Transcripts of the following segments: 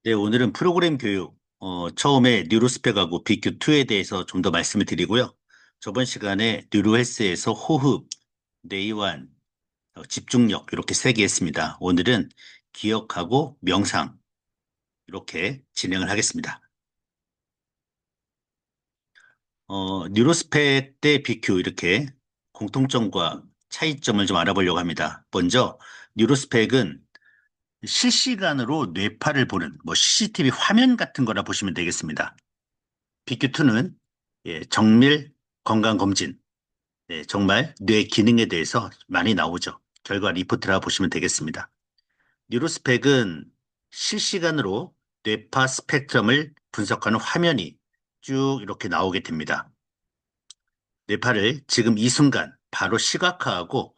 네, 오늘은 프로그램 교육, 처음에 뉴로스펙하고 BQ2에 대해서 좀 더 말씀을 드리고요. 저번 시간에 뉴로헬스에서 호흡, 뇌이완, 집중력 이렇게 세 개 했습니다. 오늘은 기억하고 명상 이렇게 진행을 하겠습니다. 뉴로스펙 대 BQ 이렇게 공통점과 차이점을 좀 알아보려고 합니다. 먼저 뉴로스펙은 실시간으로 뇌파를 보는 뭐 CCTV 화면 같은 거라 보시면 되겠습니다. BQ2는 정밀 건강검진, 정말 뇌 기능에 대해서 많이 나오죠. 결과 리포트라 보시면 되겠습니다. 뉴로스펙은 실시간으로 뇌파 스펙트럼을 분석하는 화면이 쭉 이렇게 나오게 됩니다. 뇌파를 지금 이 순간 바로 시각화하고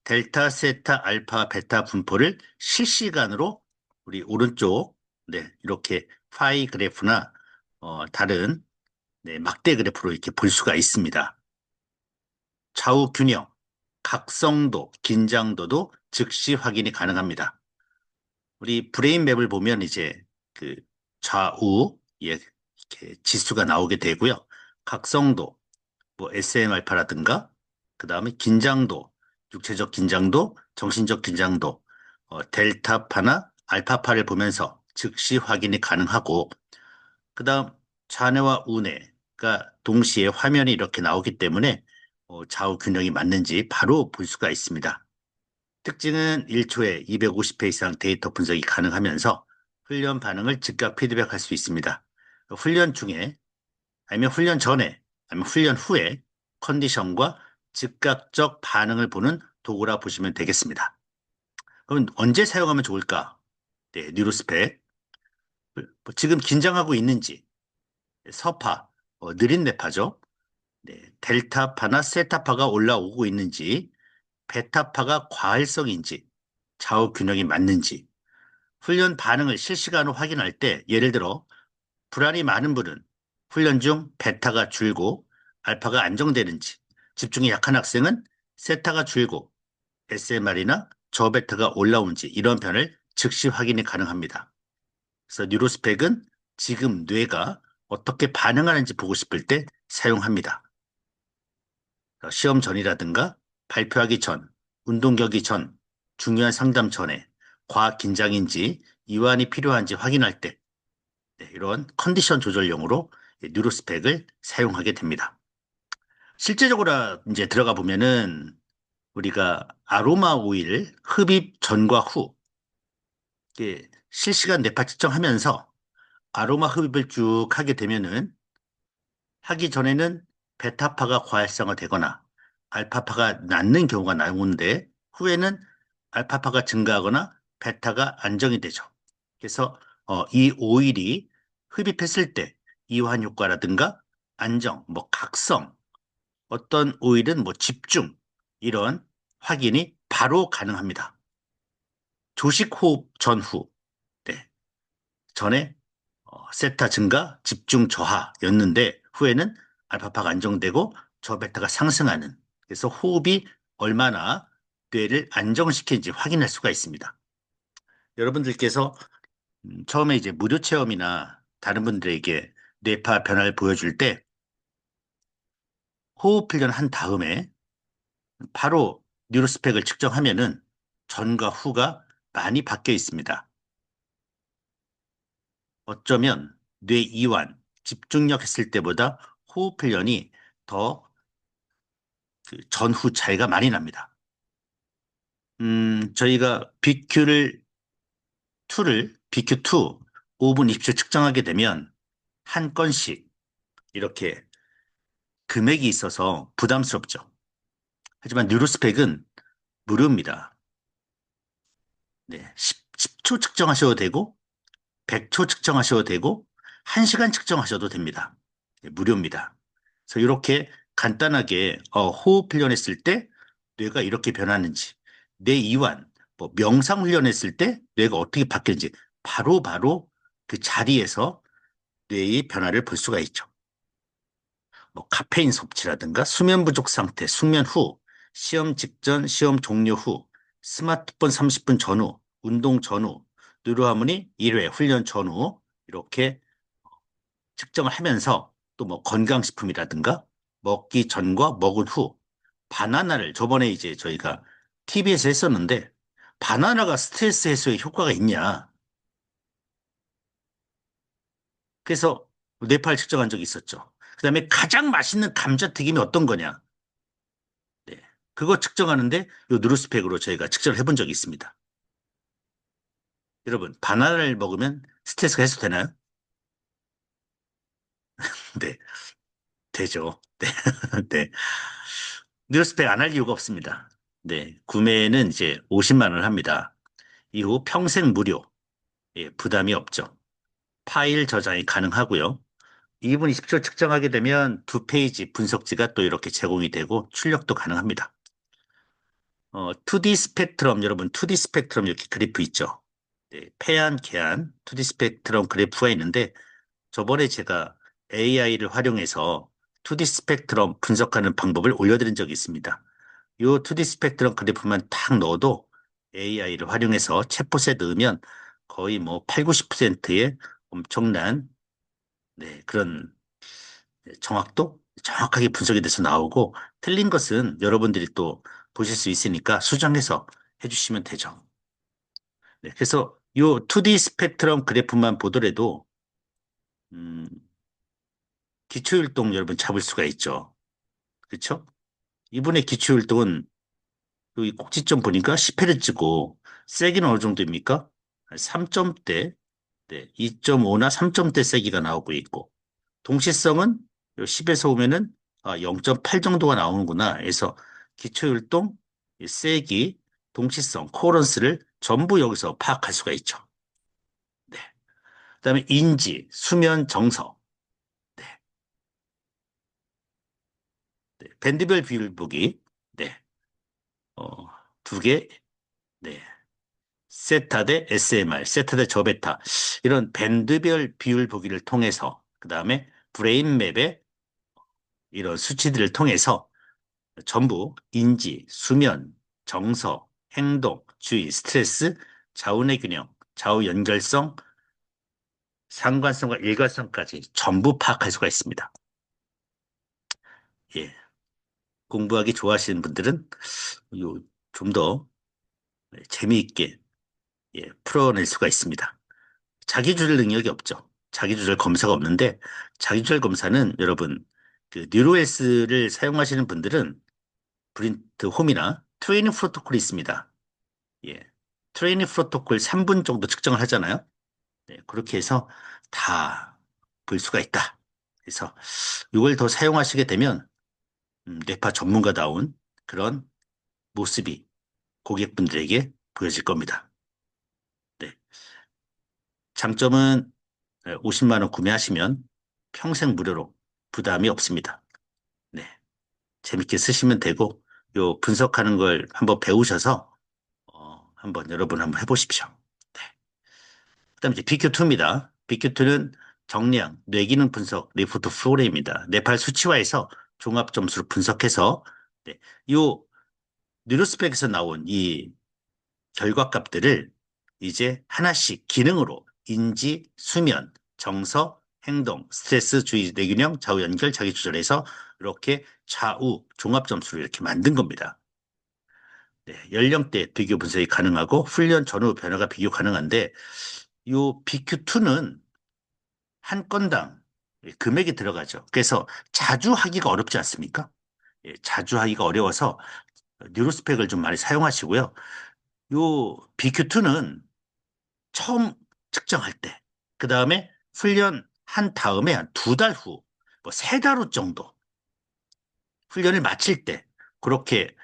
델타, 세타, 알파, 베타 분포를 실시간으로 우리 오른쪽 이렇게 파이 그래프나 다른 막대 그래프로 이렇게 볼 수가 있습니다. 좌우 균형, 각성도, 긴장도도 즉시 확인이 가능합니다. 우리 브레인 맵을 보면 이제 그 좌우 이렇게 지수가 나오게 되고요. 각성도, 뭐 SM알파라든가, 그 다음에 긴장도, 육체적 긴장도, 정신적 긴장도, 델타파나 알파파를 보면서 즉시 확인이 가능하고, 그 다음 좌뇌와 우뇌가 동시에 화면이 이렇게 나오기 때문에 좌우 균형이 맞는지 바로 볼 수가 있습니다. 특징은 1초에 250회 이상 데이터 분석이 가능하면서 훈련 반응을 즉각 피드백할 수 있습니다. 훈련 중에 아니면 훈련 전에 아니면 훈련 후에 컨디션과 즉각적 반응을 보는 도구라 보시면 되겠습니다. 그럼 언제 사용하면 좋을까? 네, 뉴로스펙. 지금 긴장하고 있는지, 서파, 느린 뇌파죠. 네, 델타파나 세타파가 올라오고 있는지, 베타파가 과활성인지, 좌우 균형이 맞는지, 훈련 반응을 실시간으로 확인할 때, 예를 들어, 불안이 많은 분은 훈련 중 베타가 줄고 알파가 안정되는지, 집중이 약한 학생은 세타가 줄고 SMR이나 저베타가 올라오는지 이런 변을 즉시 확인이 가능합니다. 그래서 뉴로스펙은 지금 뇌가 어떻게 반응하는지 보고 싶을 때 사용합니다. 시험 전이라든가 발표하기 전, 운동 경기 전, 중요한 상담 전에 과학 긴장인지 이완이 필요한지 확인할 때 이런 컨디션 조절용으로 뉴로스펙을 사용하게 됩니다. 실제적으로 이제 들어가 보면은 우리가 아로마 오일 흡입 전과 후 실시간 뇌파 측정하면서 아로마 흡입을 쭉 하게 되면은 하기 전에는 베타파가 과활성화되거나 알파파가 낮는 경우가 나오는데 후에는 알파파가 증가하거나 베타가 안정이 되죠. 그래서 이 오일이 흡입했을 때 이완 효과라든가 안정, 뭐 각성, 어떤 오일은 뭐 집중 이런 확인이 바로 가능합니다. 조식 호흡 전후, 네. 전에 세타 증가, 집중 저하였는데 후에는 알파파가 안정되고 저베타가 상승하는 그래서 호흡이 얼마나 뇌를 안정시키는지 확인할 수가 있습니다. 여러분들께서 처음에 이제 무료 체험이나 다른 분들에게 뇌파 변화를 보여줄 때 호흡 훈련 한 다음에 바로 뉴로스펙을 측정하면은 전과 후가 많이 바뀌어 있습니다. 어쩌면 뇌 이완, 집중력 했을 때보다 호흡 훈련이 더 전후 차이가 많이 납니다. 저희가 BQ2 5분 20초 측정하게 되면 한 건씩 이렇게 금액이 있어서 부담스럽죠. 하지만 뉴로스펙은 무료입니다. 네, 10초 측정하셔도 되고 100초 측정하셔도 되고 1시간 측정하셔도 됩니다. 네, 무료입니다. 그래서 이렇게 간단하게 호흡 훈련했을 때 뇌가 이렇게 변하는지, 뇌 이완, 뭐 명상 훈련했을 때 뇌가 어떻게 바뀌는지 바로바로 그 자리에서 뇌의 변화를 볼 수가 있죠. 뭐 카페인 섭취라든가 수면 부족 상태, 숙면 후, 시험 직전, 시험 종료 후, 스마트폰 30분 전후, 운동 전후, 뉴로하모니 1회 훈련 전후 이렇게 측정을 하면서 또 뭐 건강식품이라든가 먹기 전과 먹은 후 바나나를 저번에 이제 저희가 TV에서 했었는데 바나나가 스트레스 해소에 효과가 있냐. 그래서 뇌파를 측정한 적이 있었죠. 그다음에 가장 맛있는 감자튀김이 어떤 거냐. 네. 그거 측정하는데 요 누르스펙으로 저희가 측정을 해본 적이 있습니다. 여러분, 바나나를 먹으면 스트레스가 해소되나요? 네, 되죠. 네, 네. 누르스펙 안 할 이유가 없습니다. 네, 구매는 이제 50만 원 합니다. 이후 평생 무료. 예, 부담이 없죠. 파일 저장이 가능하고요. 2분 20초 측정하게 되면 두 페이지 분석지가 또 이렇게 제공이 되고 출력도 가능합니다. 2D 스펙트럼, 여러분 2D 스펙트럼 이렇게 그래프 있죠. 네, 패한, 개한 2D 스펙트럼 그래프가 있는데 저번에 제가 AI를 활용해서 2D 스펙트럼 분석하는 방법을 올려드린 적이 있습니다. 이 2D 스펙트럼 그래프만 딱 넣어도 AI를 활용해서 챗봇에 넣으면 거의 뭐 8, 90%의 엄청난 네, 그런 정확도 정확하게 분석이 돼서 나오고 틀린 것은 여러분들이 또 보실 수 있으니까 수정해서 해주시면 되죠. 네, 그래서 이 2D 스펙트럼 그래프만 보더라도 음, 기초율동 여러분 잡을 수가 있죠. 그렇죠? 이분의 기초율동은 여기 꼭지점 보니까 10Hz고 세기는 어느 정도입니까? 3점대, 네, 2.5나 3점대 세기가 나오고 있고 동시성은 10에서 오면은 0.8 정도가 나오는구나 해서 기초율동, 세기, 동시성, 코런스를 전부 여기서 파악할 수가 있죠. 네. 그다음에 인지, 수면, 정서, 네. 네. 밴드별 비율 보기, 네. 어, 두 개, 네. 세타 대 SMR, 세타 대 저베타 이런 밴드별 비율 보기를 통해서 그 다음에 브레인맵의 이런 수치들을 통해서 전부 인지, 수면, 정서, 행동, 주의, 스트레스, 좌우의 균형, 좌우 연결성, 상관성과 일관성까지 전부 파악할 수가 있습니다. 예, 공부하기 좋아하시는 분들은 좀 더 재미있게 풀어낼 수가 있습니다. 자기주절 능력이 없죠. 자기주절 검사가 없는데 자기주절 검사는 여러분 그 뉴로헬스를 사용하시는 분들은 브린트 홈이나 트레이닝 프로토콜이 있습니다. 예. 트레이닝 프로토콜 3분 정도 측정을 하잖아요. 네, 그렇게 해서 다 볼 수가 있다. 그래서 이걸 더 사용하시게 되면 뇌파 전문가다운 그런 모습이 고객분들에게 보여질 겁니다. 네. 장점은 50만 원 구매하시면 평생 무료로 부담이 없습니다. 네. 재밌게 쓰시면 되고 요 분석하는 걸 한번 배우셔서 한번 여러분 한번 해보십시오. 네. 그다음에 이제 BQ2입니다. BQ2는 정량, 뇌기능 분석 리포트 프로그램입니다. 뇌팔 수치화해서 종합 점수를 분석해서 네, 요 뉴로스펙에서 나온 이 결과값들을 이제 하나씩 기능으로 인지, 수면, 정서, 행동, 스트레스, 주의, 뇌균형, 좌우 연결, 자기 조절해서 이렇게 좌우 종합 점수를 이렇게 만든 겁니다. 네, 연령대 비교 분석이 가능하고 훈련 전후 변화가 비교 가능한데 요 BQ2는 한 건당 금액이 들어가죠. 그래서 자주 하기가 어렵지 않습니까? 예, 자주 하기가 어려워서 뉴로스펙을 좀 많이 사용하시고요. 요 BQ2는 처음 측정할 때, 그 다음에 훈련한 다음에 한 두 달 후, 뭐 세 달 후 정도 훈련을 마칠 때 그렇게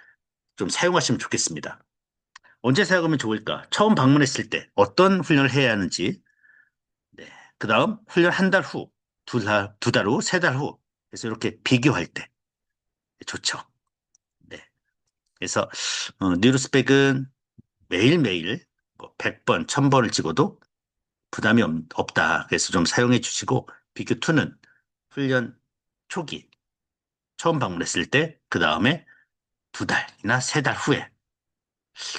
좀 사용하시면 좋겠습니다. 언제 사용하면 좋을까? 처음 방문했을 때 어떤 훈련을 해야 하는지, 네. 그 다음 훈련 한 달 후, 두 달 후, 세 달 후. 그래서 이렇게 비교할 때 좋죠. 네. 그래서 뉴로스펙은 매일매일 뭐 100번, 1000번을 찍어도 부담이 없다. 그래서 좀 사용해 주시고 BQ2는 훈련 초기 처음 방문했을 때 그 다음에 두 달이나 세 달 후에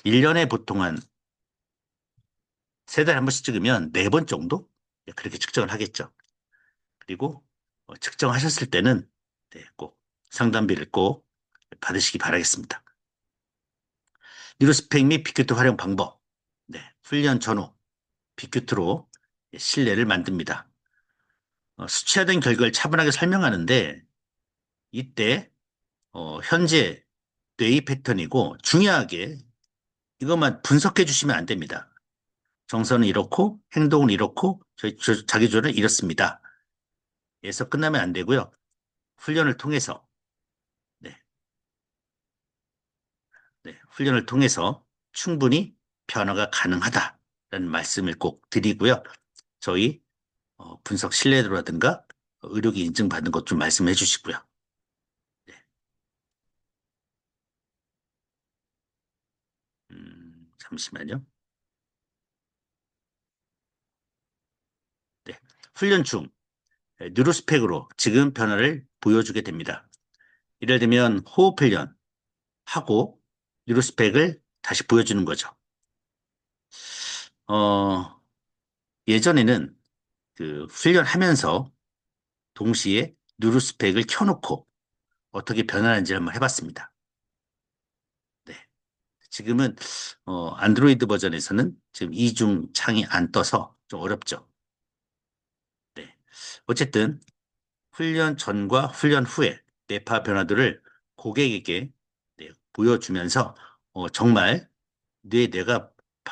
1년에 보통 한 세 달에 한 번씩 찍으면 네 번 정도? 예, 그렇게 측정을 하겠죠. 그리고 측정하셨을 때는 네, 꼭 상담비를 꼭 받으시기 바라겠습니다. 뉴로스펙 및 빅큐트 활용 방법. 네, 훈련 전후 빅큐트로 신뢰를 만듭니다. 수치화된 결과를 차분하게 설명하는데 이때 현재 뇌의 패턴이고 중요하게 이것만 분석해 주시면 안 됩니다. 정서는 이렇고 행동은 이렇고 자기조절은 이렇습니다. 에서 끝나면 안 되고요. 훈련을 통해서 네, 네, 훈련을 통해서 충분히 변화가 가능하다라는 말씀을 꼭 드리고요. 저희 분석 신뢰도라든가 의료기 인증받은 것 좀 말씀해 주시고요. 네, 잠시만요. 네, 훈련 중 뉴로스펙으로 지금 변화를 보여주게 됩니다. 이를 들면 호흡 훈련 하고 뉴로스펙을 다시 보여주는 거죠. 어, 예전에는 그 훈련하면서 동시에 뉴로스펙을 켜놓고 어떻게 변하는지 한번 해봤습니다. 네. 지금은 안드로이드 버전에서는 지금 이중 창이 안 떠서 좀 어렵죠. 네. 어쨌든 훈련 전과 훈련 후에 뇌파 변화들을 고객에게 네, 보여주면서 정말 뇌가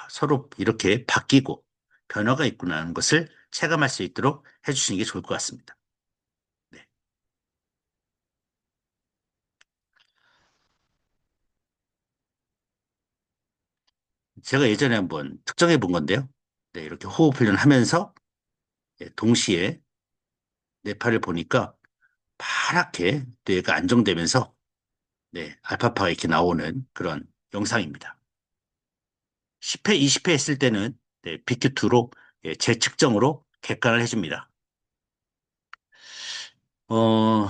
서로 이렇게 바뀌고 변화가 있구나 하는 것을 체감할 수 있도록 해주시는 게 좋을 것 같습니다. 네. 제가 예전에 한번 특정해 본 건데요. 네, 이렇게 호흡 훈련하면서 동시에 뇌파를 보니까 파랗게 뇌가 안정되면서 네, 알파파가 이렇게 나오는 그런 영상입니다. 10회, 20회 했을 때는 네, BQ2로 재측정으로 객관을 해줍니다. 어,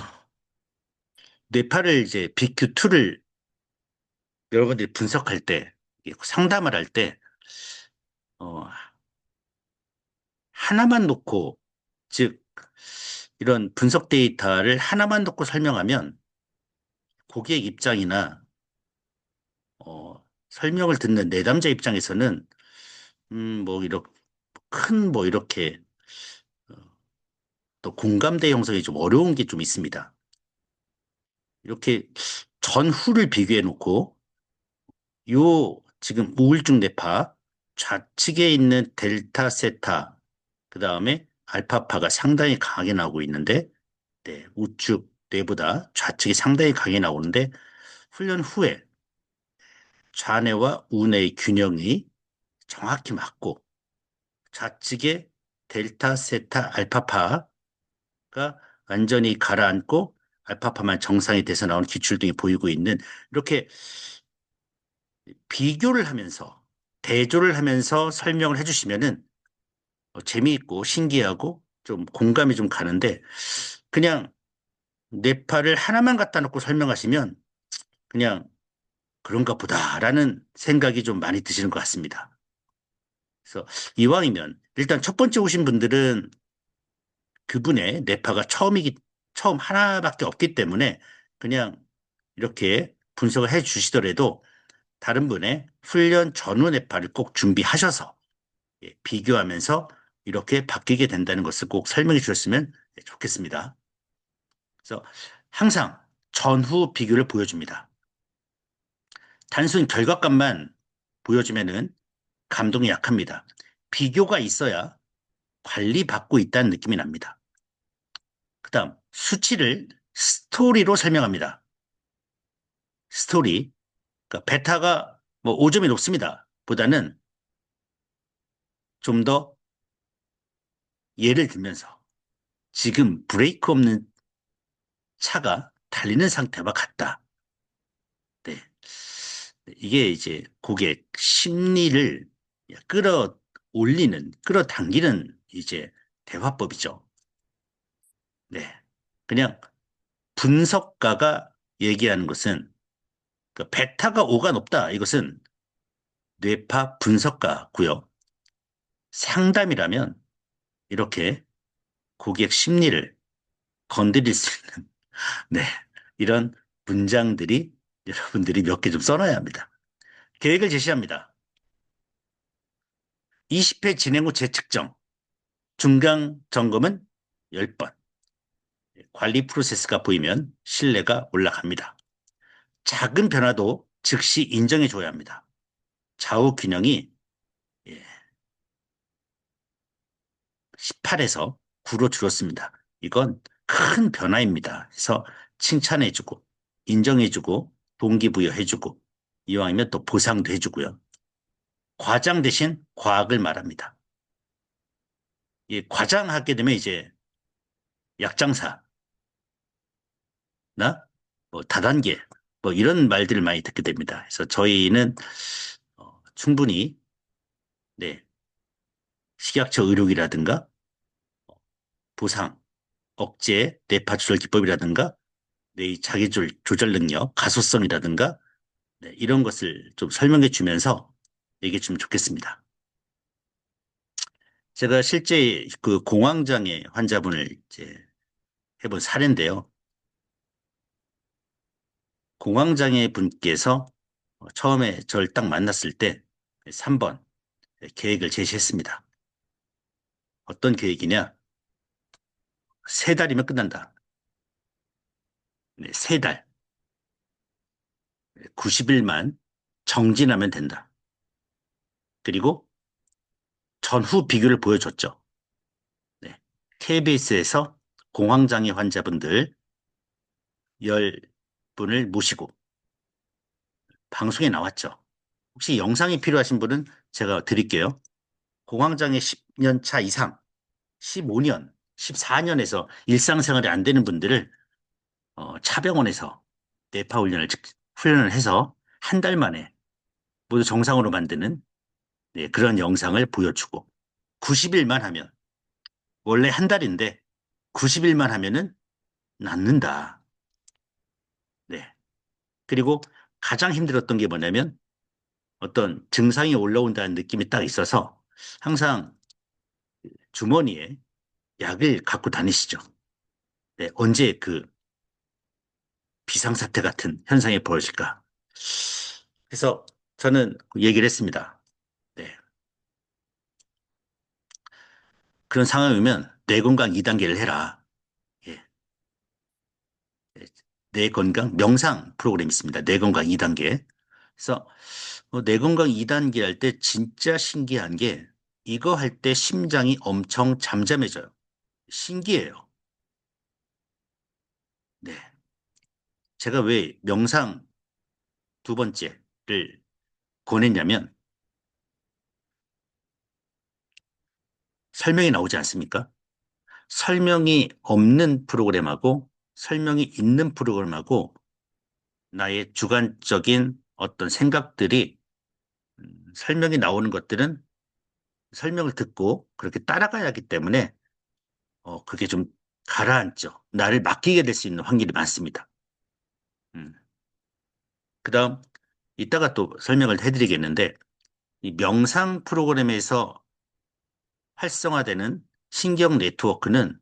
뇌파를 이제 BQ2를 여러분들이 분석할 때, 상담을 할 때, 어, 하나만 놓고, 즉, 이런 분석 데이터를 하나만 놓고 설명하면 고객 입장이나, 설명을 듣는 내담자 입장에서는, 뭐, 이렇게, 뭐, 이렇게, 어, 또 공감대 형성이 좀 어려운 게 좀 있습니다. 이렇게 전후를 비교해 놓고, 요, 지금 우울증 뇌파, 좌측에 있는 델타, 세타, 그 다음에 알파파가 상당히 강하게 나오고 있는데, 네, 우측 뇌보다 좌측이 상당히 강하게 나오는데, 훈련 후에 좌뇌와 우뇌의 균형이 정확히 맞고, 좌측의 델타, 세타, 알파파가 완전히 가라앉고, 알파파만 정상이 돼서 나오는 기출등이 보이고 있는, 이렇게 비교를 하면서, 대조를 하면서 설명을 해주시면은, 재미있고 신기하고 좀 공감이 좀 가는데, 그냥 뇌파를 하나만 갖다 놓고 설명하시면 그냥 그런가 보다라는 생각이 좀 많이 드시는 것 같습니다. 그래서 이왕이면 일단 첫 번째 오신 분들은 그분의 뇌파가 처음 하나밖에 없기 때문에 그냥 이렇게 분석을 해 주시더라도 다른 분의 훈련 전후 뇌파를 꼭 준비하셔서 비교하면서 이렇게 바뀌게 된다는 것을 꼭 설명해 주셨으면 좋겠습니다. 그래서 항상 전후 비교를 보여줍니다. 단순 결과값만 보여주면은 감동이 약합니다. 비교가 있어야 관리받고 있다는 느낌이 납니다. 그 다음, 수치를 스토리로 설명합니다. 스토리. 그러니까 베타가 뭐 5점이 높습니다. 보다는 좀 더 예를 들면서 지금 브레이크 없는 차가 달리는 상태와 같다. 네. 이게 이제 고객 심리를 끌어당기는 이제 대화법이죠. 네. 그냥 분석가가 얘기하는 것은 그 베타가 5가 높다. 이것은 뇌파 분석가고요. 상담이라면 이렇게 고객 심리를 건드릴 수 있는, 네, 이런 문장들이 여러분들이 몇 개 좀 써놔야 합니다. 계획을 제시합니다. 20회 진행 후 재측정, 중간 점검은 10번. 관리 프로세스가 보이면 신뢰가 올라갑니다. 작은 변화도 즉시 인정해 줘야 합니다. 좌우 균형이 18에서 9로 줄었습니다. 이건 큰 변화입니다. 그래서 칭찬해주고, 인정해주고, 동기부여해주고, 이왕이면 또 보상도 해주고요. 과장 대신 과학을 말합니다. 이 과장하게 되면 이제 약장사나 뭐 다단계 뭐 이런 말들을 많이 듣게 됩니다. 그래서 저희는 충분히 네, 식약처 의료기라든가 보상, 억제, 뇌파 조절 기법이라든가 뇌 자기 조절 능력, 가소성이라든가 네, 이런 것을 좀 설명해 주면서 얘기해 주면 좋겠습니다. 제가 실제 그 공황장애 환자분을 이제 해본 사례인데요. 공황장애 분께서 처음에 저를 딱 만났을 때 3번 계획을 제시했습니다. 어떤 계획이냐? 3달이면 끝난다. 네, 3달. 90일만 정진하면 된다. 그리고 전후 비교를 보여줬죠. 네. KBS에서 공황장애 환자분들 10분을 모시고 방송에 나왔죠. 혹시 영상이 필요하신 분은 제가 드릴게요. 공황장애 10년 차 이상, 15년, 14년에서 일상생활이 안 되는 분들을 차병원에서 뇌파 훈련을 해서 한 달 만에 모두 정상으로 만드는 네, 그런 영상을 보여주고 90일만 하면 원래 한 달인데 90일만 하면은 낫는다. 네. 그리고 가장 힘들었던 게 뭐냐면 어떤 증상이 올라온다는 느낌이 딱 있어서 항상 주머니에 약을 갖고 다니시죠. 네, 언제 그 비상사태 같은 현상이 벌어질까? 그래서 저는 얘기를 했습니다. 네, 그런 상황이면 뇌 건강 2단계를 해라. 예, 예, 뇌 건강 명상 프로그램이 있습니다. 뇌 건강 2단계. 그래서 뇌 건강 2단계 할 때 진짜 신기한 게 이거 할 때 심장이 엄청 잠잠해져요. 신기해요. 네. 제가 왜 명상 2번째를 권했냐면 설명이 나오지 않습니까? 설명이 없는 프로그램하고 설명이 있는 프로그램하고 나의 주관적인 어떤 생각들이 설명이 나오는 것들은 설명을 듣고 그렇게 따라가야 하기 때문에 그게 좀 가라앉죠. 나를 맡기게 될 수 있는 확률이 많습니다. 음. 그다음 이따가 또 설명을 해드리겠는데 이 명상 프로그램에서 활성화되는 신경 네트워크는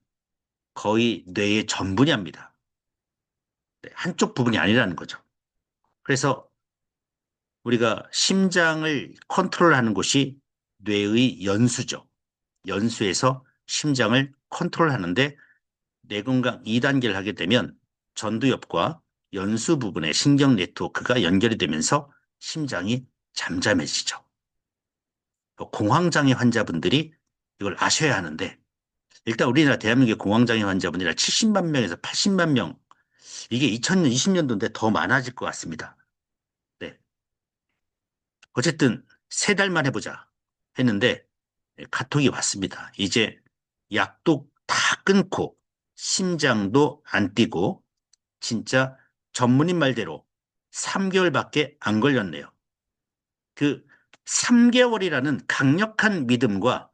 거의 뇌의 전 분야입니다. 네, 한쪽 부분이 아니라는 거죠. 그래서 우리가 심장을 컨트롤하는 곳이 뇌의 연수죠. 연수에서 심장을 컨트롤하는데 뇌건강 2단계를 하게 되면 전두엽과 연수 부분의 신경 네트워크가 연결이 되면서 심장이 잠잠해지죠. 공황장애 환자분들이 이걸 아셔야 하는데 일단 우리나라 대한민국의 공황장애 환자분들이 70만 명에서 80만 명 이게 2020년도인데 더 많아질 것 같습니다. 네. 어쨌든 3달만 해보자 했는데 카톡이 왔습니다. 이제 약도 다 끊고 심장도 안 뛰고 진짜 전문인 말대로 3개월밖에 안 걸렸네요. 그 3개월이라는 강력한 믿음과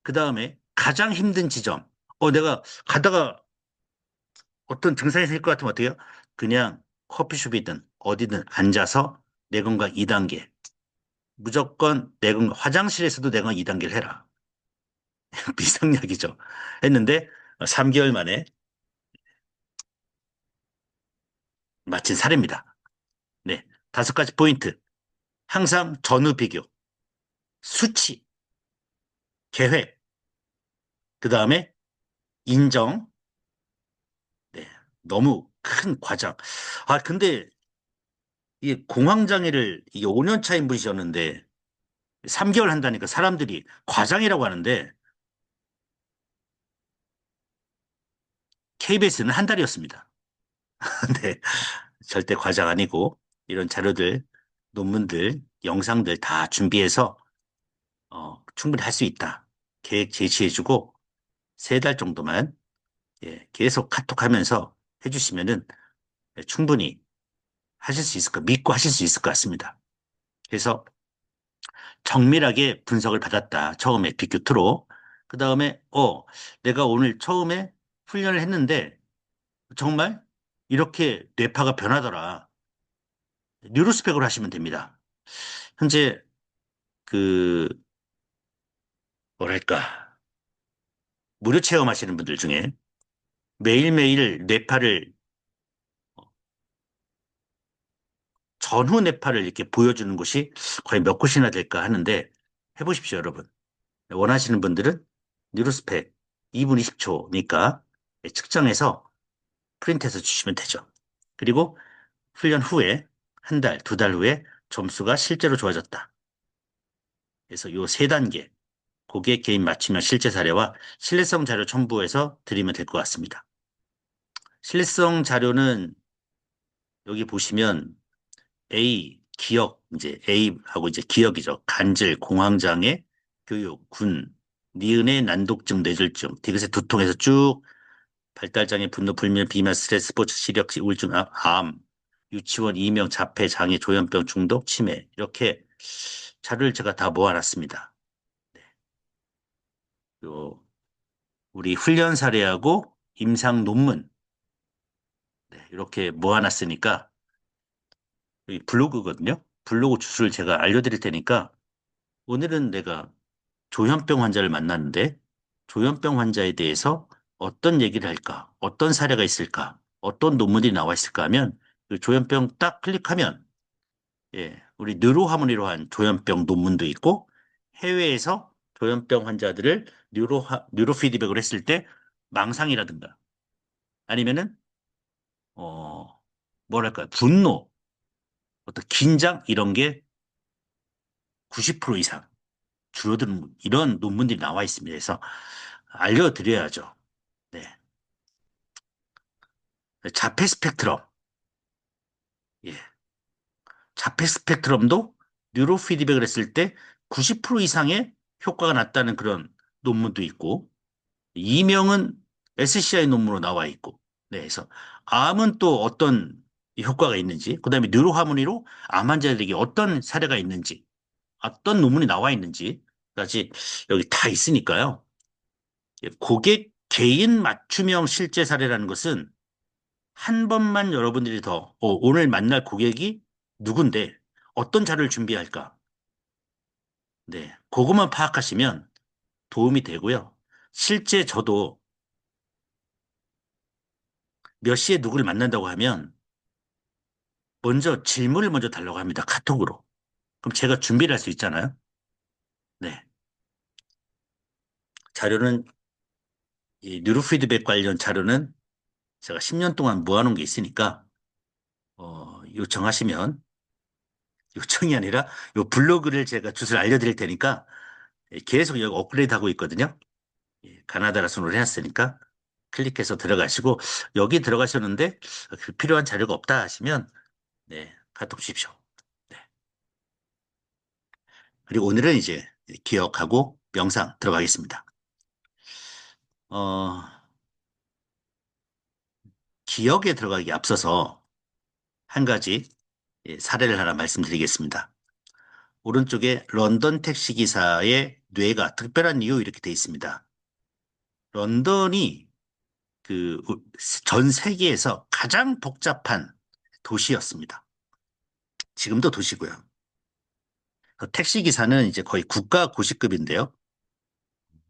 그 다음에 가장 힘든 지점. 내가 가다가 어떤 증상이 생길 것 같으면 어떻게 해요? 그냥 커피숍이든 어디든 앉아서 내 건강 2단계. 무조건 내건 화장실에서도 내건 2단계를 해라. 비상약이죠. 했는데 3개월 만에 마친 사례입니다. 네. 5가지 포인트. 항상 전후 비교, 수치, 계획, 그 다음에 인정. 네. 너무 큰 과장. 아, 근데 이게 공황장애를 이게 5년 차인 분이셨는데 3개월 한다니까 사람들이 과장이라고 하는데 KBS는 한 달이었습니다. 네. 절대 과장 아니고 이런 자료들, 논문들, 영상들 다 준비해서 충분히 할 수 있다. 계획 제시해주고 3달 정도만 계속 카톡하면서 해주시면은 충분히 하실 수 있을 거 믿고 하실 수 있을 것 같습니다. 그래서 정밀하게 분석을 받았다. 처음에 빅큐트로. 그 다음에 내가 오늘 처음에 훈련을 했는데 정말 이렇게 뇌파가 변하더라. 뉴로스펙으로 하시면 됩니다. 현재 그 뭐랄까 무료 체험하시는 분들 중에 매일매일 뇌파를 전후 뇌파를 이렇게 보여주는 곳이 과연 몇 곳이나 될까 하는데 해보십시오, 여러분. 원하시는 분들은 뉴로스펙 2분 20초니까 측정해서 프린트해서 주시면 되죠. 그리고 훈련 후에 한 달, 2달 후에 점수가 실제로 좋아졌다. 그래서 요 3단계 고객 개인 맞춤형 실제 사례와 신뢰성 자료 첨부해서 드리면 될 것 같습니다. 신뢰성 자료는 여기 보시면 A, 기억, 이제 A하고 이제 기억이죠. 간질, 공황장애, 교육, 군, 니은의 난독증, 뇌졸중, 디귿의 두통에서 쭉 발달장애, 분노, 불면, 비만, 스트레스, 스포츠, 시력, 우울증, 암, 유치원, 이명, 자폐, 장애, 조현병, 중독, 치매 이렇게 자료를 제가 다 모아놨습니다. 요 우리 훈련 사례하고 임상 논문 이렇게 모아놨으니까 이 블로그거든요. 블로그 주소를 제가 알려드릴 테니까 오늘은 내가 조현병 환자를 만났는데 조현병 환자에 대해서 어떤 얘기를 할까? 어떤 사례가 있을까? 어떤 논문이 나와 있을까 하면 그 조현병 딱 클릭하면 우리 뉴로하모니로 한 조현병 논문도 있고 해외에서 조현병 환자들을 뉴로 피드백을 했을 때 망상이라든가 아니면은 뭐랄까 분노, 어떤 긴장 이런 게 90% 이상 줄어드는 이런 논문들이 나와 있습니다. 그래서 알려드려야죠. 네. 자폐 스펙트럼. 예. 자폐 스펙트럼도 뉴로 피드백을 했을 때 90% 이상의 효과가 났다는 그런 논문도 있고, 이명은 SCI 논문으로 나와 있고, 네. 그래서 암은 또 어떤 효과가 있는지, 그 다음에 뉴로하모니로 암 환자들에게 어떤 사례가 있는지, 어떤 논문이 나와 있는지까지 여기 다 있으니까요. 고객 개인 맞춤형 실제 사례라는 것은 한 번만 여러분들이 더 오늘 만날 고객이 누군데 어떤 자료를 준비할까? 네, 그것만 파악하시면 도움이 되고요. 실제 저도 몇 시에 누구를 만난다고 하면 먼저 질문을 먼저 달라고 합니다. 카톡으로. 그럼 제가 준비를 할 수 있잖아요. 네, 자료는 이 뉴로 피드백 관련 자료는 제가 10년 동안 모아놓은 게 있으니까 요청하시면 요청이 아니라 요 블로그를 제가 주소를 알려드릴 테니까 계속 여기 업그레이드 하고 있거든요. 가나다라 순으로 해놨으니까 클릭해서 들어가시고 여기 들어가셨는데 그 필요한 자료가 없다 하시면 네, 카톡 주십시오. 네. 그리고 오늘은 이제 기억하고 명상 들어가겠습니다. 어, 기억에 들어가기 앞서서 한 가지 사례를 하나 말씀드리겠습니다. 오른쪽에 런던 택시기사의 뇌가 특별한 이유 이렇게 돼 있습니다. 런던이 그 전 세계에서 가장 복잡한 도시였습니다. 지금도 도시고요. 택시기사는 이제 거의 국가 고시급인데요.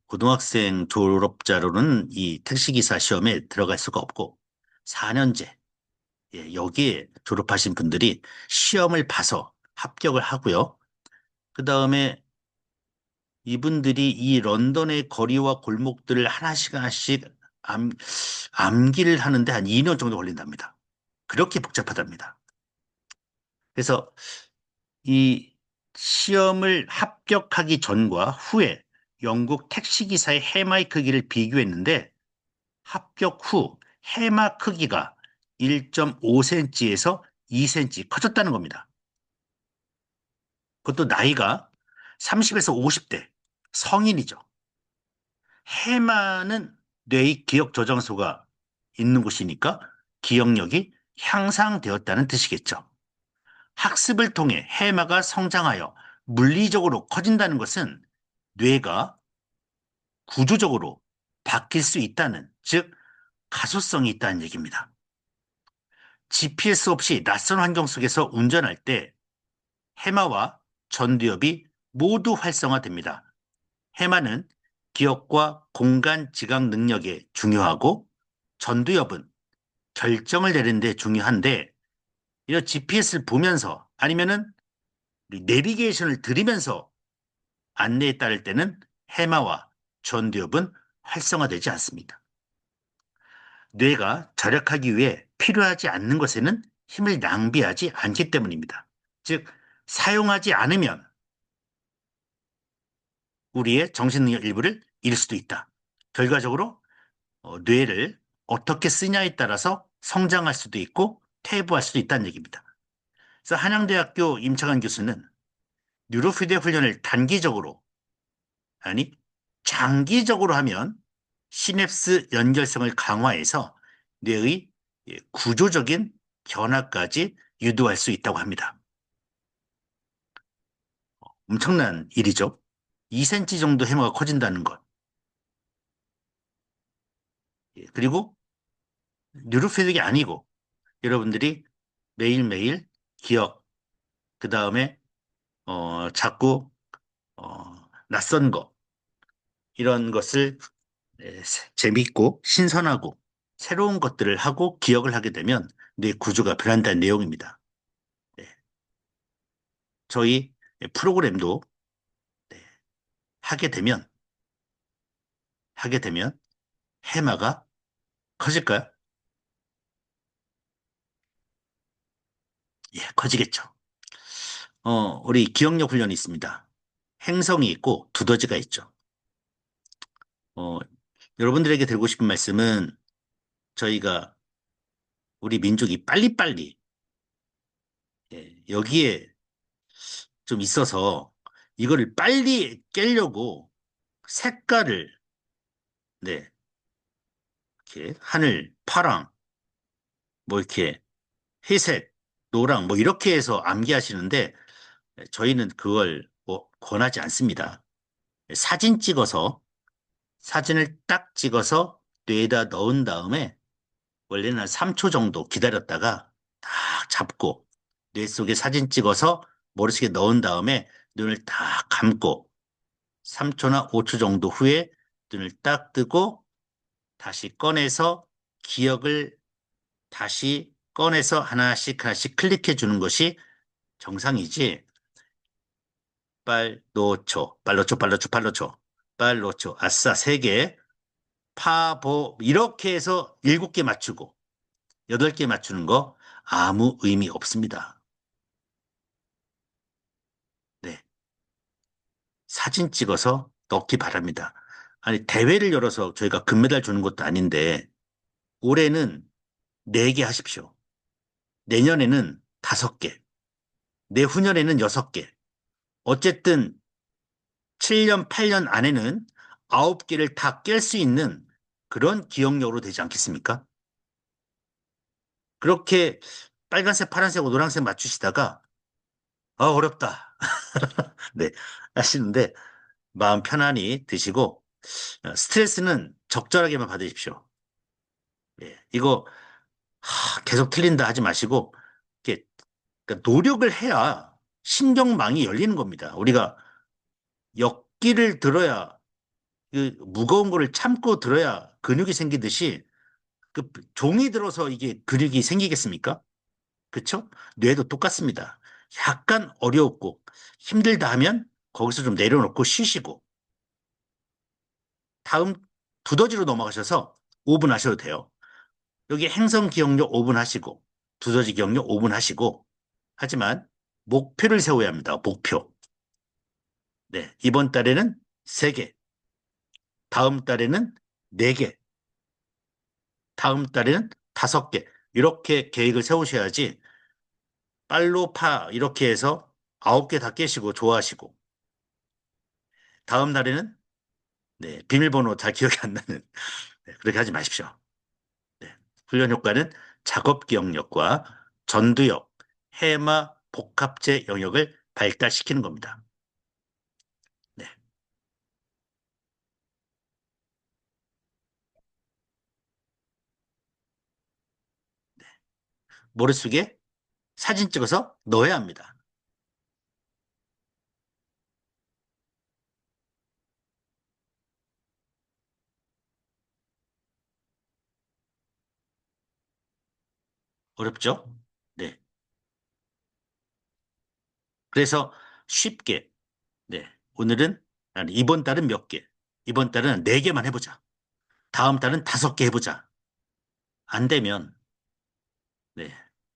고등학생 졸업자로는 이 택시기사 시험에 들어갈 수가 없고, 4년제, 예, 여기에 졸업하신 분들이 시험을 봐서 합격을 하고요. 그 다음에 이분들이 이 런던의 거리와 골목들을 하나씩 하나씩 암, 암기를 하는데 한 2년 정도 걸린답니다. 그렇게 복잡하답니다. 그래서 이 시험을 합격하기 전과 후에 영국 택시기사의 해마의 크기를 비교했는데 합격 후 해마 크기가 1.5cm에서 2cm 커졌다는 겁니다. 그것도 나이가 30에서 50대 성인이죠. 해마는 뇌의 기억 저장소가 있는 곳이니까 기억력이 향상되었다는 뜻이겠죠. 학습을 통해 해마가 성장하여 물리적으로 커진다는 것은 뇌가 구조적으로 바뀔 수 있다는, 즉 가소성이 있다는 얘기입니다. GPS 없이 낯선 환경 속에서 운전할 때 해마와 전두엽이 모두 활성화됩니다. 해마는 기억과 공간 지각 능력에 중요하고 전두엽은 결정을 내리는 데 중요한데, 이런 GPS를 보면서 아니면은 내비게이션을 들으면서 안내에 따를 때는 해마와 전두엽은 활성화되지 않습니다. 뇌가 절약하기 위해 필요하지 않는 것에는 힘을 낭비하지 않기 때문입니다. 즉, 사용하지 않으면 우리의 정신능력 일부를 잃을 수도 있다. 결과적으로 뇌를 어떻게 쓰냐에 따라서 성장할 수도 있고 퇴보할 수도 있다는 얘기입니다. 그래서 한양대학교 임창환 교수는 뉴로피드 훈련을 단기적으로, 아니 장기적으로 하면 시냅스 연결성을 강화해서 뇌의 구조적인 변화까지 유도할 수 있다고 합니다. 엄청난 일이죠. 2cm 정도 해마가 커진다는 것. 그리고 뉴로피드가 아니고 여러분들이 매일매일 기억, 그 다음에 자꾸 낯선 거, 이런 것을 재밌고 신선하고 새로운 것들을 하고 기억을 하게 되면 뇌 구조가 변한다는 내용입니다. 네. 저희 프로그램도 네, 하게 되면 하게 되면 해마가 커질까요? 예, 커지겠죠. 우리 기억력 훈련이 있습니다. 행성이 있고 두더지가 있죠. 어, 여러분들에게 드리고 싶은 말씀은 저희가 우리 민족이 빨리빨리 여기에 좀 있어서 이거를 빨리 깨려고 색깔을 네, 이렇게 하늘, 파랑, 뭐 이렇게 회색, 노랑 뭐 이렇게 해서 암기하시는데 저희는 그걸 뭐 권하지 않습니다. 사진 찍어서 사진을 딱 찍어서 뇌에다 넣은 다음에 원래는 한 3초 정도 기다렸다가 딱 잡고 뇌 속에 사진 찍어서 머릿속에 넣은 다음에 눈을 딱 감고 3초나 5초 정도 후에 눈을 딱 뜨고 다시 꺼내서 기억을 다시 꺼내서 하나씩 하나씩 클릭해 주는 것이 정상이지. 빨로초, 빨로초, 빨로초, 빨로초, 빨로초, 아싸, 세 개, 파보, 이렇게 해서 7개 맞추고 8개 맞추는 거 아무 의미 없습니다. 네. 사진 찍어서 넣기 바랍니다. 아니, 대회를 열어서 저희가 금메달 주는 것도 아닌데, 올해는 4개 하십시오. 내년에는 5개, 내후년에는 6개. 어쨌든 7년, 8년 안에는 9개를 다 깰 수 있는 그런 기억력으로 되지 않겠습니까? 그렇게 빨간색, 파란색, 노란색 맞추시다가, 어렵다. 네, 하시는데, 마음 편안히 드시고, 스트레스는 적절하게만 받으십시오. 예, 이거 계속 틀린다 하지 마시고, 이렇게 그러니까 노력을 해야 신경망이 열리는 겁니다. 우리가 역기를 들어야 그 무거운 거를 참고 들어야 근육이 생기듯이 그 종이 들어서 이게 근육이 생기겠습니까? 그쵸? 뇌도 똑같습니다. 약간 어려웠고 힘들다 하면 거기서 좀 내려놓고 쉬시고 다음 두더지로 넘어가셔서 5분 하셔도 돼요. 여기 행성 기억력 5분 하시고 두더지 기억력 5분 하시고 하지만 목표를 세워야 합니다. 목표. 네, 이번 달에는 3개, 다음 달에는 4개, 다음 달에는 5개. 이렇게 계획을 세우셔야지 빨로 파 이렇게 해서 9개 다 깨시고 좋아하시고 다음 날에는 네, 비밀번호 잘 기억이 안 나는 네, 그렇게 하지 마십시오. 네, 훈련 효과는 작업 기억력과 전두엽, 해마 복합체 영역을 발달시키는 겁니다. 네, 머릿속에 사진 찍어서 넣어야 합니다. 어렵죠? 네. 그래서 쉽게 네, 오늘은 아니, 이번 달은 몇 개, 이번 달은 4개만 해보자. 다음 달은 5개 해보자. 안 되면 네,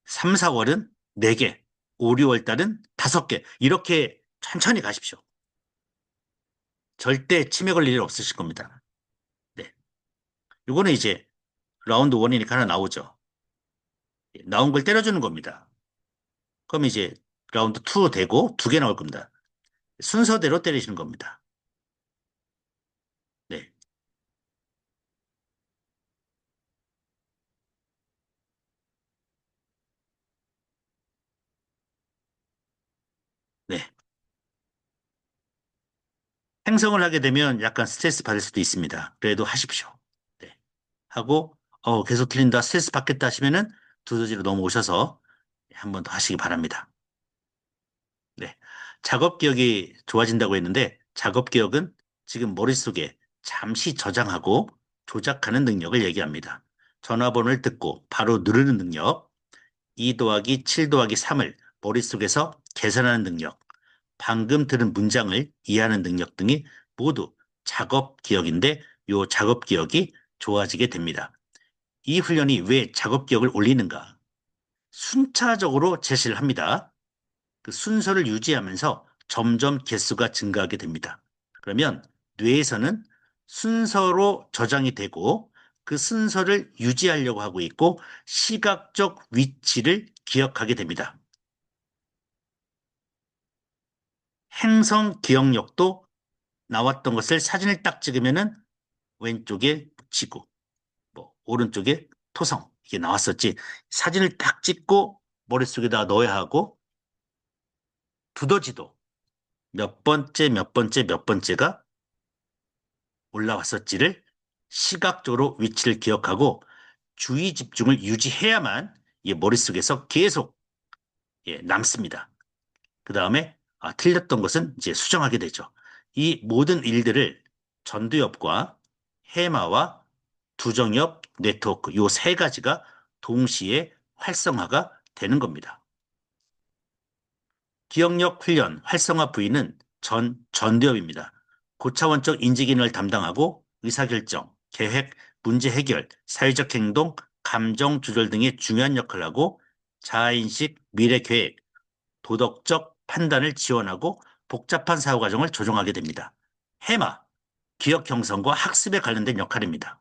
3, 4월은 4개, 5, 6월 달은 5개 이렇게 천천히 가십시오. 절대 치매 걸릴 일 없으실 겁니다. 네, 요거는 이제 라운드 1이니까 하나 나오죠. 예, 나온 걸 때려주는 겁니다. 그럼 이제 라운드 2 되고 2개 나올 겁니다. 순서대로 때리시는 겁니다. 네, 네. 행성을 하게 되면 약간 스트레스 받을 수도 있습니다. 그래도 하십시오. 네. 하고, 계속 틀린다, 스트레스 받겠다 하시면은 두더지로 넘어오셔서 한 번 더 하시기 바랍니다. 네. 작업 기억이 좋아진다고 했는데, 작업 기억은 지금 머릿속에 잠시 저장하고 조작하는 능력을 얘기합니다. 전화번호를 듣고 바로 누르는 능력, 2 더하기 7 더하기 3을 머릿속에서 계산하는 능력, 방금 들은 문장을 이해하는 능력 등이 모두 작업 기억인데 이 작업 기억이 좋아지게 됩니다. 이 훈련이 왜 작업 기억을 올리는가? 순차적으로 제시를 합니다. 그 순서를 유지하면서 점점 개수가 증가하게 됩니다. 그러면 뇌에서는 순서로 저장이 되고 그 순서를 유지하려고 하고 있고 시각적 위치를 기억하게 됩니다. 행성 기억력도 나왔던 것을 사진을 딱 찍으면은 왼쪽에 지구, 뭐 오른쪽에 토성 이게 나왔었지. 사진을 딱 찍고 머릿속에다 넣어야 하고 두더지도 몇 번째 몇 번째 몇 번째가 올라왔었지를 시각적으로 위치를 기억하고 주의 집중을 유지해야만 이 머릿속에서 계속 남습니다. 그 다음에 틀렸던 것은 이제 수정하게 되죠. 이 모든 일들을 전두엽과 해마와 두정엽 네트워크 요 세 가지가 동시에 활성화가 되는 겁니다. 기억력 훈련 활성화 부위는 전두엽입니다. 고차원적 인지 기능을 담당하고 의사결정, 계획, 문제 해결, 사회적 행동, 감정 조절 등의 중요한 역할을 하고 자아인식, 미래 계획, 도덕적 판단을 지원하고 복잡한 사고 과정을 조정하게 됩니다. 해마, 기억 형성과 학습에 관련된 역할입니다.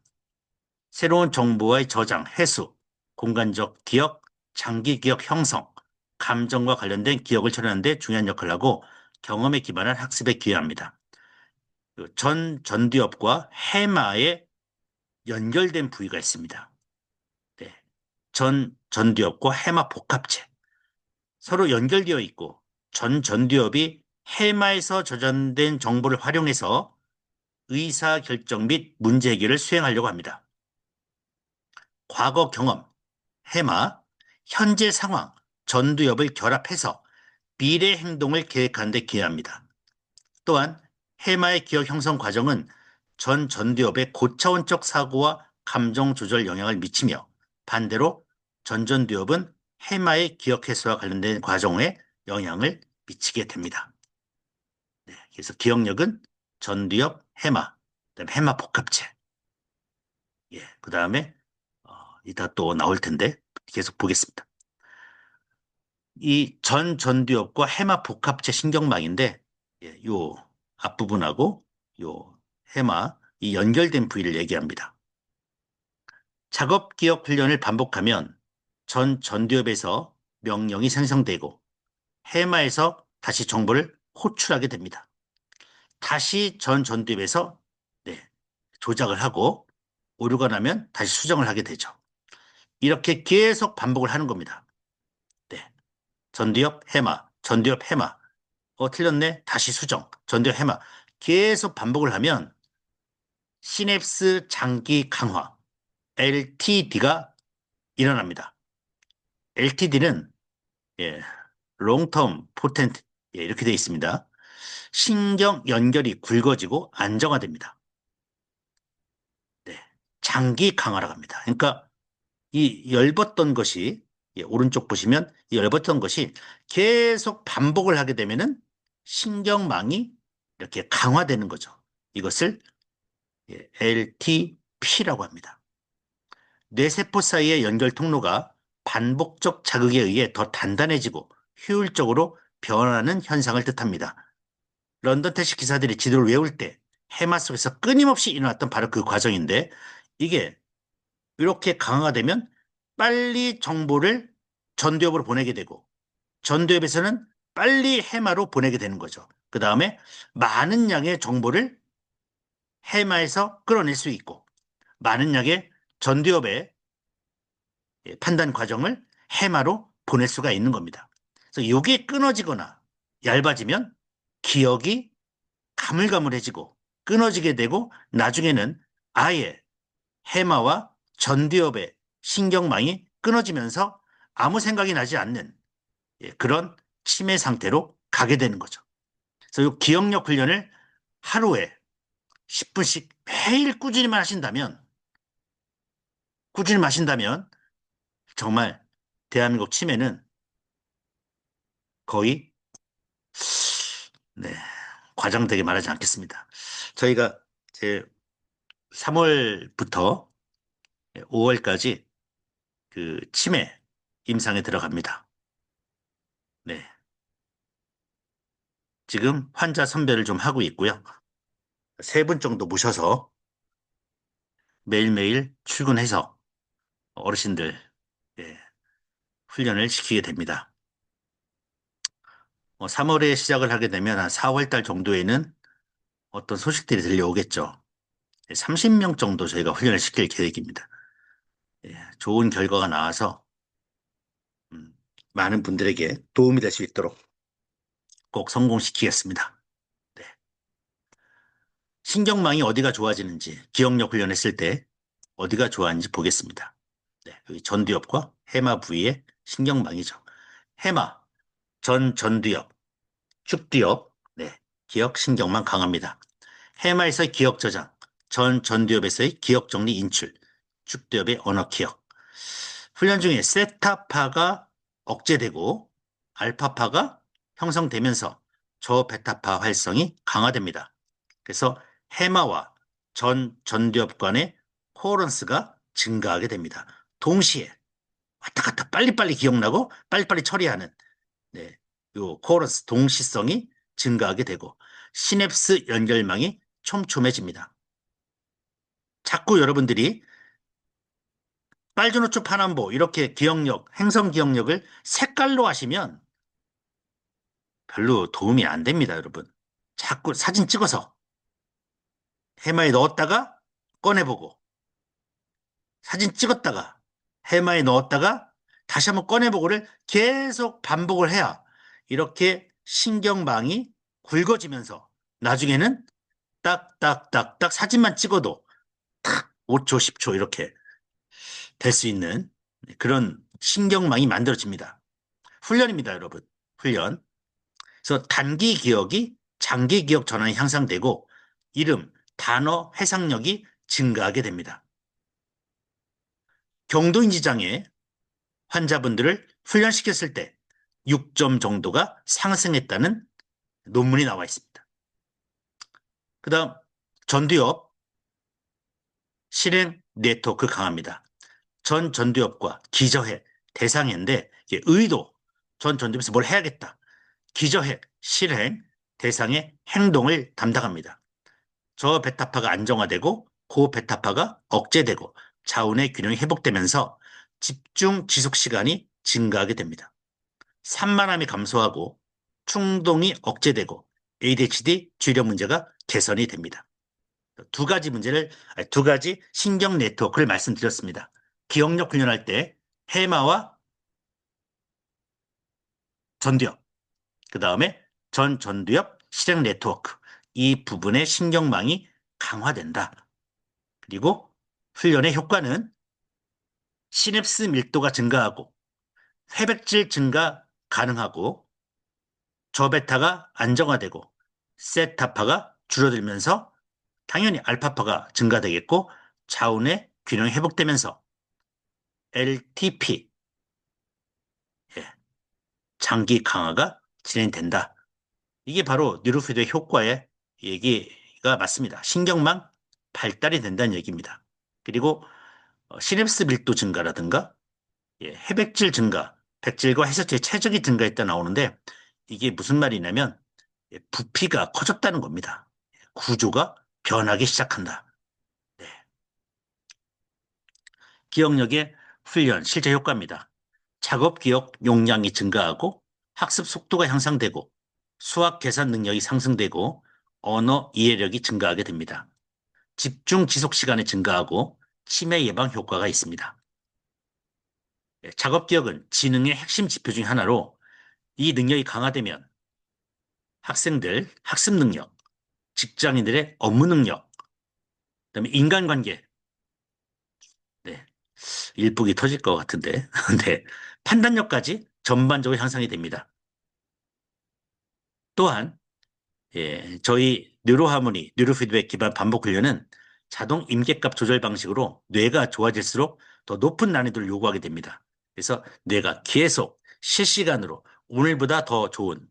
새로운 정보와의 저장, 해수, 공간적 기억, 장기 기억 형성, 감정과 관련된 기억을 처리하는 데 중요한 역할을 하고 경험에 기반한 학습에 기여합니다. 전두엽과 해마에 연결된 부위가 있습니다. 네. 전두엽과 해마 복합체. 서로 연결되어 있고 전두엽이 해마에서 저장된 정보를 활용해서 의사결정 및 문제 해결을 수행하려고 합니다. 과거 경험, 해마, 현재 상황, 전두엽을 결합해서 미래 행동을 계획하는 데 기여합니다. 또한 해마의 기억 형성 과정은 전 전두엽의 고차원적 사고와 감정 조절 영향을 미치며 반대로 전전두엽은 해마의 기억 해소와 관련된 과정에 영향을 미치게 됩니다. 네, 그래서 기억력은 전두엽, 해마, 그다음에 해마 복합체. 예, 그다음에 이따 또 나올 텐데 계속 보겠습니다. 이 전두엽과 해마 복합체 신경망인데 예, 요 앞부분하고 요 해마 이 연결된 부위를 얘기합니다. 작업 기억 훈련을 반복하면 전두엽에서 명령이 생성되고 해마에서 다시 정보를 호출하게 됩니다. 다시 전두엽에서 네, 조작을 하고 오류가 나면 다시 수정을 하게 되죠. 이렇게 계속 반복을 하는 겁니다. 네. 전두엽 해마, 전두엽 해마. 틀렸네. 다시 수정. 전두엽 해마. 계속 반복을 하면 시냅스 장기 강화, LTD가 일어납니다. LTD는 예, long-term potent 예, 이렇게 되어 있습니다. 신경 연결이 굵어지고 안정화됩니다. 네, 장기 강화라고 합니다. 그러니까 이 얇았던 것이 예, 오른쪽 보시면 이 얇았던 것이 계속 반복을 하게 되면은 신경망이 이렇게 강화되는 거죠. 이것을 예, LTP라고 합니다. 뇌세포 사이의 연결 통로가 반복적 자극에 의해 더 단단해지고 효율적으로 변하는 현상을 뜻합니다. 런던 택시 기사들이 지도를 외울 때 해마 속에서 끊임없이 일어났던 바로 그 과정인데 이게 이렇게 강화가 되면 빨리 정보를 전두엽으로 보내게 되고 전두엽에서는 빨리 해마로 보내게 되는 거죠. 그 다음에 많은 양의 정보를 해마에서 끌어낼 수 있고 많은 양의 전두엽의 판단 과정을 해마로 보낼 수가 있는 겁니다. 그래서 이게 끊어지거나 얇아지면 기억이 가물가물해지고 끊어지게 되고 나중에는 아예 해마와 전두엽의 신경망이 끊어지면서 아무 생각이 나지 않는 그런 치매 상태로 가게 되는 거죠. 그래서 이 기억력 훈련을 하루에 10분씩 매일 꾸준히 마신다면 정말 대한민국 치매는 거의 네, 과장되게 말하지 않겠습니다. 저희가 이제 3월부터 5월까지 그 치매 임상에 들어갑니다. 네. 지금 환자 선별을 좀 하고 있고요. 3분 정도 모셔서 매일매일 출근해서 어르신들 예, 훈련을 시키게 됩니다. 3월에 시작을 하게 되면 한 4월 달 정도에는 어떤 소식들이 들려오겠죠. 30명 정도 저희가 훈련을 시킬 계획입니다. 예, 좋은 결과가 나와서 음, 많은 분들에게 도움이 될 수 있도록 꼭 성공시키겠습니다. 네. 신경망이 어디가 좋아지는지 기억력 훈련했을 때 어디가 좋아하는지 보겠습니다. 네, 여기 전두엽과 해마 부위의 신경망이죠. 해마, 전두엽, 축두엽, 네, 기억 신경망 강합니다. 해마에서의 기억 저장, 전두엽에서의 기억 정리 인출, 축두엽의 언어 기억. 훈련 중에 세타파가 억제되고 알파파가 형성되면서 저베타파 활성이 강화됩니다. 그래서 해마와 전두엽 간의 코어런스가 증가하게 됩니다. 동시에 왔다 갔다 빨리빨리 기억나고 빨리빨리 처리하는 네, 요 코어런스 동시성이 증가하게 되고 시냅스 연결망이 촘촘해집니다. 자꾸 여러분들이 빨주노초 파남보 이렇게 기억력, 행성 기억력을 색깔로 하시면 별로 도움이 안 됩니다, 여러분. 자꾸 사진 찍어서 해마에 넣었다가 꺼내보고 사진 찍었다가 해마에 넣었다가 다시 한번 꺼내보고를 계속 반복을 해야 이렇게 신경망이 굵어지면서 나중에는 딱딱딱딱 사진만 찍어도 탁 5초, 10초 이렇게 될 수 있는 그런 신경망이 만들어집니다. 훈련입니다, 여러분. 훈련. 그래서 단기 기억이 장기 기억 전환이 향상되고 이름, 단어 회상력이 증가하게 됩니다. 경도인지 장애 환자분들을 훈련시켰을 때 6점 정도가 상승했다는 논문이 나와 있습니다. 그 다음 전두엽 실행 네트워크 강화입니다. 전 전두엽과 기저핵, 대상인데 의도, 전 전두엽에서 뭘 해야겠다. 기저핵, 실행, 대상의 행동을 담당합니다. 저 베타파가 안정화되고 고 베타파가 억제되고 자운의 균형이 회복되면서 집중 지속 시간이 증가하게 됩니다. 산만함이 감소하고 충동이 억제되고 ADHD 주의력 문제가 개선이 됩니다. 두 가지 신경 네트워크를 말씀드렸습니다. 기억력 훈련할 때 해마와 전두엽, 그 다음에 전두엽 실행 네트워크, 이 부분의 신경망이 강화된다. 그리고 훈련의 효과는 시냅스 밀도가 증가하고 회백질 증가 가능하고 저베타가 안정화되고 세타파가 줄어들면서 당연히 알파파가 증가되겠고 자운의 균형이 회복되면서 LTP, 예, 장기 강화가 진행된다. 이게 바로 뉴로피드의 효과의 얘기가 맞습니다. 신경망 발달이 된다는 얘기입니다. 그리고 시냅스 밀도 증가라든가 해백질 증가, 백질과 해서체의 체적이 증가했다 나오는데 이게 무슨 말이냐면 부피가 커졌다는 겁니다. 구조가 변하기 시작한다. 네. 기억력의 훈련 실제 효과입니다. 작업 기억 용량이 증가하고 학습 속도가 향상되고 수학 계산 능력이 상승되고 언어 이해력이 증가하게 됩니다. 집중 지속 시간이 증가하고 치매 예방 효과가 있습니다. 작업 기억은 지능의 핵심 지표 중 하나로 이 능력이 강화되면 학생들 학습 능력, 직장인들의 업무 능력, 그다음에 인간관계, 네, 일복이 터질 것 같은데, 네, 판단력까지 전반적으로 향상이 됩니다. 또한 저희 뉴로하모니, 뉴로피드백 기반 반복 훈련은 자동 임계값 조절 방식으로 뇌가 좋아질수록 더 높은 난이도를 요구하게 됩니다. 그래서 뇌가 계속 실시간으로 오늘보다 더 좋은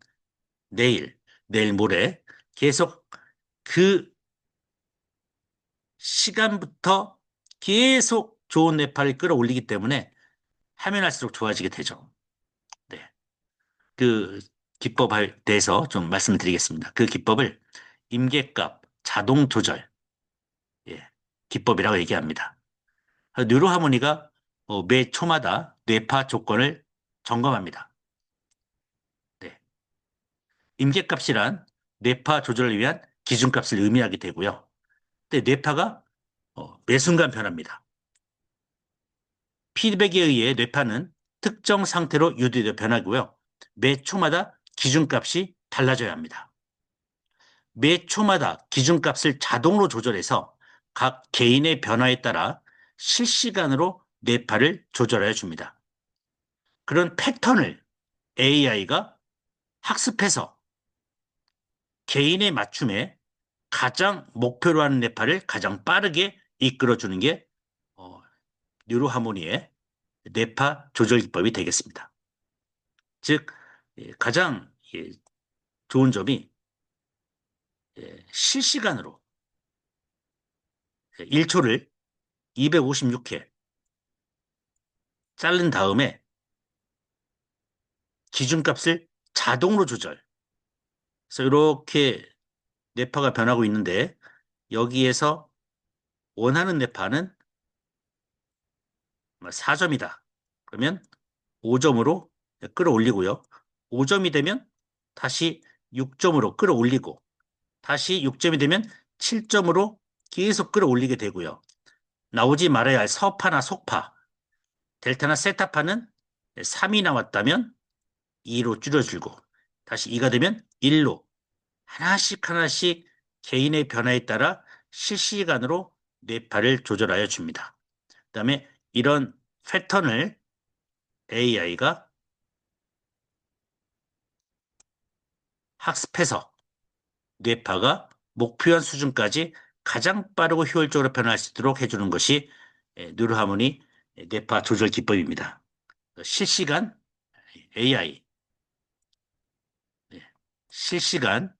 내일, 내일 모레 계속 그 시간부터 계속 좋은 뇌파를 끌어올리기 때문에 하면 할수록 좋아지게 되죠. 네. 그 기법에 대해서 좀 말씀을 드리겠습니다. 그 기법을 임계값 자동 조절 기법이라고 얘기합니다. 뉴로하모니가 매 초마다 뇌파 조건을 점검합니다. 네. 임계값이란 뇌파 조절을 위한 기준값을 의미하게 되고요. 근데 뇌파가 매 순간 변합니다. 피드백에 의해 뇌파는 특정 상태로 유도되어 변하고요. 매 초마다 기준값이 달라져야 합니다. 매 초마다 기준값을 자동으로 조절해서 각 개인의 변화에 따라 실시간으로 뇌파를 조절하여 줍니다. 그런 패턴을 AI가 학습해서 개인의 맞춤에 가장 목표로 하는 뇌파를 가장 빠르게 이끌어주는 게 뉴로하모니의 뇌파 조절 기법이 되겠습니다. 즉 가장 좋은 점이 실시간으로 1초를 256회 자른 다음에 기준값을 자동으로 조절. 그래서 이렇게 뇌파가 변하고 있는데 여기에서 원하는 뇌파는 4점이다. 그러면 5점으로 끌어올리고요. 5점이 되면 다시 6점으로 끌어올리고 다시 6점이 되면 7점으로 계속 끌어올리게 되고요. 나오지 말아야 할 서파나 속파, 델타나 세타파는 3이 나왔다면 2로 줄여주고 다시 2가 되면 1로 하나씩 하나씩 개인의 변화에 따라 실시간으로 뇌파를 조절하여 줍니다. 그다음에 이런 패턴을 AI가 학습해서 뇌파가 목표한 수준까지 가장 빠르고 효율적으로 변화할 수 있도록 해주는 것이 뉴로하모니 뇌파 조절 기법입니다. 실시간 AI, 실시간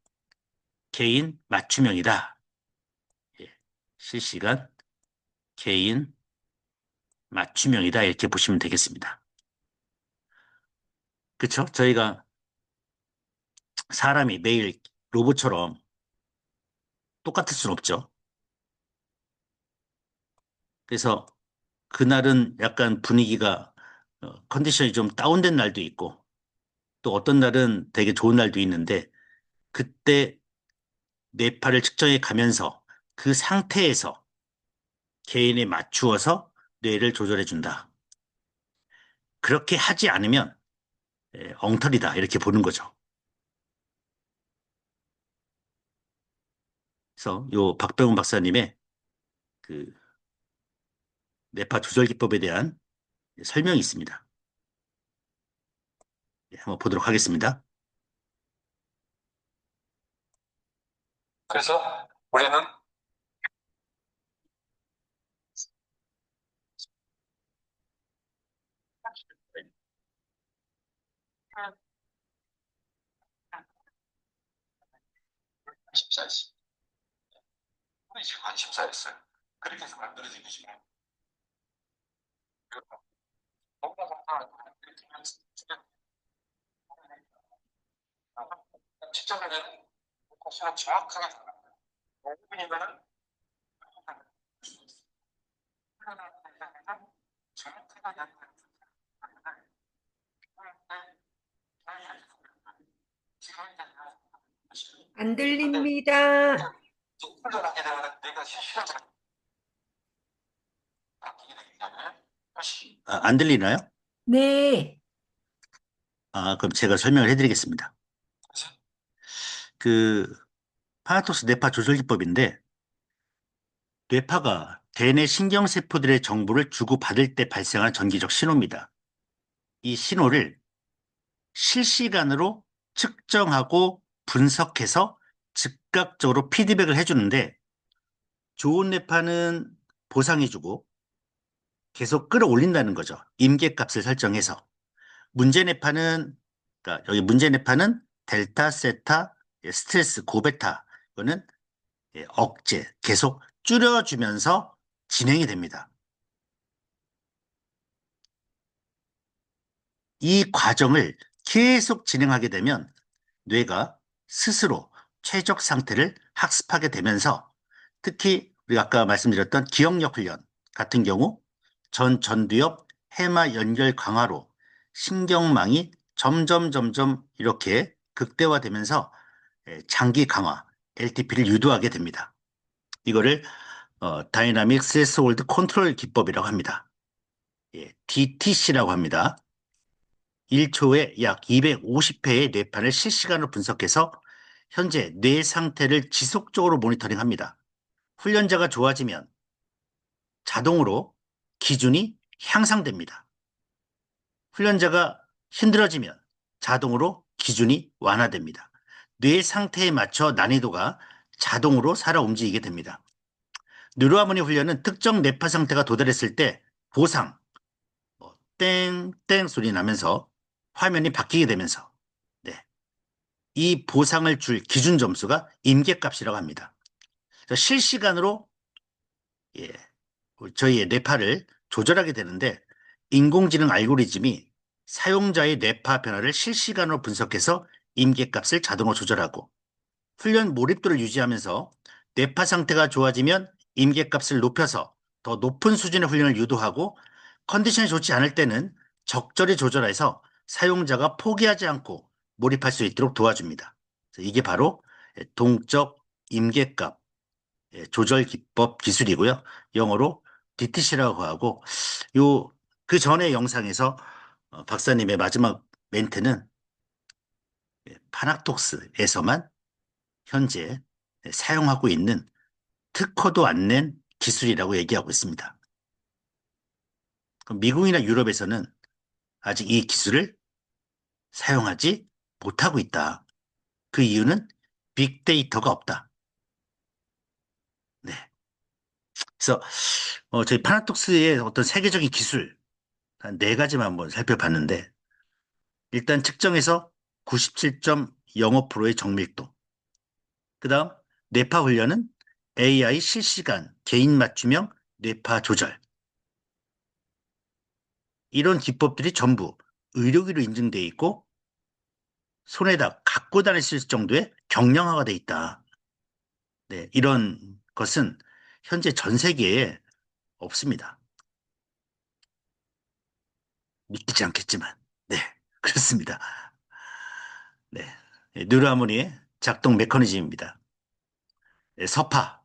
개인 맞춤형이다. 실시간 개인 맞춤형이다. 이렇게 보시면 되겠습니다. 그렇죠? 저희가 사람이 매일 로봇처럼 똑같을 수는 없죠. 그래서 그날은 약간 분위기가 컨디션이 좀 다운된 날도 있고 또 어떤 날은 되게 좋은 날도 있는데 그때 뇌파를 측정해 가면서 그 상태에서 개인에 맞추어서 뇌를 조절해 준다. 그렇게 하지 않으면 엉터리다 이렇게 보는 거죠. 그래서 요 박병훈 박사님의 그 뇌파 조절 기법에 대한 설명이 있습니다. 한번 보도록 하겠습니다. 그래서 우리는 관심사였어요. 우리 집 관심사였어요. 그렇게 해서 만들어진 것이고 직접은 사실은 정확하게 5분이면은 안 들립니다. 훈련하게 되면 내가 실시간으로 바뀌게 되기 때문에 다시 안 들리나요? 네. 그럼 제가 설명을 해드리겠습니다. 그 파나토스 뇌파 조절 기법인데 뇌파가 대뇌 신경세포들의 정보를 주고받을 때 발생하는 전기적 신호입니다. 이 신호를 실시간으로 측정하고 분석해서 즉각적으로 피드백을 해주는데 좋은 뇌파는 보상해주고 계속 끌어올린다는 거죠. 임계값을 설정해서. 문제 뇌파는 그러니까 여기 문제 뇌파는 델타, 세타, 스트레스, 고베타 이거는 억제, 계속 줄여주면서 진행이 됩니다. 이 과정을 계속 진행하게 되면 뇌가 스스로 최적 상태를 학습하게 되면서 특히 우리가 아까 말씀드렸던 기억력 훈련 같은 경우 전두엽 해마 연결 강화로 신경망이 점점 이렇게 극대화되면서 장기 강화, LTP를 유도하게 됩니다. 이거를 다이나믹 스레스홀드 컨트롤 기법이라고 합니다. DTC라고 합니다. 1초에 약 250회의 뇌판을 실시간으로 분석해서 현재 뇌 상태를 지속적으로 모니터링합니다. 훈련자가 좋아지면 자동으로 기준이 향상됩니다. 훈련자가 힘들어지면 자동으로 기준이 완화됩니다. 뇌 상태에 맞춰 난이도가 자동으로 살아 움직이게 됩니다. 뉴로하모니 훈련은 특정 뇌파 상태가 도달했을 때 보상, 땡땡 소리 나면서 화면이 바뀌게 되면서 네. 이 보상을 줄 기준 점수가 임계값이라고 합니다. 실시간으로 예, 저희의 뇌파를 조절하게 되는데 인공지능 알고리즘이 사용자의 뇌파 변화를 실시간으로 분석해서 임계값을 자동으로 조절하고 훈련 몰입도를 유지하면서 뇌파 상태가 좋아지면 임계값을 높여서 더 높은 수준의 훈련을 유도하고 컨디션이 좋지 않을 때는 적절히 조절해서 사용자가 포기하지 않고 몰입할 수 있도록 도와줍니다. 이게 바로 동적 임계값 조절 기법 기술이고요. 영어로 DTC라고 하고 요 그 전에 영상에서 박사님의 마지막 멘트는 파낙톡스에서만 현재 사용하고 있는 특허도 안 낸 기술이라고 얘기하고 있습니다. 그럼 미국이나 유럽에서는 아직 이 기술을 사용하지 못하고 있다. 그 이유는 빅데이터가 없다. 네. 그래서 저희 파나톡스의 어떤 세계적인 기술 한 네 가지만 한번 살펴봤는데 일단 측정에서 97.05%의 정밀도. 그다음 뇌파 훈련은 AI 실시간 개인 맞춤형 뇌파 조절. 이런 기법들이 전부 의료기로 인증돼 있고 손에다 갖고 다닐 수 있을 정도의 경량화가 돼 있다. 네, 이런 것은 현재 전 세계에 없습니다. 믿기지 않겠지만, 네, 그렇습니다. 네, 뉴로하모니의 작동 메커니즘입니다. 네, 서파,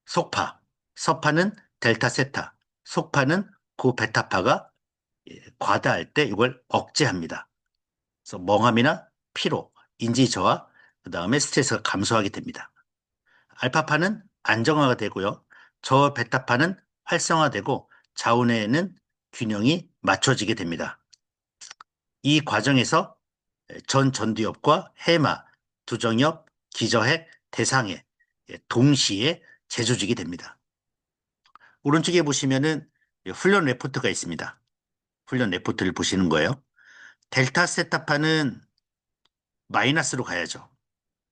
속파, 서파는 델타 세타, 속파는 고베타파가 과다할 때 이걸 억제합니다. 그래서 멍함이나 피로, 인지 저하, 그 다음에 스트레스가 감소하게 됩니다. 알파파는 안정화가 되고요. 저베타파는 활성화되고 좌우뇌에는 균형이 맞춰지게 됩니다. 이 과정에서 전두엽과 해마, 두정엽, 기저핵, 대상해 동시에 재조직이 됩니다. 오른쪽에 보시면은 훈련 레포트가 있습니다. 훈련 레포트를 보시는 거예요. 델타 세타파는 마이너스로 가야죠.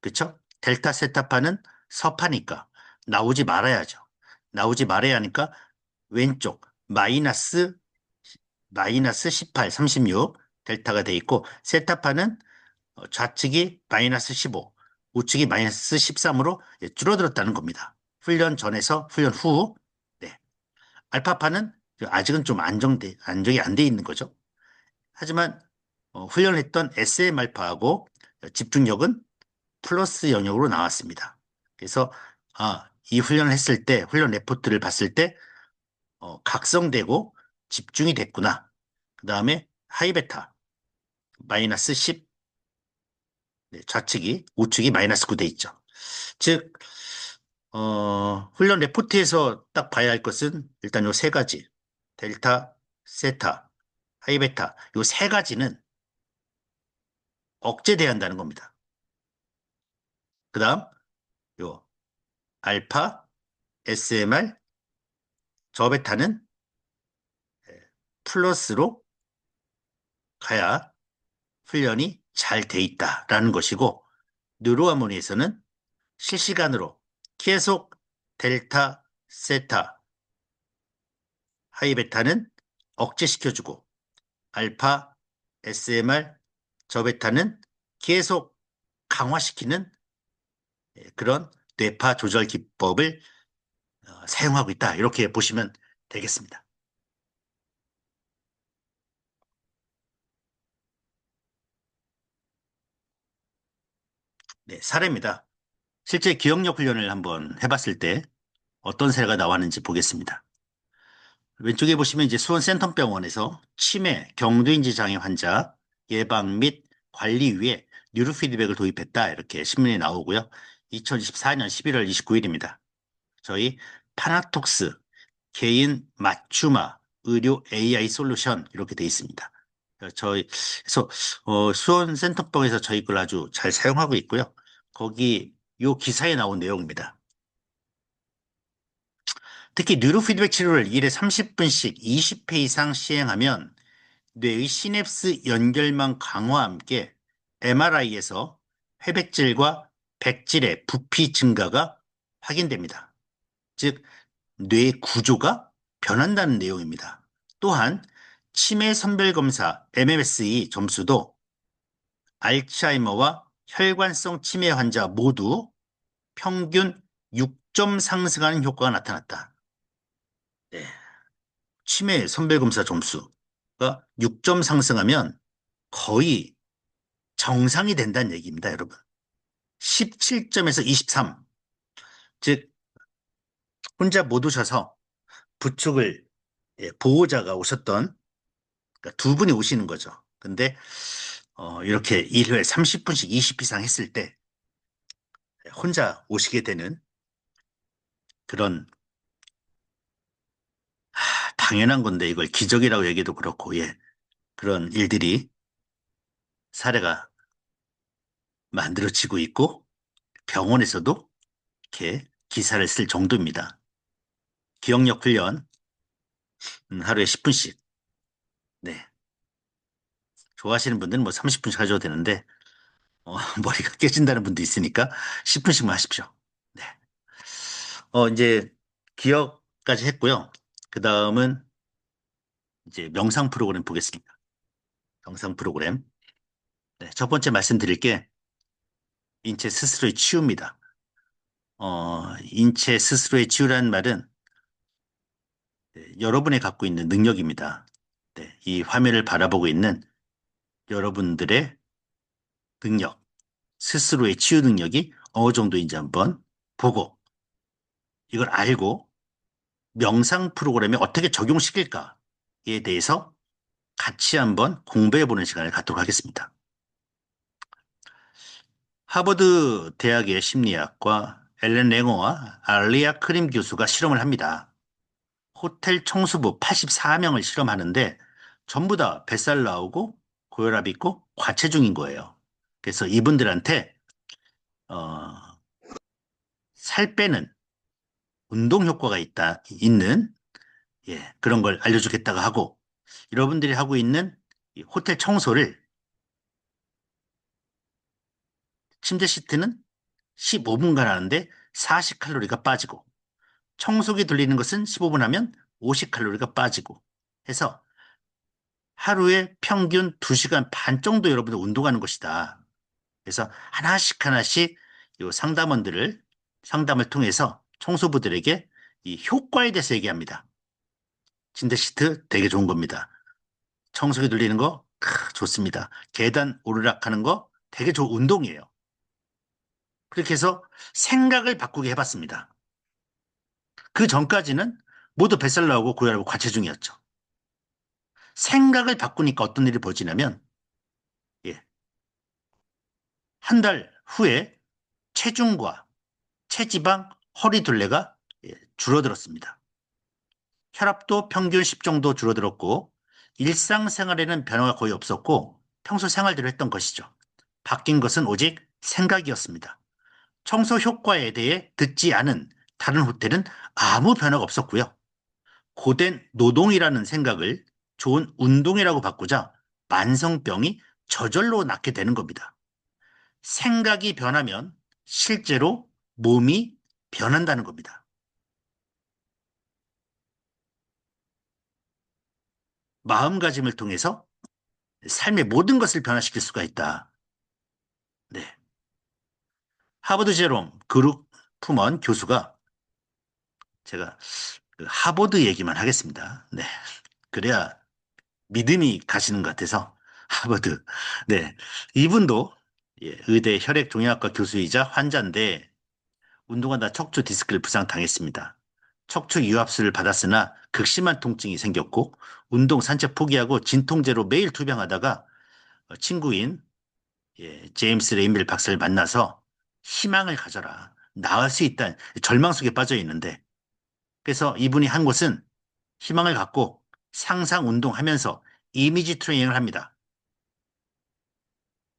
그렇죠? 델타 세타파는 서파니까 나오지 말아야죠. 나오지 말아야 하니까 왼쪽 마이너스 18, 36 델타가 돼 있고 세타파는 좌측이 마이너스 15, 우측이 마이너스 13으로 줄어들었다는 겁니다. 훈련 전에서 훈련 후. 네. 알파파는 아직은 좀 안정이 안 돼 있는 거죠. 하지만 훈련을 했던 SM 알파하고 집중력은 플러스 영역으로 나왔습니다. 그래서 이 훈련을 했을 때 훈련 레포트를 봤을 때 각성되고 집중이 됐구나. 그 다음에 하이베타 마이너스 10, 네, 좌측이 우측이 마이너스 9 돼 있죠. 즉 훈련 레포트에서 딱 봐야 할 것은 일단 요 세 가지 델타, 세타, 하이베타 요 세 가지는 억제돼야 한다는 겁니다. 그 다음 요 알파, SMR, 저베타는 플러스로 가야 훈련이 잘 돼 있다라는 것이고 뉴로하모니에서는 실시간으로 계속 델타, 세타, 하이베타는 억제시켜주고 알파, SMR, 저베타는 계속 강화시키는 그런 뇌파 조절 기법을 사용하고 있다. 이렇게 보시면 되겠습니다. 네, 사례입니다. 실제 기억력 훈련을 한번 해봤을 때 어떤 사례가 나왔는지 보겠습니다. 왼쪽에 보시면 이제 수원 센텀병원에서 치매, 경두인지 장애 환자 예방 및 관리 위해 뉴로 피드백을 도입했다. 이렇게 신문이 나오고요. 2024년 11월 29일입니다. 저희 파나톡스 개인 맞춤화 의료 AI 솔루션 이렇게 돼 있습니다. 그래서 수원 센터병에서 저희 걸 아주 잘 사용하고 있고요. 거기 요 기사에 나온 내용입니다. 특히 뉴로 피드백 치료를 일에 30분씩 20회 이상 시행하면 뇌의 시냅스 연결망 강화와 함께 MRI에서 회백질과 백질의 부피 증가가 확인됩니다. 즉, 뇌 구조가 변한다는 내용입니다. 또한 치매 선별검사 MMSE 점수도 알츠하이머와 혈관성 치매 환자 모두 평균 6점 상승하는 효과가 나타났다. 네. 치매 선별검사 점수가 6점 상승하면 거의 정상이 된다는 얘기입니다, 여러분. 17점에서 23. 즉, 혼자 못 오셔서 부축을 보호자가 오셨던 그러니까 두 분이 오시는 거죠. 근데 이렇게 1회 30분씩 20 이상 했을 때 혼자 오시게 되는 그런 당연한 건데 이걸 기적이라고 얘기도 그렇고 그런 일들이 사례가 만들어지고 있고 병원에서도 이렇게 기사를 쓸 정도입니다. 기억력 훈련 하루에 10분씩. 네. 좋아하시는 분들은 뭐 30분씩 하셔도 되는데 머리가 깨진다는 분도 있으니까 10분씩만 하십시오. 네. 이제 기억까지 했고요. 그 다음은 이제 명상 프로그램 보겠습니다. 명상 프로그램. 네, 첫 번째 말씀드릴 게 인체 스스로의 치유입니다. 인체 스스로의 치유라는 말은 네, 여러분이 갖고 있는 능력입니다. 네, 이 화면을 바라보고 있는 여러분들의 능력, 스스로의 치유 능력이 어느 정도인지 한번 보고 이걸 알고 명상 프로그램에 어떻게 적용시킬까에 대해서 같이 한번 공부해보는 시간을 갖도록 하겠습니다. 하버드 대학의 심리학과 앨런 랭어와 알리아 크림 교수가 실험을 합니다. 호텔 청소부 84명을 실험하는데 전부 다 뱃살 나오고 고혈압 있고 과체중인 거예요. 그래서 이분들한테 어, 살 빼는 운동 효과가 있는 그런 걸 알려주겠다고 하고 여러분들이 하고 있는 이 호텔 청소를 침대 시트는 15분간 하는데 40칼로리가 빠지고 청소기 돌리는 것은 15분 하면 50칼로리가 빠지고 해서 하루에 평균 2시간 반 정도 여러분들 운동하는 것이다. 그래서 하나씩 하나씩 이 상담을 통해서 청소부들에게 이 효과에 대해서 얘기합니다. 침대 시트 되게 좋은 겁니다. 청소기 돌리는 거 좋습니다. 계단 오르락하는 거 되게 좋은 운동이에요. 그렇게 해서 생각을 바꾸게 해봤습니다. 그 전까지는 모두 뱃살 나오고 고혈압 과체중이었죠. 생각을 바꾸니까 어떤 일이 벌어지냐면 예, 한 달 후에 체중과 체지방, 허리둘레가 줄어들었습니다. 혈압도 평균 10 정도 줄어들었고 일상생활에는 변화가 거의 없었고 평소 생활대로 했던 것이죠. 바뀐 것은 오직 생각이었습니다. 청소 효과에 대해 듣지 않은 다른 호텔은 아무 변화가 없었고요. 고된 노동이라는 생각을 좋은 운동이라고 바꾸자 만성병이 저절로 낫게 되는 겁니다. 생각이 변하면 실제로 몸이 변한다는 겁니다. 마음가짐을 통해서 삶의 모든 것을 변화시킬 수가 있다. 네. 하버드 제롬 그룹 푸먼 교수가 제가 그 하버드 얘기만 하겠습니다. 네. 그래야 믿음이 가시는 것 같아서 하버드. 네. 이분도 의대 혈액종양학과 교수이자 환자인데 운동하다 척추 디스크를 부상당했습니다. 척추 유압수를 받았으나 극심한 통증이 생겼고 운동 산책 포기하고 진통제로 매일 투병하다가 친구인 제임스 레인벨 박사를 만나서 희망을 가져라. 나을 수 있다는 절망 속에 빠져 있는데 그래서 이분이 한 것은 희망을 갖고 상상 운동하면서 이미지 트레이닝을 합니다.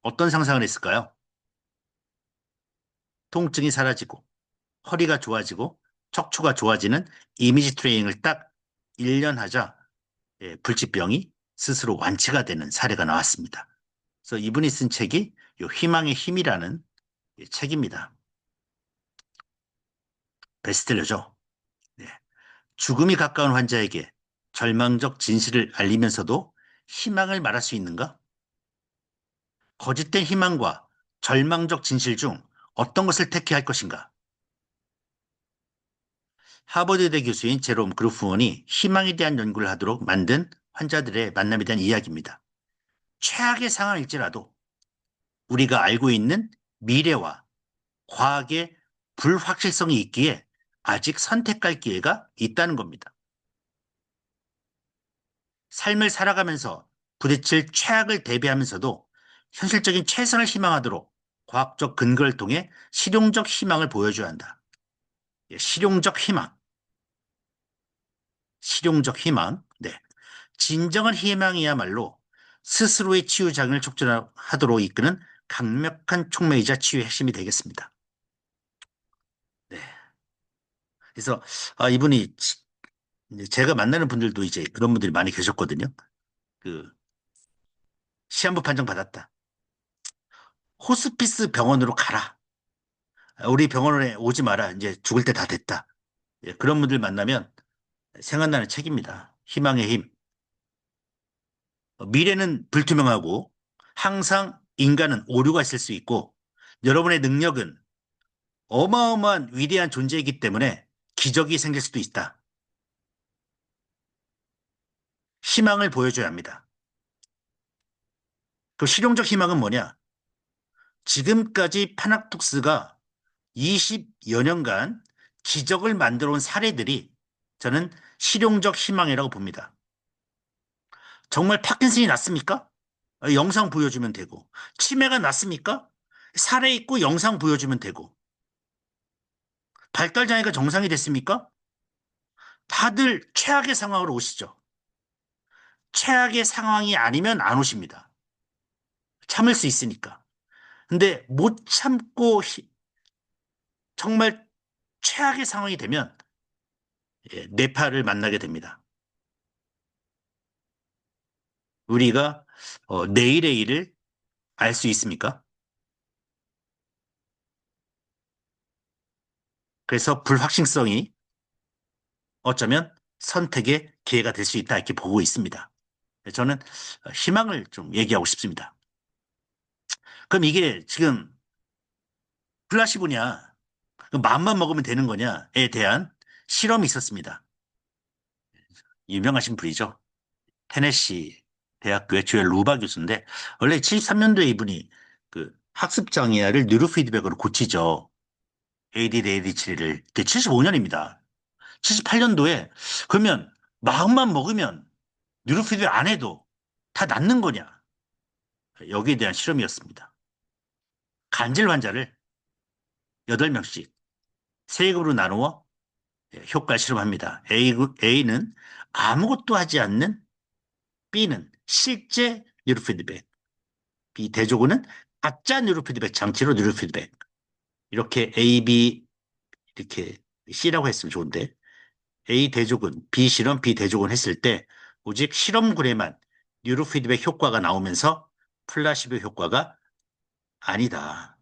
어떤 상상을 했을까요? 통증이 사라지고 허리가 좋아지고 척추가 좋아지는 이미지 트레이닝을 딱 1년 하자 불치병이 스스로 완치가 되는 사례가 나왔습니다. 그래서 이분이 쓴 책이 희망의 힘이라는 책입니다. 베스트셀러죠. 네. 죽음이 가까운 환자에게 절망적 진실을 알리면서도 희망을 말할 수 있는가? 거짓된 희망과 절망적 진실 중 어떤 것을 택해야 할 것인가? 하버드대 교수인 제롬 그루프먼이 희망에 대한 연구를 하도록 만든 환자들의 만남에 대한 이야기입니다. 최악의 상황일지라도 우리가 알고 있는 미래와 과학의 불확실성이 있기에 아직 선택할 기회가 있다는 겁니다. 삶을 살아가면서 부딪힐 최악을 대비하면서도 현실적인 최선을 희망하도록 과학적 근거를 통해 실용적 희망을 보여줘야 한다. 실용적 희망. 실용적 희망. 네. 진정한 희망이야말로 스스로의 치유장을 촉진하도록 이끄는 강력한 촉매이자 치유의 핵심이 되겠습니다. 네. 그래서 이분이 이제 제가 만나는 분들도 이제 그런 분들이 많이 계셨거든요. 그 시한부 판정 받았다. 호스피스 병원으로 가라. 우리 병원에 오지 마라. 이제 죽을 때 다 됐다. 예, 그런 분들 만나면 생각나는 책입니다. 희망의 힘. 미래는 불투명하고 항상 인간은 오류가 있을 수 있고 여러분의 능력은 어마어마한 위대한 존재이기 때문에 기적이 생길 수도 있다. 희망을 보여줘야 합니다. 그 실용적 희망은 뭐냐? 지금까지 파낙톡스가 20여 년간 기적을 만들어 온 사례들이 저는 실용적 희망이라고 봅니다. 정말 파킨슨이 낫습니까? 영상 보여주면 되고. 치매가 낫습니까? 사례 있고 영상 보여주면 되고. 발달장애가 정상이 됐습니까? 다들 최악의 상황으로 오시죠. 최악의 상황이 아니면 안 오십니다. 참을 수 있으니까. 근데 못 참고 정말 최악의 상황이 되면 뇌파를 만나게 됩니다. 우리가 내일의 일을 알 수 있습니까? 그래서 불확실성이 어쩌면 선택의 기회가 될 수 있다 이렇게 보고 있습니다. 저는 희망을 좀 얘기하고 싶습니다. 그럼 이게 지금 플라시보냐, 그 마음만 먹으면 되는 거냐에 대한 실험이 있었습니다. 유명하신 분이죠. 테네시 대학교의 조엘 루바 교수인데 원래 73년도에 이분이 그 학습 장애를 뉴로 피드백으로 고치죠. ADD, ADHD를. 75년입니다. 78년도에 그러면 마음만 먹으면 뉴로 피드백 안 해도 다 낫는 거냐? 여기에 대한 실험이었습니다. 간질 환자를 8명씩 3급으로 나누어 효과 실험합니다. A는 아무것도 하지 않는, B는 실제 뉴로 피드백, B 대조군은 가짜 뉴로 피드백 장치로 뉴로 피드백. 이렇게 A, B 이렇게 C라고 했으면 좋은데 A 대조군, B 실험, B 대조군 했을 때 오직 실험군에만 뉴로 피드백 효과가 나오면서 플라시보 효과가 아니다.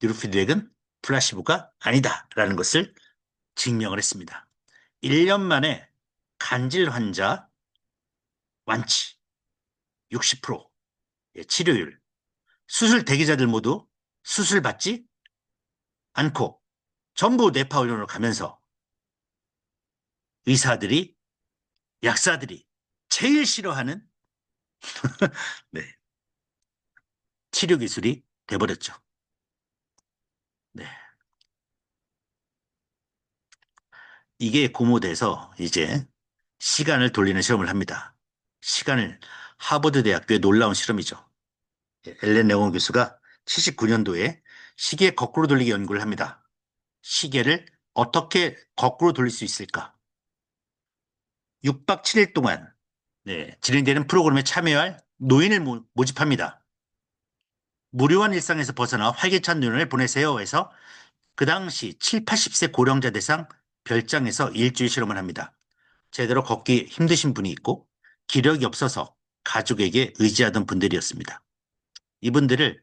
뉴로 피드백은 플라시보가 아니다라는 것을 증명을 했습니다. 1년 만에 간질 환자 완치 60% 치료율, 수술 대기자들 모두 수술 받지 않고 전부 뇌파 훈련으로 가면서 의사들이, 약사들이 제일 싫어하는 네, 치료 기술이 돼버렸죠. 네. 이게 고무돼서 이제 시간을 돌리는 실험을 합니다. 하버드 대학교의 놀라운 실험이죠. 엘렌 레온 교수가 79년도에 시계 거꾸로 돌리기 연구를 합니다. 시계를 어떻게 거꾸로 돌릴 수 있을까? 6박 7일 동안 진행되는 프로그램에 참여할 노인을 모집합니다. 무료한 일상에서 벗어나 활기찬 눈을 보내세요 해서 그 당시 7, 80세 고령자 대상 별장에서 일주일 실험을 합니다. 제대로 걷기 힘드신 분이 있고 기력이 없어서 가족에게 의지하던 분들이었습니다. 이분들을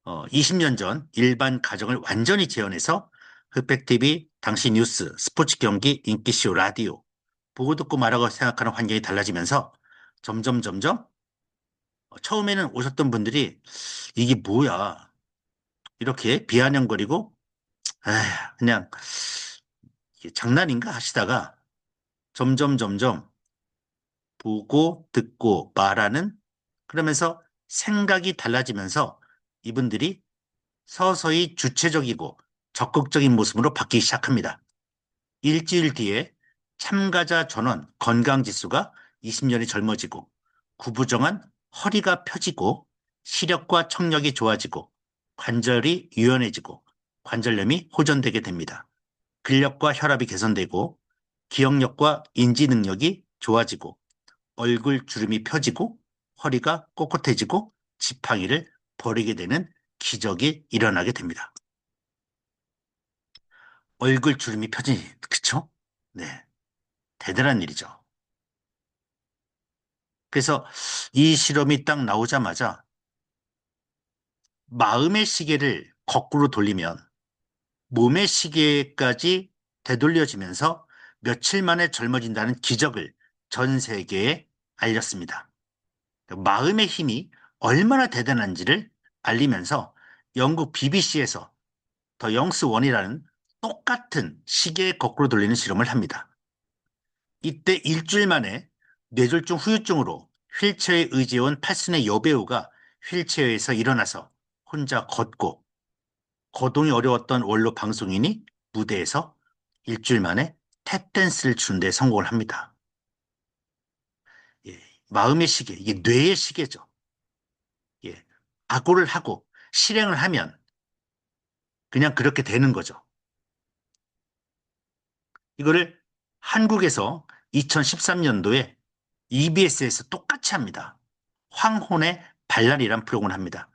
20년 전 일반 가정을 완전히 재현해서 흑백 TV, 당시 뉴스, 스포츠 경기, 인기쇼, 라디오 보고 듣고 말하고 생각하는 환경이 달라지면서 점점 처음에는 오셨던 분들이 이게 뭐야 이렇게 비아냥거리고 그냥 이게 장난인가 하시다가 점점 보고 듣고 말하는 그러면서 생각이 달라지면서 이분들이 서서히 주체적이고 적극적인 모습으로 바뀌기 시작합니다. 일주일 뒤에 참가자 전원 건강지수가 20년이 젊어지고 구부정한 허리가 펴지고 시력과 청력이 좋아지고 관절이 유연해지고 관절염이 호전되게 됩니다. 근력과 혈압이 개선되고 기억력과 인지 능력이 좋아지고 얼굴 주름이 펴지고 허리가 꼿꼿해지고 지팡이를 버리게 되는 기적이 일어나게 됩니다. 얼굴 주름이 펴지니, 그쵸? 네. 대단한 일이죠. 그래서 이 실험이 딱 나오자마자 마음의 시계를 거꾸로 돌리면 몸의 시계까지 되돌려지면서 며칠 만에 젊어진다는 기적을 전 세계에 알렸습니다. 마음의 힘이 얼마나 대단한지를 알리면서 영국 BBC에서 더 영스 원이라는 똑같은 시계 거꾸로 돌리는 실험을 합니다. 이때 일주일 만에 뇌졸중 후유증으로 휠체어에 의지해온 팔순의 여배우가 휠체어에서 일어나서 혼자 걷고 거동이 어려웠던 원로 방송인이 무대에서 일주일 만에 탭댄스를 추는 데 성공을 합니다. 예, 마음의 시계, 이게 뇌의 시계죠. 예, 각오를 하고 실행을 하면 그냥 그렇게 되는 거죠. 이거를 한국에서 2013년도에 EBS에서 똑같이 합니다. 황혼의 발랄이란 프로그램을 합니다.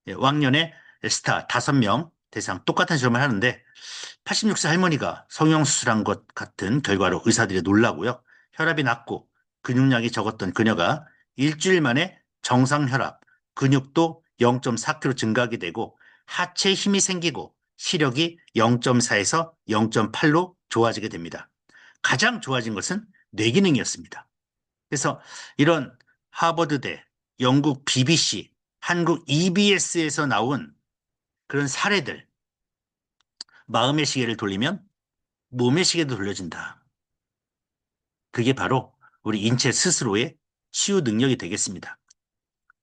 예, 왕년에 스타 5명 대상 똑같은 실험을 하는데 86세 할머니가 성형수술한 것 같은 결과로 의사들이 놀라고요. 혈압이 낮고 근육량이 적었던 그녀가 일주일 만에 정상 혈압, 근육도 0.4kg 증가하게 되고 하체에 힘이 생기고 시력이 0.4에서 0.8로 좋아지게 됩니다. 가장 좋아진 것은 뇌기능이었습니다. 그래서 이런 하버드대, 영국 BBC, 한국 EBS에서 나온 그런 사례들, 마음의 시계를 돌리면 몸의 시계도 돌려진다. 그게 바로 우리 인체 스스로의 치유 능력이 되겠습니다.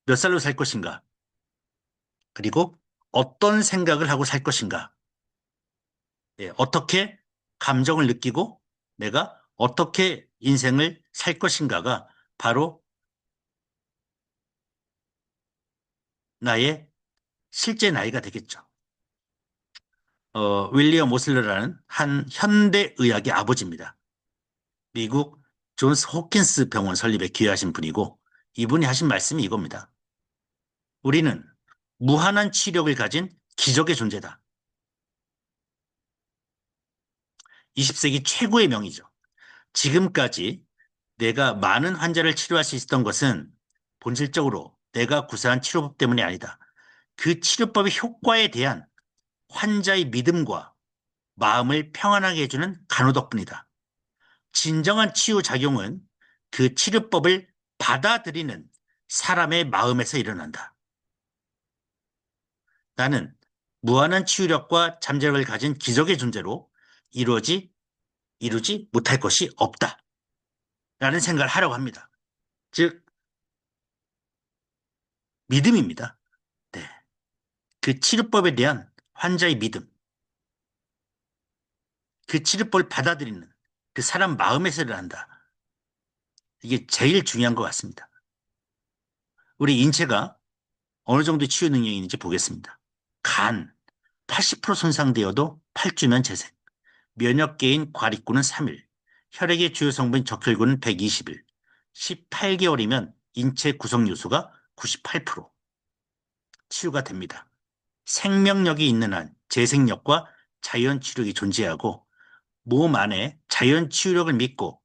몇 살로 살 것인가? 그리고 어떤 생각을 하고 살 것인가? 예, 어떻게 감정을 느끼고 내가 어떻게 인생을 살 것인가가 바로 나의 실제 나이가 되겠죠. 윌리엄 오슬러라는 한 현대의학의 아버지입니다. 미국 존스 호킨스 병원 설립에 기여하신 분이고 이분이 하신 말씀이 이겁니다. 우리는 무한한 치력을 가진 기적의 존재다. 20세기 최고의 명의죠. 지금까지 내가 많은 환자를 치료할 수 있었던 것은 본질적으로 내가 구사한 치료법 때문이 아니다. 그 치료법의 효과에 대한 환자의 믿음과 마음을 평안하게 해주는 간호 덕분이다. 진정한 치유 작용은 그 치료법을 받아들이는 사람의 마음에서 일어난다. 나는 무한한 치유력과 잠재력을 가진 기적의 존재로 이루지 못할 것이 없다. 라는 생각을 하려고 합니다. 즉, 믿음입니다. 네. 그 치료법에 대한 환자의 믿음, 그 치료법을 받아들이는 그 사람 마음에서 일어난다. 이게 제일 중요한 것 같습니다. 우리 인체가 어느 정도 치유 능력이 있는지 보겠습니다. 간, 80% 손상되어도 8주면 재생. 면역계인 과립군은 3일. 혈액의 주요 성분 적혈구는 120일. 18개월이면 인체 구성 요소가 98% 치유가 됩니다. 생명력이 있는 한 재생력과 자연 치료력이 존재하고 몸 안에 자연 치유력을 믿고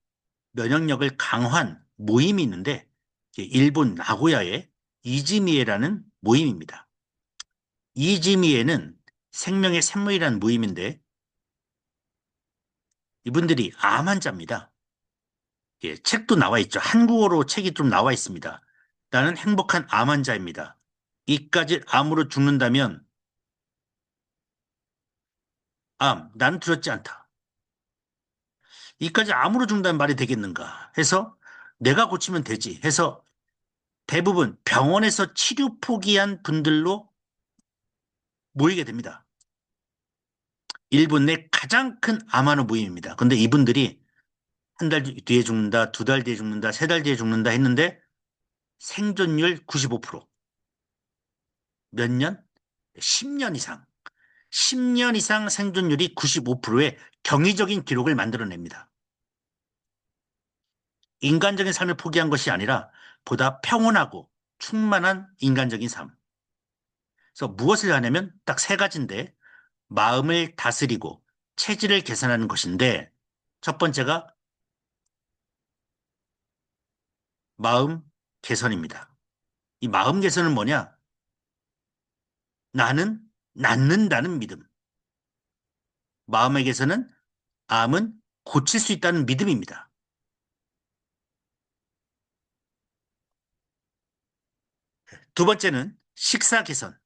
면역력을 강화한 모임이 있는데 일본 나고야의 이즈미에라는 모임입니다. 이즈미에는 생명의 샘물이라는 모임인데 이분들이 암 환자입니다. 예, 책도 나와 있죠. 한국어로 책이 좀 나와 있습니다. 나는 행복한 암 환자입니다. 이까지 암으로 죽는다면 나는 두렵지 않다. 이까지 암으로 죽는다는 말이 되겠는가 해서 내가 고치면 되지 해서 대부분 병원에서 치료 포기한 분들로 모이게 됩니다. 일본 내 가장 큰 암환우 모임입니다. 근데 이분들이 한 달 뒤에 죽는다, 2달 뒤에 죽는다, 3달 뒤에 죽는다 했는데 생존율 95%. 몇 년? 10년 이상. 10년 이상 생존율이 95%의 경이적인 기록을 만들어냅니다. 인간적인 삶을 포기한 것이 아니라 보다 평온하고 충만한 인간적인 삶. 그래서 무엇을 하냐면 딱 세 가지인데 마음을 다스리고 체질을 개선하는 것인데 첫 번째가 마음 개선입니다. 이 마음 개선은 뭐냐? 나는 낫는다는 믿음. 마음의 개선은 암은 고칠 수 있다는 믿음입니다. 두 번째는 식사 개선,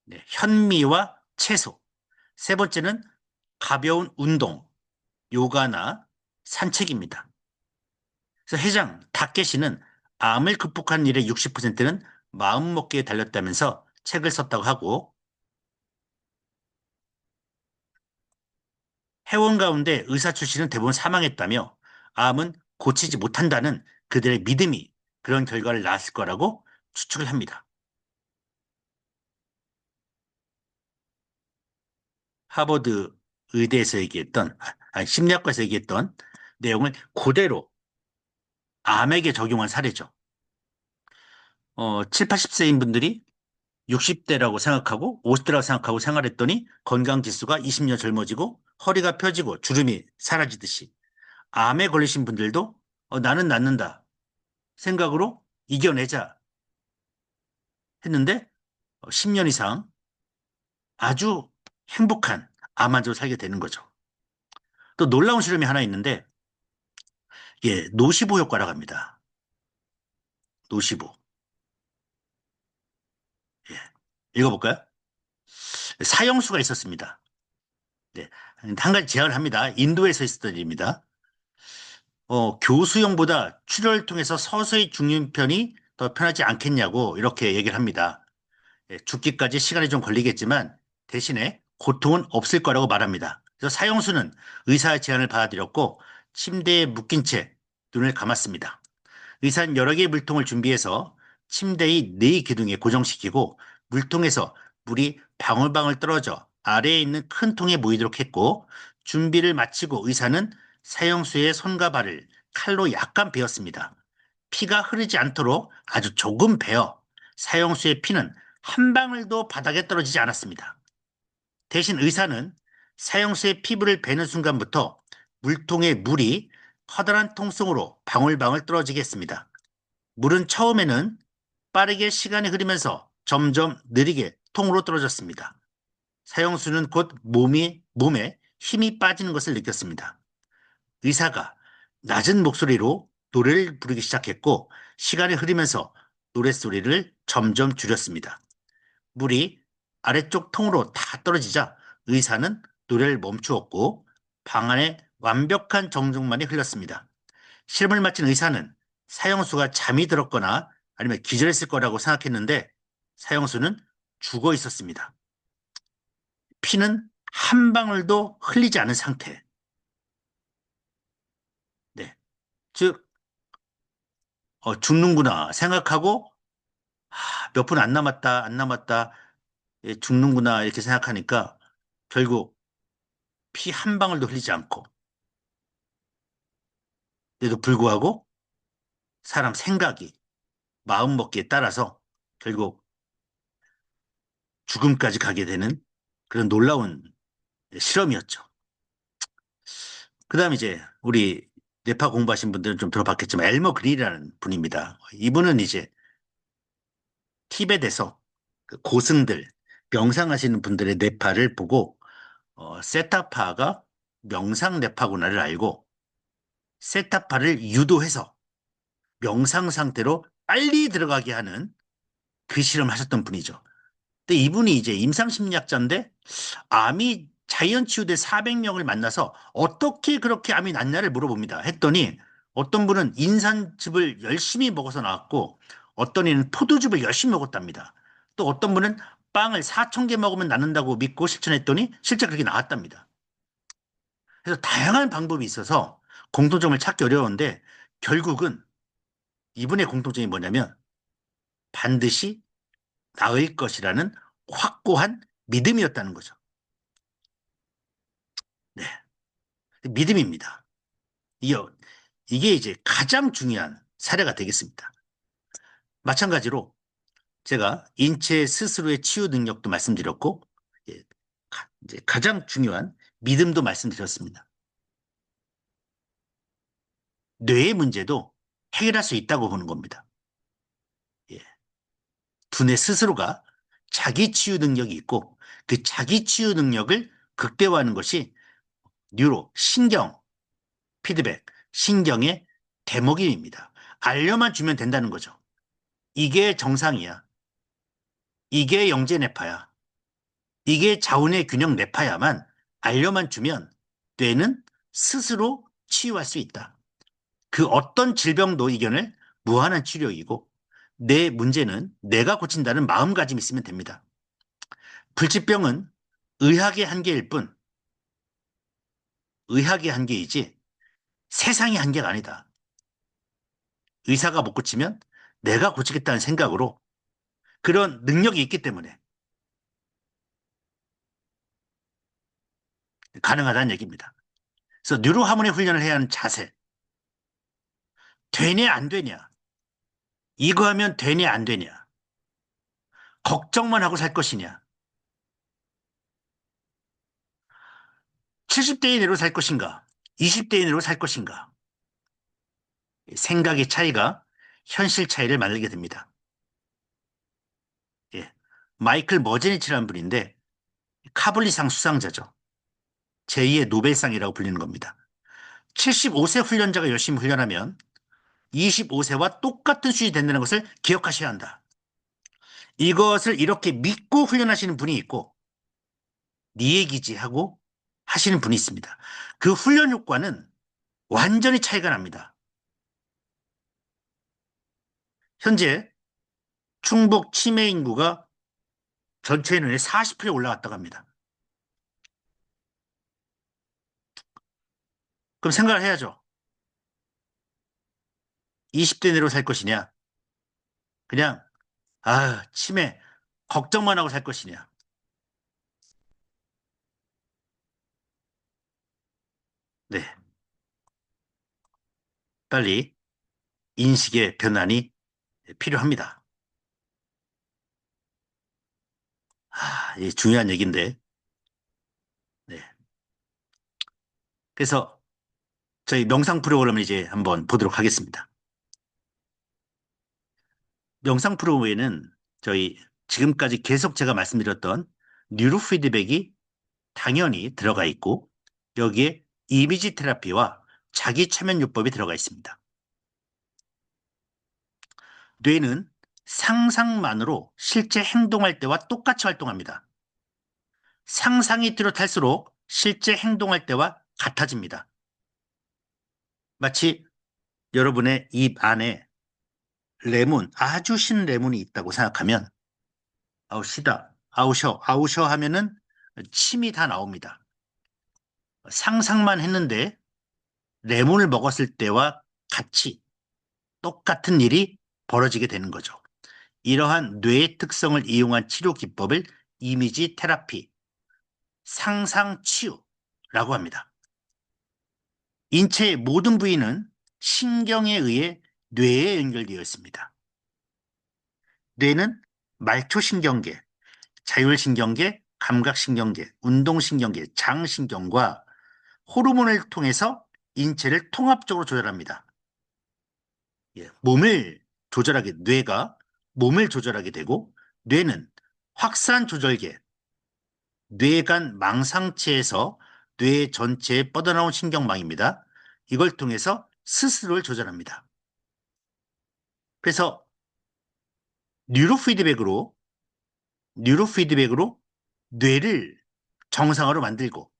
네, 현미와 채소. 세 번째는 가벼운 운동, 요가나 산책입니다. 그래서 회장 다케시는 암을 극복한 일의 60%는 마음먹기에 달렸다면서 책을 썼다고 하고 회원 가운데 의사 출신은 대부분 사망했다며 암은 고치지 못한다는 그들의 믿음이 그런 결과를 낳았을 거라고 추측을 합니다. 하버드 의대에서 얘기했던, 아니, 심리학과에서 얘기했던 내용을 그대로 암에게 적용한 사례죠. 7, 80세인 분들이 60대라고 생각하고 50대라고 생각하고 생활했더니 건강 지수가 20년 젊어지고 허리가 펴지고 주름이 사라지듯이 암에 걸리신 분들도 나는 낫는다 생각으로 이겨내자 했는데 10년 이상 아주 행복한 암 환자로 살게 되는 거죠. 또 놀라운 실험이 하나 있는데 예, 노시보 효과라고 합니다. 노시보. 예. 읽어볼까요? 사형수가 있었습니다. 네. 한 가지 제안을 합니다. 인도에서 있었던 일입니다. 교수형보다 출혈을 통해서 서서히 죽는 편이 더 편하지 않겠냐고 이렇게 얘기를 합니다. 예, 죽기까지 시간이 좀 걸리겠지만 대신에 고통은 없을 거라고 말합니다. 그래서 사형수는 의사의 제안을 받아들였고 침대에 묶인 채 눈을 감았습니다. 의사는 여러 개의 물통을 준비해서 침대의 네 기둥에 고정시키고 물통에서 물이 방울방울 떨어져 아래에 있는 큰 통에 모이도록 했고 준비를 마치고 의사는 사형수의 손과 발을 칼로 약간 베었습니다. 피가 흐르지 않도록 아주 조금 베어 사형수의 피는 한 방울도 바닥에 떨어지지 않았습니다. 대신 의사는 사형수의 피부를 베는 순간부터 물통의 물이 커다란 통속으로 방울방울 떨어지게 했습니다. 물은 처음에는 빠르게 시간이 흐르면서 점점 느리게 통으로 떨어졌습니다. 사형수는 곧 몸에 힘이 빠지는 것을 느꼈습니다. 의사가 낮은 목소리로 노래를 부르기 시작했고 시간이 흐르면서 노랫소리를 점점 줄였습니다. 물이 아래쪽 통으로 다 떨어지자 의사는 노래를 멈추었고 방 안에 완벽한 정적만이 흘렀습니다. 실험을 마친 의사는 사형수가 잠이 들었거나 아니면 기절했을 거라고 생각했는데 사형수는 죽어 있었습니다. 피는 한 방울도 흘리지 않은 상태. 네. 즉, 죽는구나 생각하고 몇 분 안 남았다, 안 남았다, 예, 죽는구나 이렇게 생각하니까 결국 피 한 방울도 흘리지 않고 그래도 불구하고 사람 생각이 마음먹기에 따라서 결국 죽음까지 가게 되는 그런 놀라운 실험이었죠. 그 다음에 이제 우리 뇌파 공부하신 분들은 좀 들어봤겠지만 엘머 그릴이라는 분입니다. 이분은 이제 티벳에서 그 고승들, 명상하시는 분들의 뇌파를 보고 세타파가 명상 뇌파구나를 알고 세타파를 유도해서 명상 상태로 빨리 들어가게 하는 그 실험을 하셨던 분이죠. 근데 이분이 이제 임상심리학자인데 암이 자이언 치유대 400명을 만나서 어떻게 그렇게 암이 낫냐를 물어봅니다. 했더니 어떤 분은 인삼즙을 열심히 먹어서 나왔고 어떤 이는 포도즙을 열심히 먹었답니다. 또 어떤 분은 빵을 4,000개 먹으면 낫는다고 믿고 실천했더니 실제 그렇게 나왔답니다. 그래서 다양한 방법이 있어서 공통점을 찾기 어려운데 결국은 이분의 공통점이 뭐냐면 반드시 나을 것이라는 확고한 믿음이었다는 거죠. 네. 믿음입니다. 이게, 이게 이제 가장 중요한 사례가 되겠습니다. 마찬가지로 제가 인체 스스로의 치유 능력도 말씀드렸고, 예, 이제 가장 중요한 믿음도 말씀드렸습니다. 뇌의 문제도 해결할 수 있다고 보는 겁니다. 예. 두뇌 스스로가 자기 치유 능력이 있고 그 자기 치유 능력을 극대화하는 것이 신경, 피드백, 신경의 대목임입니다. 알려만 주면 된다는 거죠. 이게 정상이야. 이게 영재 뇌파야. 이게 자운의 균형 뇌파야만 알려만 주면 뇌는 스스로 치유할 수 있다. 그 어떤 질병도 이겨낼 무한한 치료이고 내 문제는 내가 고친다는 마음가짐이 있으면 됩니다. 불치병은 의학의 한계일 뿐 의학의 한계이지 세상의 한계가 아니다. 의사가 못 고치면 내가 고치겠다는 생각으로 그런 능력이 있기 때문에 가능하다는 얘기입니다. 그래서 뉴로 하모니 훈련을 해야 하는 자세. 되냐 안 되냐. 이거 하면 되냐 안 되냐. 걱정만 하고 살 것이냐. 70대 이내로 살 것인가. 20대 이내로 살 것인가. 생각의 차이가 현실 차이를 만들게 됩니다. 예. 마이클 머제니치라는 분인데 카블리상 수상자죠. 제2의 노벨상이라고 불리는 겁니다. 75세 훈련자가 열심히 훈련하면 25세와 똑같은 수준이 된다는 것을 기억하셔야 한다. 이것을 이렇게 믿고 훈련하시는 분이 있고 네 얘기지 하고 하시는 분이 있습니다. 그 훈련 효과는 완전히 차이가 납니다. 현재 충북 치매 인구가 전체 인원의 40%에 올라갔다고 합니다. 그럼 생각을 해야죠. 20대 내로 살 것이냐? 그냥 치매 걱정만 하고 살 것이냐? 네. 빨리 인식의 변환이 필요합니다. 이게 중요한 얘기인데. 네. 그래서 저희 명상 프로그램을 이제 한번 보도록 하겠습니다. 명상 프로그램에는 저희 지금까지 계속 제가 말씀드렸던 뉴로 피드백이 당연히 들어가 있고 여기에 이미지 테라피와 자기 최면요법이 들어가 있습니다. 뇌는 상상만으로 실제 행동할 때와 똑같이 활동합니다. 상상이 뚜렷할수록 실제 행동할 때와 같아집니다. 마치 여러분의 입 안에 아주 신 레몬이 있다고 생각하면 아우 쉬다, 아우셔 하면은 침이 다 나옵니다. 상상만 했는데 레몬을 먹었을 때와 같이 똑같은 일이 벌어지게 되는 거죠. 이러한 뇌의 특성을 이용한 치료 기법을 이미지 테라피, 상상 치유라고 합니다. 인체의 모든 부위는 신경에 의해 뇌에 연결되어 있습니다. 뇌는 말초신경계, 자율신경계, 감각신경계, 운동신경계, 장신경과 호르몬을 통해서 인체를 통합적으로 조절합니다. 뇌가 몸을 조절하게 되고 뇌는 확산 조절계, 뇌간 망상체에서 뇌 전체에 뻗어나온 신경망입니다. 이걸 통해서 스스로를 조절합니다. 그래서 뉴로 피드백으로 뇌를 정상화로 만들고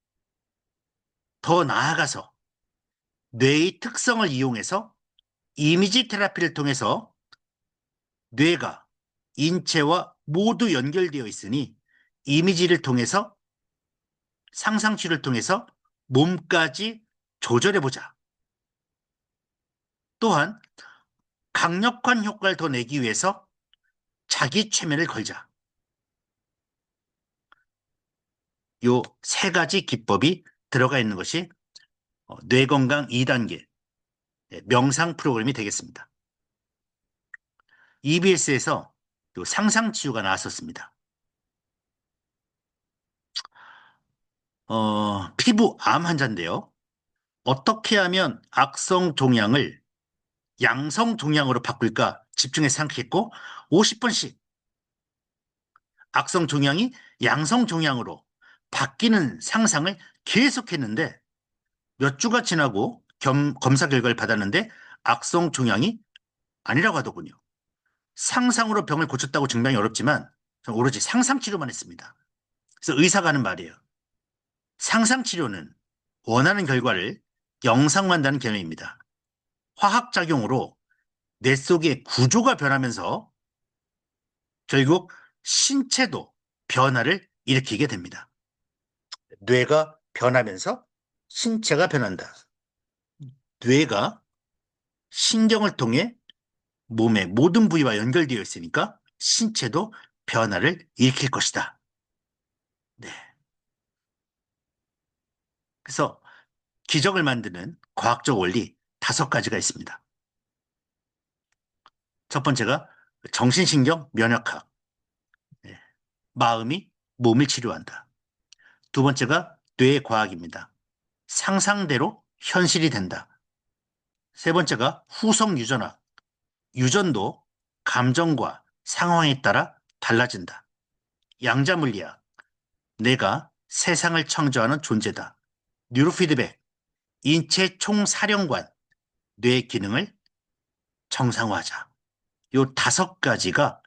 더 나아가서 뇌의 특성을 이용해서 이미지 테라피를 통해서 뇌가 인체와 모두 연결되어 있으니 이미지를 통해서 상상치를 통해서 몸까지 조절해보자. 또한 강력한 효과를 더 내기 위해서 자기 최면을 걸자. 요 세 가지 기법이 들어가 있는 것이 뇌건강 2단계 명상 프로그램이 되겠습니다. EBS에서 요 상상치유가 나왔었습니다. 피부 암 환자인데요. 어떻게 하면 악성 종양을 양성 종양으로 바꿀까 집중해서 생각했고 50번씩 악성 종양이 양성 종양으로 바뀌는 상상을 계속했는데 몇 주가 지나고 검사 결과를 받았는데 악성 종양이 아니라고 하더군요. 상상으로 병을 고쳤다고 증명이 어렵지만 저는 오로지 상상치료만 했습니다. 그래서 의사가 하는 말이에요. 상상치료는 원하는 결과를 영상화한다는 개념입니다. 화학작용으로 뇌 속의 구조가 변하면서 결국 신체도 변화를 일으키게 됩니다. 뇌가 변하면서 신체가 변한다. 뇌가 신경을 통해 몸의 모든 부위와 연결되어 있으니까 신체도 변화를 일으킬 것이다. 네. 그래서 기적을 만드는 과학적 원리 5가지가 있습니다. 첫 번째가 정신신경 면역학. 네. 마음이 몸을 치료한다. 두 번째가 뇌과학입니다. 상상대로 현실이 된다. 세 번째가 후성유전학. 유전도 감정과 상황에 따라 달라진다. 양자물리학. 내가 세상을 창조하는 존재다. 뉴로피드백. 인체 총사령관. 뇌 기능을 정상화하자. 요 5가지가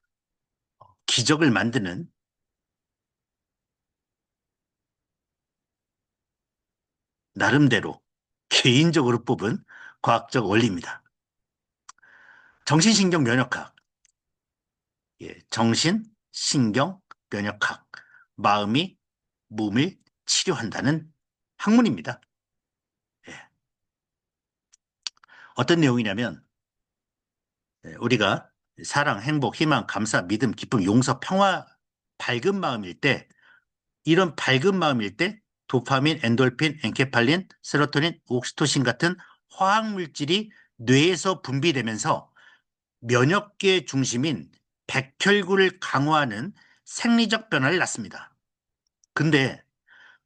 기적을 만드는 나름대로 개인적으로 뽑은 과학적 원리입니다. 정신신경 면역학. 예, 정신, 신경, 면역학. 마음이 몸을 치료한다는 학문입니다. 예. 어떤 내용이냐면 우리가 사랑, 행복, 희망, 감사, 믿음, 기쁨, 용서, 평화, 밝은 마음일 때 이런 밝은 마음일 때 도파민, 엔돌핀, 엔케팔린, 세로토닌, 옥시토신 같은 화학물질이 뇌에서 분비되면서 면역계 중심인 백혈구를 강화하는 생리적 변화를 낳습니다. 근데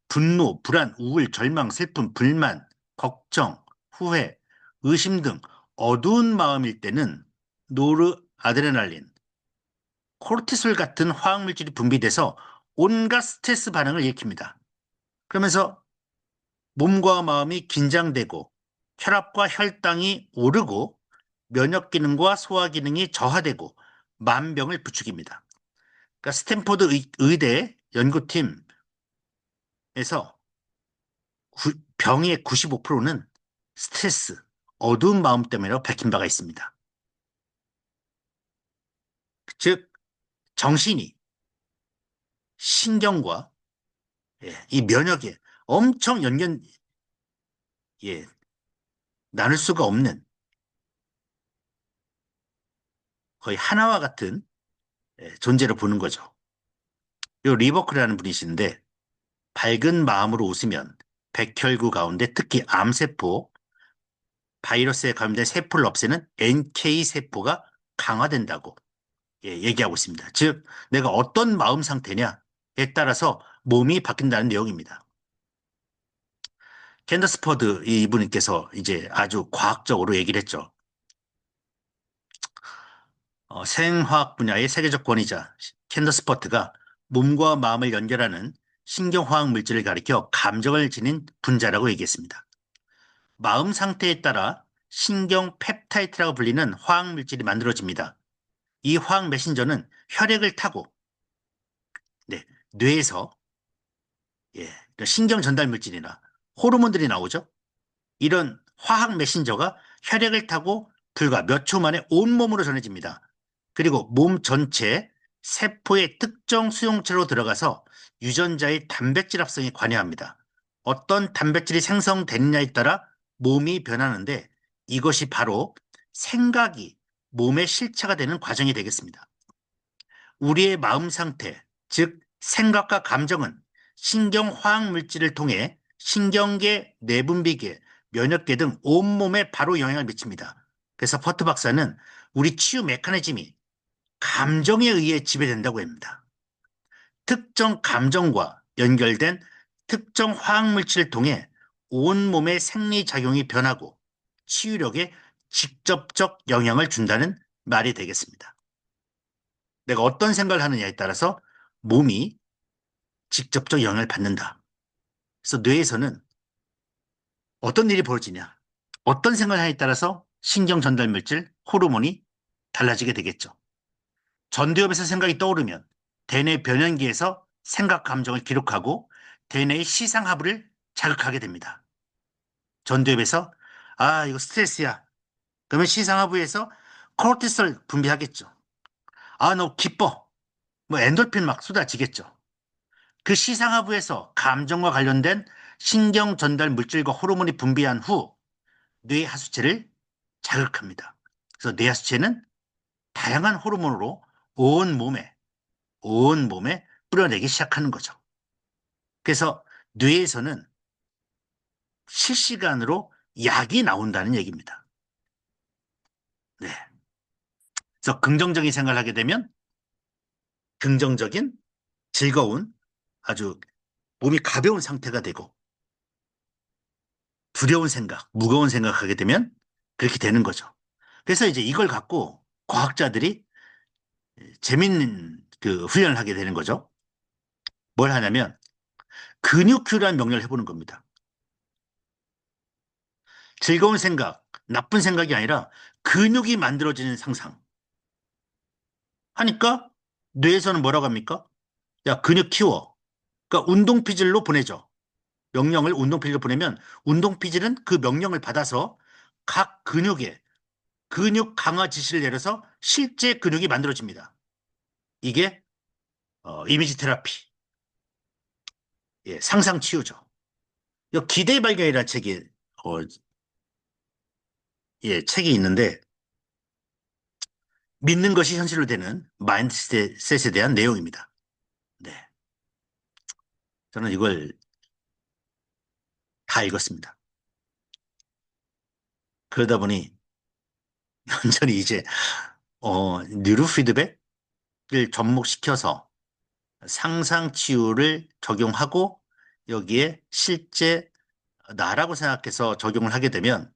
분노, 불안, 우울, 절망, 슬픔, 불만, 걱정, 후회, 의심 등 어두운 마음일 때는 노르아드레날린, 코르티솔 같은 화학물질이 분비돼서 온갖 스트레스 반응을 일으킵니다. 그러면서 몸과 마음이 긴장되고 혈압과 혈당이 오르고 면역 기능과 소화 기능이 저하되고 만병을 부추깁니다. 그러니까 스탠포드 의대 연구팀에서 병의 95%는 스트레스, 어두운 마음 때문이라고 밝힌 바가 있습니다. 즉 정신이 신경과 이 면역에 엄청 나눌 수가 없는 거의 하나와 같은 존재로 보는 거죠. 요 리버크라는 분이신데 밝은 마음으로 웃으면 백혈구 가운데 특히 암세포, 바이러스에 감염된 세포를 없애는 NK 세포가 강화된다고 얘기하고 있습니다. 즉 내가 어떤 마음 상태냐에 따라서 몸이 바뀐다는 내용입니다. 캔더스 퍼드 이분께서 이제 아주 과학적으로 얘기를 했죠. 생화학 분야의 세계적 권위자 캔더스 퍼트가 몸과 마음을 연결하는 신경화학 물질을 가리켜 감정을 지닌 분자라고 얘기했습니다. 마음 상태에 따라 신경 펩타이드라고 불리는 화학 물질이 만들어집니다. 이 화학 메신저는 혈액을 타고 뇌에서 신경 전달 물질이나 호르몬들이 나오죠. 이런 화학 메신저가 혈액을 타고 불과 몇 초 만에 온몸으로 전해집니다. 그리고 몸 전체 세포의 특정 수용체로 들어가서 유전자의 단백질 합성에 관여합니다. 어떤 단백질이 생성되느냐에 따라 몸이 변하는데 이것이 바로 생각이 몸의 실체가 되는 과정이 되겠습니다. 우리의 마음 상태, 즉 생각과 감정은 신경화학 물질을 통해 신경계, 내분비계, 면역계 등 온몸에 바로 영향을 미칩니다. 그래서 퍼트 박사는 우리 치유 메커니즘이 감정에 의해 지배된다고 합니다. 특정 감정과 연결된 특정 화학물질을 통해 온몸의 생리작용이 변하고 치유력에 직접적 영향을 준다는 말이 되겠습니다. 내가 어떤 생각을 하느냐에 따라서 몸이 직접적 영향을 받는다. 그래서 뇌에서는 어떤 일이 벌어지냐, 어떤 생각을 하냐에 따라서 신경 전달 물질, 호르몬이 달라지게 되겠죠. 전두엽에서 생각이 떠오르면 대뇌 변연기에서 생각 감정을 기록하고 대뇌의 시상하부를 자극하게 됩니다. 전두엽에서 아 이거 스트레스야. 그러면 시상하부에서 코르티솔 분비하겠죠. 아 너 기뻐. 뭐 엔돌핀 막 쏟아지겠죠. 그 시상하부에서 감정과 관련된 신경 전달 물질과 호르몬이 분비한 후 뇌 하수체를 자극합니다. 그래서 뇌 하수체는 다양한 호르몬으로 온 몸에 뿌려내기 시작하는 거죠. 그래서 뇌에서는 실시간으로 약이 나온다는 얘기입니다. 네. 그래서 긍정적인 생각을 하게 되면 긍정적인 즐거운 아주 몸이 가벼운 상태가 되고 두려운 생각, 무거운 생각하게 되면 그렇게 되는 거죠. 그래서 이제 이걸 갖고 과학자들이 재밌는 그 훈련을 하게 되는 거죠. 뭘 하냐면 근육큐라는 명령을 해보는 겁니다. 즐거운 생각, 나쁜 생각이 아니라 근육이 만들어지는 상상. 하니까 뇌에서는 뭐라고 합니까? 야, 근육 키워. 그러니까 운동 피질로 보내죠. 명령을 운동 피질로 보내면 운동 피질은 그 명령을 받아서 각 근육에 근육 강화 지시를 내려서 실제 근육이 만들어집니다. 이게 이미지 테라피, 예, 상상 치유죠. 이 기대 발견이라는 책이 어, 예, 책이 있는데 믿는 것이 현실로 되는 마인드셋에 대한 내용입니다. 네, 저는 이걸 다 읽었습니다. 그러다 보니 완전히 이제 뉴로 피드백을 접목시켜서 상상 치유를 적용하고 여기에 실제 나라고 생각해서 적용을 하게 되면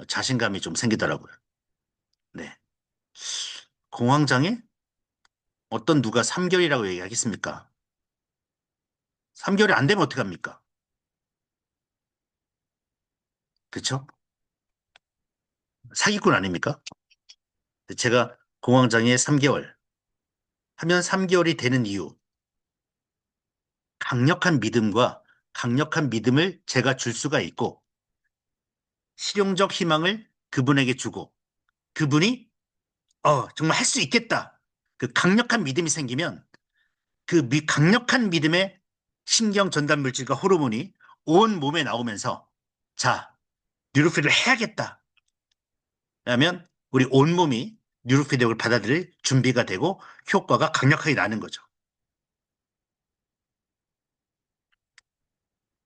자신감이 좀 생기더라고요. 네. 공황장애? 어떤 누가 3개월이라고 얘기하겠습니까? 3개월이 안 되면 어떡합니까? 그쵸? 사기꾼 아닙니까? 제가 공황장애 3개월 하면 3개월이 되는 이유, 강력한 믿음과 강력한 믿음을 제가 줄 수가 있고 실용적 희망을 그분에게 주고 그분이 정말 할 수 있겠다. 그 강력한 믿음이 생기면 그 강력한 믿음의 신경 전달 물질과 호르몬이 온 몸에 나오면서 자, 뉴로피드를 해야겠다. 라면 우리 온몸이 뉴로피드백을 받아들일 준비가 되고 효과가 강력하게 나는 거죠.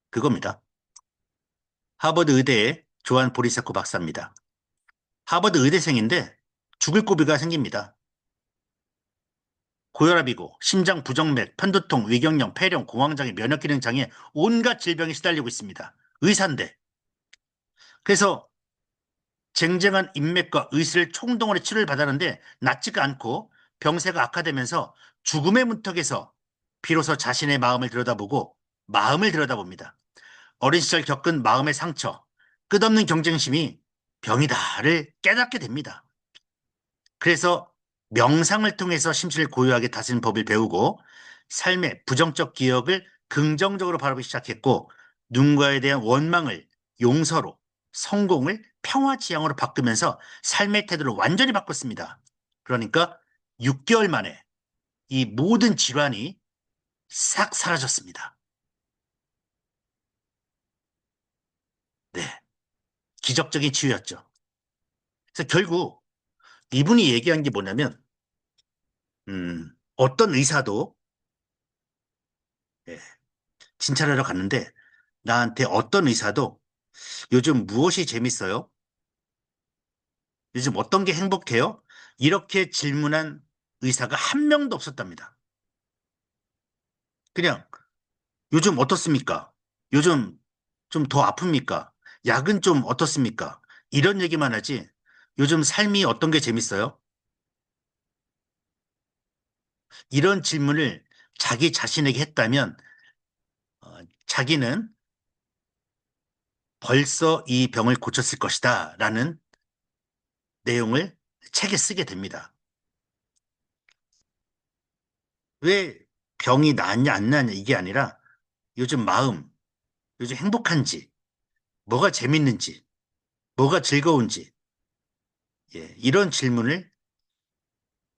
그겁니다. 하버드 의대의 조한 보리세코 박사입니다. 하버드 의대생인데 죽을 고비가 생깁니다. 고혈압이고 심장 부정맥, 편두통, 위경련, 폐렴, 공황장애, 면역기능 장애 온갖 질병에 시달리고 있습니다. 의사인데. 그래서 쟁쟁한 인맥과 의술을 총동원해 치료를 받았는데 낫지가 않고 병세가 악화되면서 죽음의 문턱에서 비로소 자신의 마음을 들여다봅니다. 어린 시절 겪은 마음의 상처, 끝없는 경쟁심이 병이다를 깨닫게 됩니다. 그래서 명상을 통해서 심신을 고요하게 다스리는 법을 배우고 삶의 부정적 기억을 긍정적으로 바라보기 시작했고 누군가에 대한 원망을 용서로 성공을 평화지향으로 바꾸면서 삶의 태도를 완전히 바꿨습니다. 그러니까 6개월 만에 이 모든 질환이 싹 사라졌습니다. 네, 기적적인 치유였죠. 그래서 결국 이분이 얘기한 게 뭐냐면 어떤 의사도 예, 진찰하러 갔는데 나한테 어떤 의사도 요즘 무엇이 재밌어요? 요즘 어떤 게 행복해요? 이렇게 질문한 의사가 한 명도 없었답니다. 그냥 요즘 어떻습니까? 요즘 좀 더 아픕니까? 약은 좀 어떻습니까? 이런 얘기만 하지. 요즘 삶이 어떤 게 재밌어요? 이런 질문을 자기 자신에게 했다면 자기는 벌써 이 병을 고쳤을 것이다 라는 내용을 책에 쓰게 됩니다. 왜 병이 나았냐 안 나았냐 이게 아니라 요즘 마음, 요즘 행복한지, 뭐가 재밌는지, 뭐가 즐거운지, 예, 이런 질문을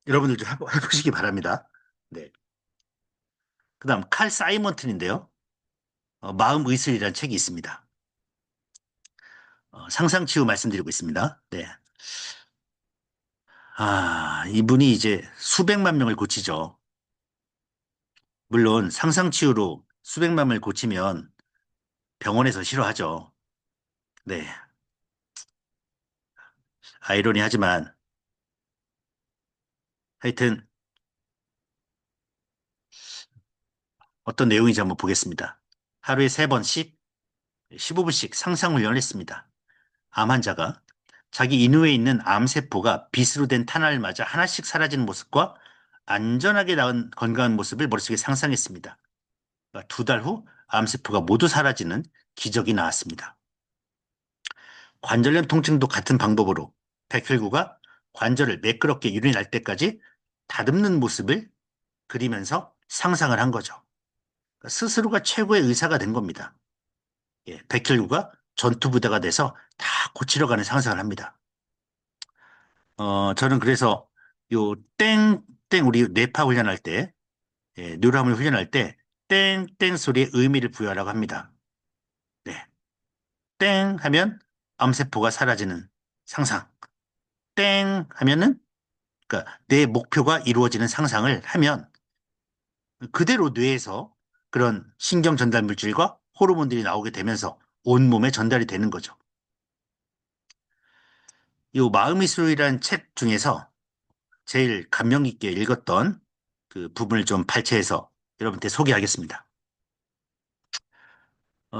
여러분들 좀 해보시기 바랍니다. 네. 그다음 칼 사이먼튼인데요. 마음 의술이라는 책이 있습니다. 상상치유 말씀드리고 있습니다. 네. 이분이 이제 수백만 명을 고치죠. 물론 상상치유로 수백만 명을 고치면 병원에서 싫어하죠. 네. 아이러니하지만 하여튼 어떤 내용인지 한번 보겠습니다. 하루에 3번씩 15분씩 상상 훈련을 했습니다. 암 환자가 자기 인후에 있는 암세포가 빗으로 된 탄환을 맞아 하나씩 사라지는 모습과 안전하게 나은 건강한 모습을 머릿속에 상상했습니다. 2달 후 암세포가 모두 사라지는 기적이 나왔습니다. 관절염 통증도 같은 방법으로 백혈구가 관절을 매끄럽게 유린할 때까지 다듬는 모습을 그리면서 상상을 한 거죠. 그러니까 스스로가 최고의 의사가 된 겁니다. 예, 백혈구가 전투부대가 돼서 다 고치러 가는 상상을 합니다. 저는 그래서 요 땡땡 우리 뇌파 훈련할 때, 예, 뇌함을 훈련할 때 땡땡 소리에 의미를 부여하라고 합니다. 네. 땡 하면 암세포가 사라지는 상상. 땡 하면은 그러니까 내 목표가 이루어지는 상상을 하면 그대로 뇌에서 그런 신경 전달 물질과 호르몬들이 나오게 되면서 온몸에 전달이 되는 거죠. 이 마음이술이라는 책 중에서 제일 감명 깊게 읽었던 그 부분을 좀 발췌해서 여러분께 소개하겠습니다.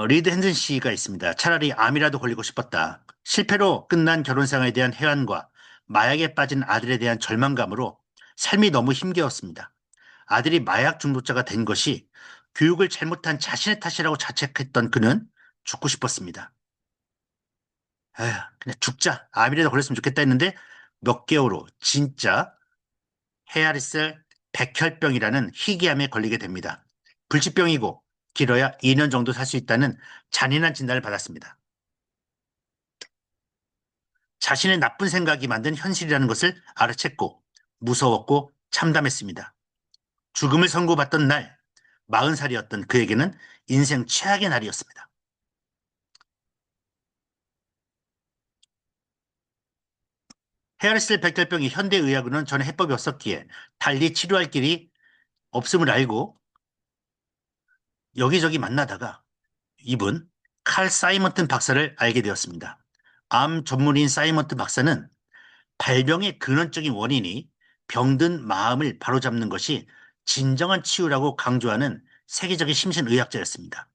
리드 핸슨 씨가 있습니다. 차라리 암이라도 걸리고 싶었다. 실패로 끝난 결혼 생활에 대한 회한과 마약에 빠진 아들에 대한 절망감으로 삶이 너무 힘겨웠습니다. 아들이 마약 중독자가 된 것이 교육을 잘못한 자신의 탓이라고 자책했던 그는 죽고 싶었습니다. 에휴, 그냥 죽자. 암이라도 걸렸으면 좋겠다 했는데 몇 개월 후 진짜 헤아리셀 백혈병이라는 희귀암에 걸리게 됩니다. 불치병이고 길어야 2년 정도 살 수 있다는 잔인한 진단을 받았습니다. 자신의 나쁜 생각이 만든 현실이라는 것을 알아챘고 무서웠고 참담했습니다. 죽음을 선고받던 날, 40살이었던 그에게는 인생 최악의 날이었습니다. 헤아리셀 백혈병이 현대의학으로는 전혀 해법이 없었기에 달리 치료할 길이 없음을 알고 여기저기 만나다가 이분 칼 사이먼튼 박사를 알게 되었습니다. 암 전문의인 사이먼튼 박사는 발병의 근원적인 원인이 병든 마음을 바로잡는 것이 진정한 치유라고 강조하는 세계적인 심신의학자였습니다.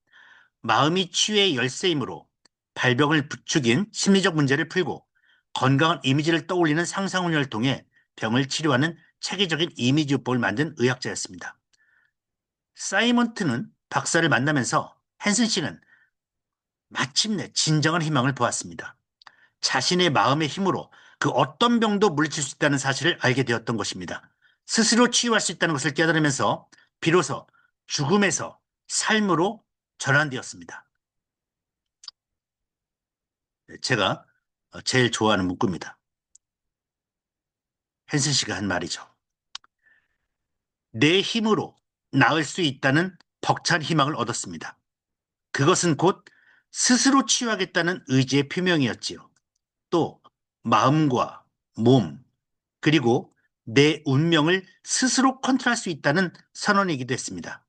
마음이 치유의 열쇠이므로 발병을 부추긴 심리적 문제를 풀고 건강한 이미지를 떠올리는 상상훈련을 통해 병을 치료하는 체계적인 이미지요법을 만든 의학자였습니다. 사이먼트는 박사를 만나면서 헨슨 씨는 마침내 진정한 희망을 보았습니다. 자신의 마음의 힘으로 그 어떤 병도 물리칠 수 있다는 사실을 알게 되었던 것입니다. 스스로 치유할 수 있다는 것을 깨달으면서 비로소 죽음에서 삶으로 전환되었습니다. 제가 제일 좋아하는 문구입니다. 헨슨 씨가 한 말이죠. 내 힘으로 나을 수 있다는 벅찬 희망을 얻었습니다. 그것은 곧 스스로 치유하겠다는 의지의 표명이었지요. 또 마음과 몸, 그리고 내 운명을 스스로 컨트롤할 수 있다는 선언이기도 했습니다.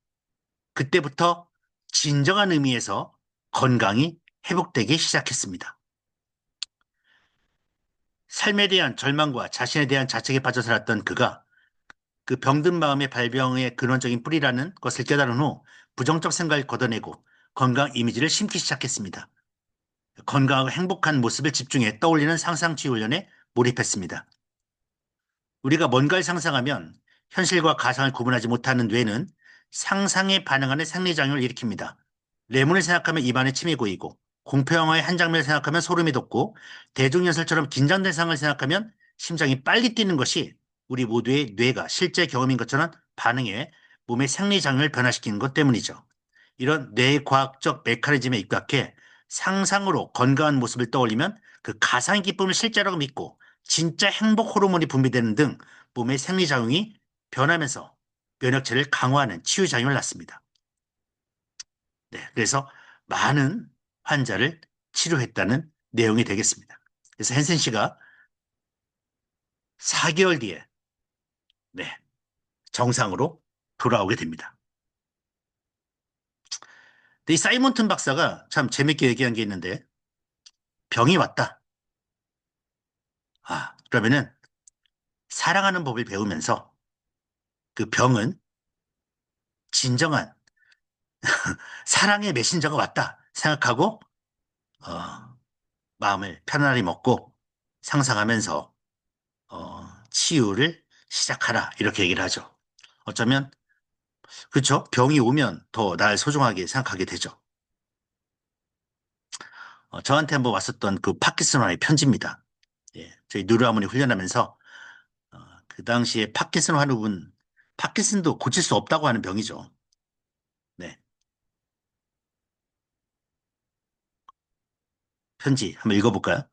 그때부터 진정한 의미에서 건강이 회복되기 시작했습니다. 삶에 대한 절망과 자신에 대한 자책에 빠져 살았던 그가 그 병든 마음의 발병의 근원적인 뿌리라는 것을 깨달은 후 부정적 생각을 걷어내고 건강 이미지를 심기 시작했습니다. 건강하고 행복한 모습을 집중해 떠올리는 상상치유 훈련에 몰입했습니다. 우리가 뭔가를 상상하면 현실과 가상을 구분하지 못하는 뇌는 상상에 반응하는 생리작용을 일으킵니다. 레몬을 생각하면 입안에 침이 고이고 공포영화의 한 장면을 생각하면 소름이 돋고 대중연설처럼 긴장된 상황을 생각하면 심장이 빨리 뛰는 것이 우리 모두의 뇌가 실제 경험인 것처럼 반응해 몸의 생리작용을 변화시키는 것 때문이죠. 이런 뇌과학적 메커니즘에 입각해 상상으로 건강한 모습을 떠올리면 그 가상의 기쁨을 실제라고 믿고 진짜 행복 호르몬이 분비되는 등 몸의 생리작용이 변하면서 면역체를 강화하는 치유작용을 낳습니다. 네, 그래서 많은 환자를 치료했다는 내용이 되겠습니다. 그래서 헨센 씨가 4개월 뒤에 네, 정상으로 돌아오게 됩니다. 근데 이 사이먼튼 박사가 참 재밌게 얘기한 게 있는데 병이 왔다. 그러면은 사랑하는 법을 배우면서 그 병은 진정한 사랑의 메신저가 왔다 생각하고 마음을 편안히 먹고 상상하면서 치유를 시작하라 이렇게 얘기를 하죠. 어쩌면 그렇죠. 병이 오면 더 날 소중하게 생각하게 되죠. 저한테 한번 왔었던 그 파킨슨의 편지입니다. 예, 저희 누르하모니 훈련하면서 그 당시에 파킨슨 환우분 파킨슨도 고칠 수 없다고 하는 병이죠. 네, 편지 한번 읽어볼까요?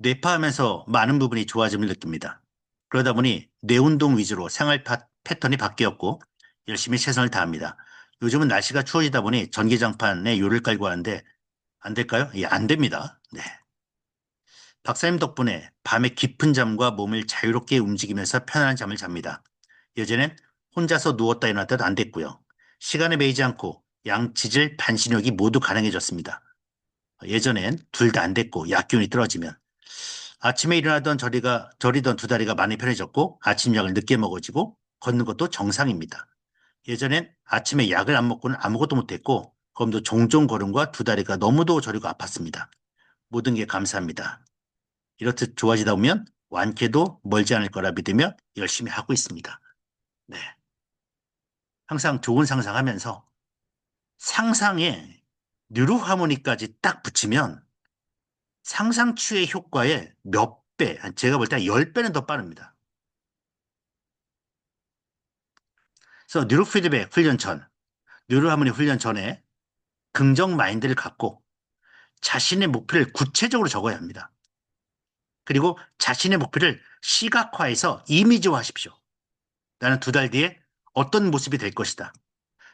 뇌파하면서 많은 부분이 좋아짐을 느낍니다. 그러다 보니 뇌운동 위주로 생활 패턴이 바뀌었고 열심히 최선을 다합니다. 요즘은 날씨가 추워지다 보니 전기장판에 요를 깔고 하는데 안 될까요? 예, 안 됩니다. 네. 박사님 덕분에 밤에 깊은 잠과 몸을 자유롭게 움직이면서 편안한 잠을 잡니다. 예전엔 혼자서 누웠다 일어났다도 안 됐고요. 시간에 매이지 않고 양치질, 반신욕이 모두 가능해졌습니다. 예전엔 둘 다 안 됐고 약기운이 떨어지면 아침에 일어나던 저리던 두 다리가 많이 편해졌고 아침약을 늦게 먹어지고 걷는 것도 정상입니다. 예전엔 아침에 약을 안 먹고는 아무것도 못했고 그럼도 종종 걸음과 두 다리가 너무도 저리고 아팠습니다. 모든 게 감사합니다. 이렇듯 좋아지다 보면 완쾌도 멀지 않을 거라 믿으며 열심히 하고 있습니다. 네. 항상 좋은 상상하면서 상상에 뉴로하모니까지 딱 붙이면 상상치유의 효과에 몇 배, 제가 볼 때 10배는 더 빠릅니다. 그래서 뉴로피드백 훈련 전, 뉴로하모니 훈련 전에 긍정 마인드를 갖고 자신의 목표를 구체적으로 적어야 합니다. 그리고 자신의 목표를 시각화해서 이미지화하십시오. 나는 두 달 뒤에 어떤 모습이 될 것이다.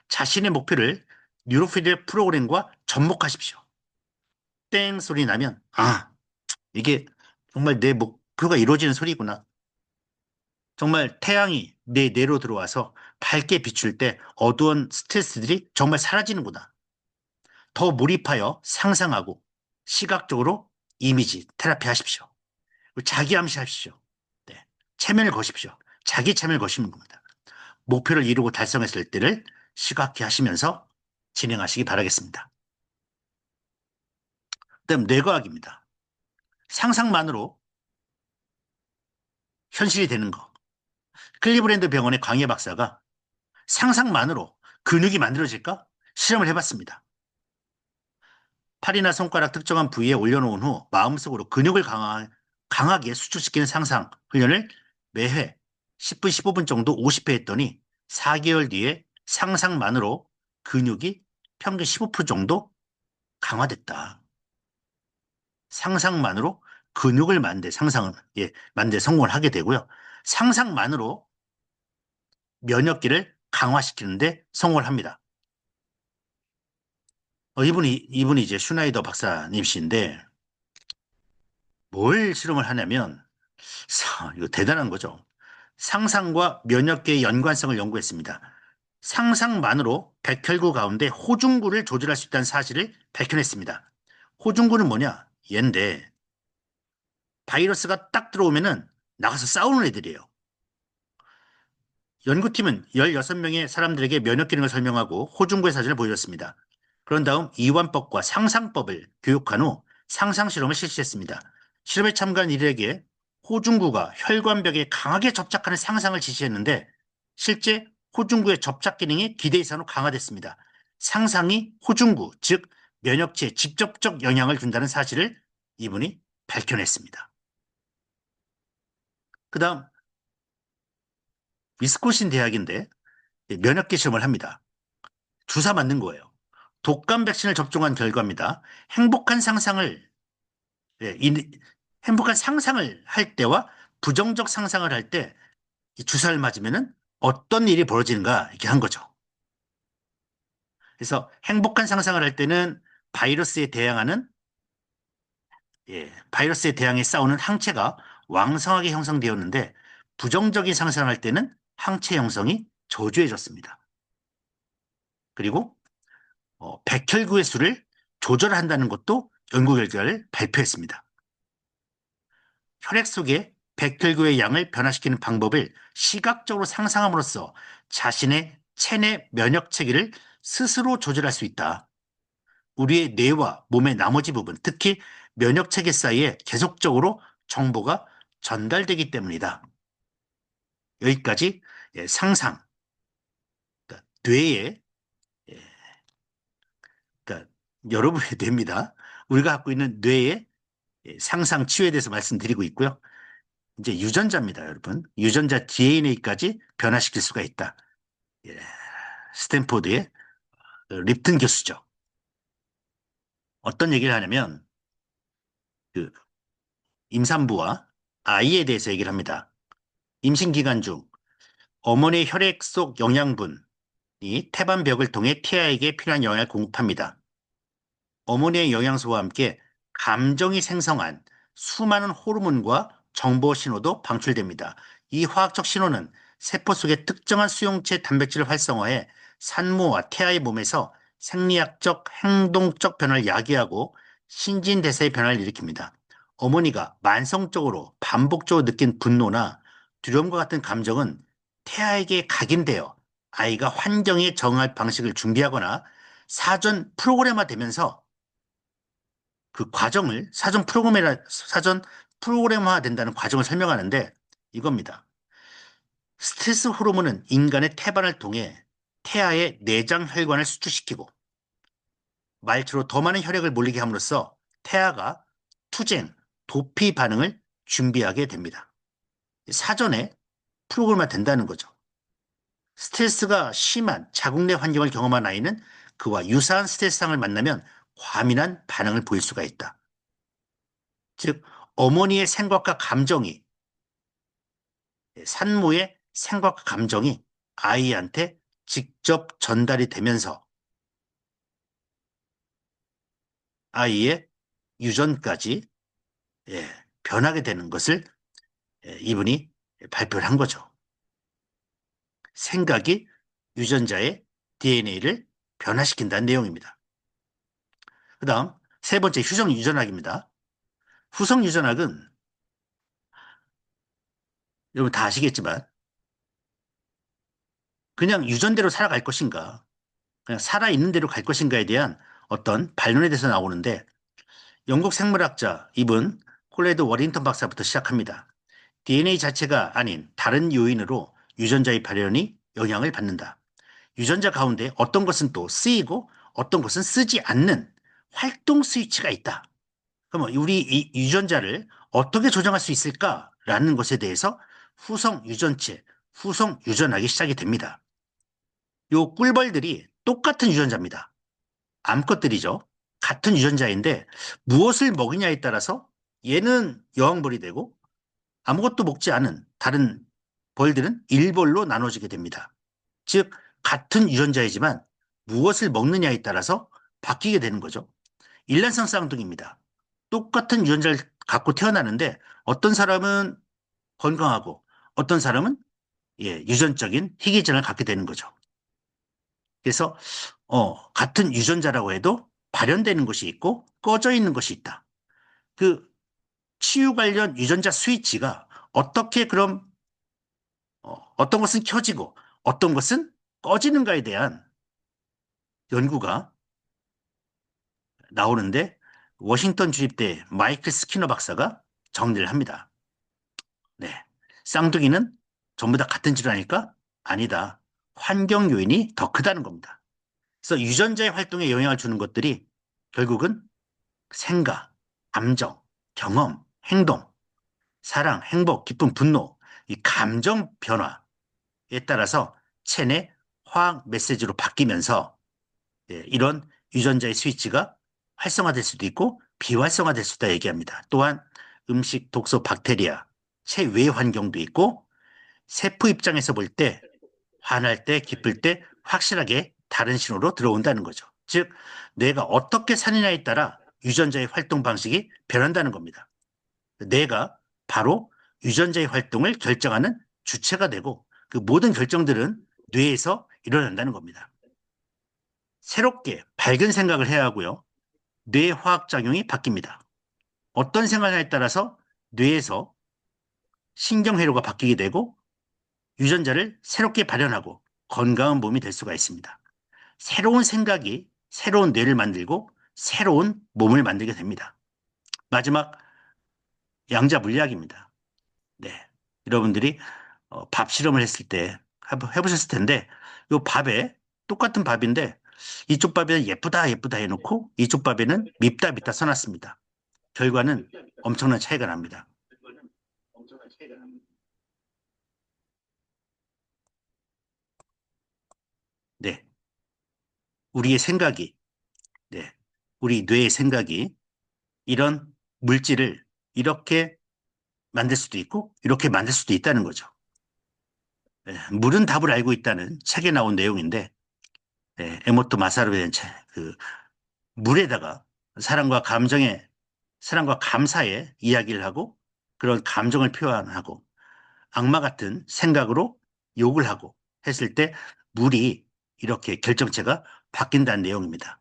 자신의 목표를 뉴로피드백 프로그램과 접목하십시오. 땡 소리 나면 이게 정말 내 목표가 이루어지는 소리구나. 정말 태양이 내 뇌로 들어와서 밝게 비출 때 어두운 스트레스들이 정말 사라지는구나. 더 몰입하여 상상하고 시각적으로 이미지 테라피 하십시오. 자기 암시하십시오. 네. 체면을 거십시오. 자기 체면을 거시는 겁니다. 목표를 이루고 달성했을 때를 시각화 하시면서 진행하시기 바라겠습니다. 그다음 뇌과학입니다. 상상만으로 현실이 되는 거. 클리브랜드 병원의 광해 박사가 상상만으로 근육이 만들어질까? 실험을 해봤습니다. 팔이나 손가락 특정한 부위에 올려놓은 후 마음속으로 근육을 강하게 수축시키는 상상 훈련을 매회 10분, 15분 정도 50회 했더니 4개월 뒤에 상상만으로 근육이 평균 15% 정도 강화됐다. 상상만으로 근육을 만들 성공을 하게 되고요. 상상만으로 면역기를 강화시키는데 성공을 합니다. 이분이 이제 슈나이더 박사님이신데 뭘 실험을 하냐면 이거 대단한 거죠. 상상과 면역계의 연관성을 연구했습니다. 상상만으로 백혈구 가운데 호중구를 조절할 수 있다는 사실을 밝혀냈습니다. 호중구는 뭐냐? 얘인데 바이러스가 딱 들어오면은 나가서 싸우는 애들이에요. 연구팀은 16명의 사람들에게 면역 기능을 설명하고 호중구의 사진을 보여줬습니다. 그런 다음 이완법과 상상법을 교육한 후 상상 실험을 실시했습니다. 실험에 참가한 이들에게 호중구가 혈관벽에 강하게 접착하는 상상을 지시했는데 실제 호중구의 접착 기능이 기대 이상으로 강화됐습니다. 상상이 호중구, 즉 면역체에 직접적 영향을 준다는 사실을 이분이 밝혀냈습니다. 그 다음 위스콘신 대학인데 면역계 실험을 합니다. 주사 맞는 거예요. 독감 백신을 접종한 결과입니다. 행복한 상상을 예, 행복한 상상을 할 때와 부정적 상상을 할 때 주사를 맞으면은 어떤 일이 벌어지는가 이렇게 한 거죠. 그래서 행복한 상상을 할 때는 바이러스에 대항하는 바이러스에 대항해 싸우는 항체가 왕성하게 형성되었는데 부정적인 상상을 할 때는 항체 형성이 저조해졌습니다. 그리고 백혈구의 수를 조절한다는 것도 연구 결과를 발표했습니다. 혈액 속의 백혈구의 양을 변화시키는 방법을 시각적으로 상상함으로써 자신의 체내 면역 체계를 스스로 조절할 수 있다. 우리의 뇌와 몸의 나머지 부분, 특히 면역 체계 사이에 계속적으로 정보가 전달되기 때문이다. 여기까지 상상, 그러니까 뇌에 예, 그러니까 여러분의 뇌입니다. 우리가 갖고 있는 뇌의 상상 치유에 대해서 말씀드리고 있고요. 이제 유전자입니다, 여러분. 유전자 DNA까지 변화시킬 수가 있다. 예, 스탠포드의 립튼 교수죠. 어떤 얘기를 하냐면 그 임산부와 아이에 대해서 얘기를 합니다. 임신 기간 중 어머니의 혈액 속 영양분이 태반벽을 통해 태아에게 필요한 영양을 공급합니다. 어머니의 영양소와 함께 감정이 생성한 수많은 호르몬과 정보 신호도 방출됩니다. 이 화학적 신호는 세포 속의 특정한 수용체 단백질을 활성화해 산모와 태아의 몸에서 생리학적, 행동적 변화를 야기하고 신진대사의 변화를 일으킵니다. 어머니가 만성적으로 반복적으로 느낀 분노나 두려움과 같은 감정은 태아에게 각인되어 아이가 환경에 적응할 방식을 준비하거나 사전 프로그램화되면서 그 과정을 사전 프로그램화 된다는 과정을 설명하는데 이겁니다. 스트레스 호르몬은 인간의 태반을 통해 태아의 내장 혈관을 수축시키고 말처로 더 많은 혈액을 몰리게 함으로써 태아가 투쟁, 도피 반응을 준비하게 됩니다. 사전에 프로그램화 된다는 거죠. 스트레스가 심한 자국 내 환경을 경험한 아이는 그와 유사한 스트레스상을 만나면 과민한 반응을 보일 수가 있다. 즉 어머니의 생각과 감정이 산모의 생각과 감정이 아이한테 직접 전달이 되면서 아이의 유전까지 변하게 되는 것을 이분이 발표를 한 거죠. 생각이 유전자의 DNA를 변화시킨다는 내용입니다. 그 다음 세 번째 후성 유전학입니다. 후성 유전학은 여러분 다 아시겠지만 그냥 유전대로 살아갈 것인가 그냥 살아있는 대로 갈 것인가에 대한 어떤 반론에 대해서 나오는데 영국 생물학자 이분 콜레드 워링턴 박사부터 시작합니다. DNA 자체가 아닌 다른 요인으로 유전자의 발현이 영향을 받는다. 유전자 가운데 어떤 것은 또 쓰이고 어떤 것은 쓰지 않는 활동 스위치가 있다. 그럼 우리 이 유전자를 어떻게 조정할 수 있을까라는 것에 대해서 후성 유전체, 후성 유전학이 시작이 됩니다. 요 꿀벌들이 똑같은 유전자입니다. 암컷들이죠. 같은 유전자인데 무엇을 먹이냐에 따라서 얘는 여왕벌이 되고 아무것도 먹지 않은 다른 벌들은 일벌로 나눠지게 됩니다. 즉 같은 유전자이지만 무엇을 먹느냐에 따라서 바뀌게 되는 거죠. 일란성 쌍둥이입니다. 똑같은 유전자를 갖고 태어나는데 어떤 사람은 건강하고 어떤 사람은 유전적인 희귀증을 갖게 되는 거죠. 그래서 같은 유전자라고 해도 발현되는 것이 있고 꺼져 있는 것이 있다. 그 치유 관련 유전자 스위치가 어떻게 그럼 어떤 것은 켜지고 어떤 것은 꺼지는가에 대한 연구가 나오는데 워싱턴 주립대 마이클 스키너 박사가 정리를 합니다. 네. 쌍둥이는 전부 다 같은 질환일까? 아니다. 환경 요인이 더 크다는 겁니다. 그래서 유전자의 활동에 영향을 주는 것들이 결국은 생각, 감정, 경험, 행동, 사랑, 행복, 기쁨, 분노, 이 감정 변화에 따라서 체내 화학 메시지로 바뀌면서 이런 유전자의 스위치가 활성화될 수도 있고 비활성화될 수도 있다 얘기합니다. 또한 음식, 독소, 박테리아, 체외 환경도 있고 세포 입장에서 볼 때 화날 때, 기쁠 때 확실하게 다른 신호로 들어온다는 거죠. 즉, 뇌가 어떻게 사느냐에 따라 유전자의 활동 방식이 변한다는 겁니다. 뇌가 바로 유전자의 활동을 결정하는 주체가 되고 그 모든 결정들은 뇌에서 일어난다는 겁니다. 새롭게 밝은 생각을 해야 하고요. 뇌 화학작용이 바뀝니다. 어떤 생각에 따라서 뇌에서 신경회로가 바뀌게 되고 유전자를 새롭게 발현하고 건강한 몸이 될 수가 있습니다. 새로운 생각이 새로운 뇌를 만들고 새로운 몸을 만들게 됩니다. 마지막 양자 물리학입니다. 네, 여러분들이 밥 실험을 했을 때 해보셨을 텐데 이 밥에 똑같은 밥인데 이쪽 밥에는 예쁘다 예쁘다 해놓고 이쪽 밥에는 밉다 밉다 써놨습니다. 결과는 엄청난 차이가 납니다. 네, 우리의 생각이, 네, 우리 뇌의 생각이 이런 물질을 이렇게 만들 수도 있고 이렇게 만들 수도 있다는 거죠. 네, 물은 답을 알고 있다는 책에 나온 내용인데 에모토 마사루의 그 물에다가 사랑과 감정의 사랑과 감사의 이야기를 하고 그런 감정을 표현하고 악마 같은 생각으로 욕을 하고 했을 때 물이 이렇게 결정체가 바뀐다는 내용입니다.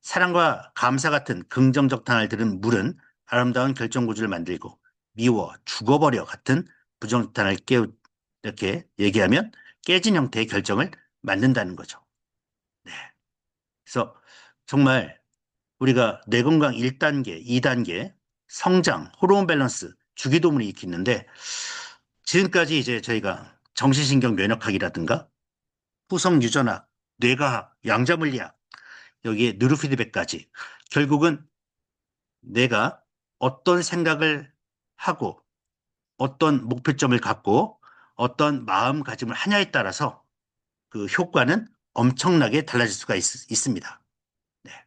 사랑과 감사 같은 긍정적 단어를 들은 물은 아름다운 결정구조를 만들고 미워, 죽어버려 같은 부정적 단어를 이렇게 얘기하면 깨진 형태의 결정을 만든다는 거죠. 네. 그래서 정말 우리가 뇌건강 1단계, 2단계, 성장, 호르몬 밸런스, 주기도문이 이렇게 있는데 지금까지 이제 저희가 정신신경 면역학이라든가 후성 유전학, 뇌과학, 양자물리학, 여기에 뉴로피드백까지 결국은 내가 어떤 생각을 하고 어떤 목표점을 갖고 어떤 마음가짐을 하냐에 따라서 그 효과는 엄청나게 달라질 수가 있습니다. 네.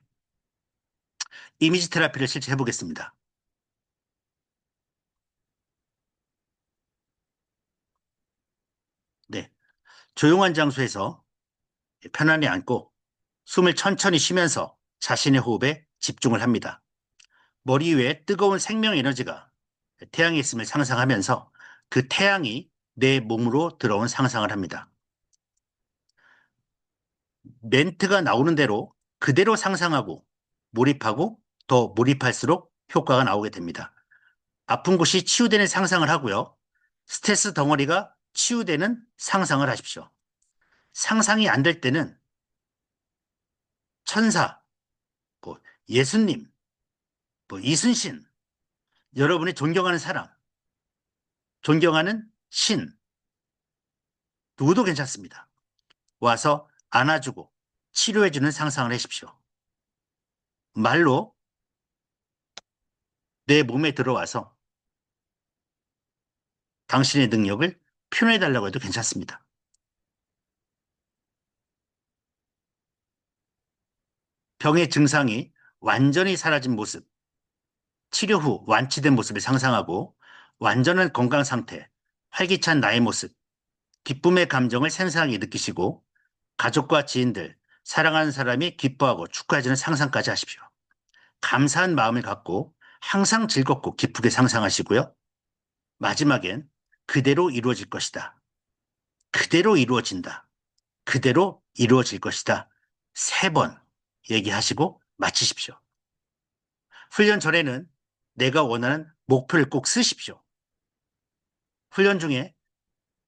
이미지 테라피를 실제 해보겠습니다. 네. 조용한 장소에서 편안히 앉고 숨을 천천히 쉬면서 자신의 호흡에 집중을 합니다. 머리 위에 뜨거운 생명 에너지가 태양이 있음을 상상하면서 그 태양이 내 몸으로 들어온 상상을 합니다. 멘트가 나오는 대로 그대로 상상하고 몰입하고 더 몰입할수록 효과가 나오게 됩니다. 아픈 곳이 치유되는 상상을 하고요. 스트레스 덩어리가 치유되는 상상을 하십시오. 상상이 안 될 때는 천사, 뭐 예수님, 뭐 이순신, 여러분이 존경하는 사람, 존경하는 신, 누구도 괜찮습니다. 와서 안아주고 치료해주는 상상을 하십시오. 말로 내 몸에 들어와서 당신의 능력을 표현해달라고 해도 괜찮습니다. 병의 증상이 완전히 사라진 모습, 치료 후 완치된 모습을 상상하고 완전한 건강 상태, 활기찬 나의 모습, 기쁨의 감정을 생생하게 느끼시고 가족과 지인들, 사랑하는 사람이 기뻐하고 축하해주는 상상까지 하십시오. 감사한 마음을 갖고 항상 즐겁고 기쁘게 상상하시고요. 마지막엔 그대로 이루어질 것이다. 그대로 이루어진다. 그대로 이루어질 것이다. 3번 얘기하시고 마치십시오. 훈련 전에는 내가 원하는 목표를 꼭 쓰십시오. 훈련 중에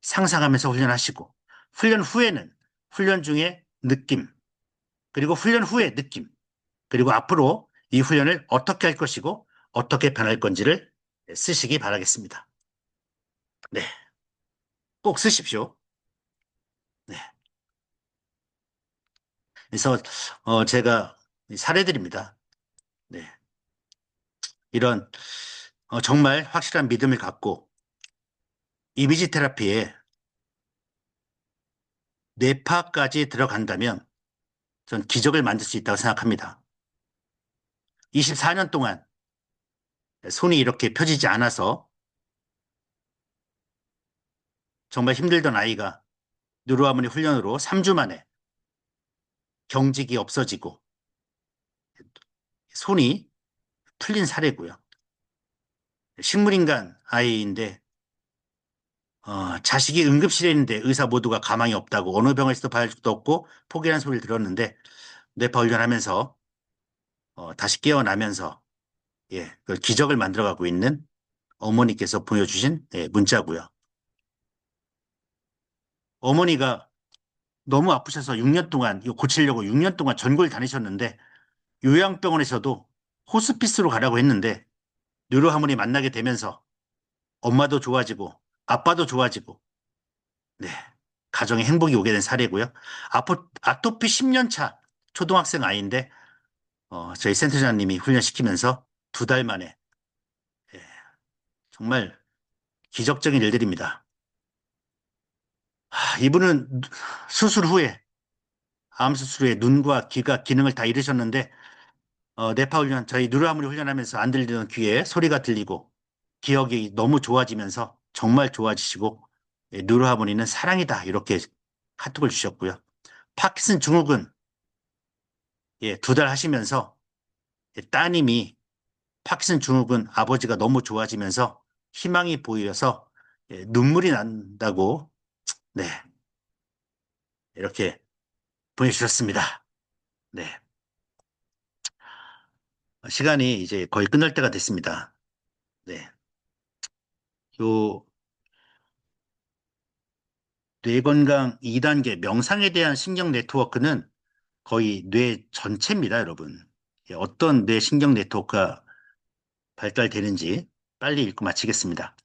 상상하면서 훈련하시고, 훈련 후에는 훈련 중에 느낌, 그리고 훈련 후에 느낌, 그리고 앞으로 이 훈련을 어떻게 할 것이고 어떻게 변할 건지를 쓰시기 바라겠습니다. 네, 꼭 쓰십시오. 네, 그래서 제가 사례드립니다. 네, 이런 정말 확실한 믿음을 갖고 이미지 테라피에 뇌파까지 들어간다면 전 기적을 만들 수 있다고 생각합니다. 24년 동안 손이 이렇게 펴지지 않아서 정말 힘들던 아이가 누르하모니 훈련으로 3주 만에 경직이 없어지고 손이 풀린 사례고요. 식물인간 아이인데 자식이 응급실에 있는데 의사 모두가 가망이 없다고 어느 병원에서도 봐줄 수도 없고 포기라는 소리를 들었는데 뇌파 훈련하면서 다시 깨어나면서 그 기적을 만들어가고 있는 어머니께서 보여주신 문자고요. 어머니가 너무 아프셔서 6년 동안 이거 고치려고 6년 동안 전국을 다니셨는데 요양병원에서도 호스피스로 가라고 했는데 뉴로하모니 만나게 되면서 엄마도 좋아지고 아빠도 좋아지고 네 가정에 행복이 오게 된 사례고요. 아토피 10년 차 초등학생 아이인데 저희 센터장님이 훈련시키면서 2달 만에 예, 정말 기적적인 일들입니다. 이분은 수술 후에 암 수술 후에 눈과 귀가 기능을 다 잃으셨는데 뇌파 훈련 저희 누르하모니 훈련하면서 안 들리던 귀에 소리가 들리고 기억이 너무 좋아지면서 정말 좋아지시고 누르하모니는 사랑이다 이렇게 카톡을 주셨고요. 파킨슨 증후군 2달 하시면서 따님이 파킨슨 증후군 아버지가 너무 좋아지면서 희망이 보여서 눈물이 난다고 네 이렇게 보내주셨습니다. 네 시간이 이제 거의 끝날 때가 됐습니다. 네. 요 뇌건강 2단계 명상에 대한 신경 네트워크는 거의 뇌 전체입니다, 여러분. 어떤 뇌 신경 네트워크가 발달되는지 빨리 읽고 마치겠습니다.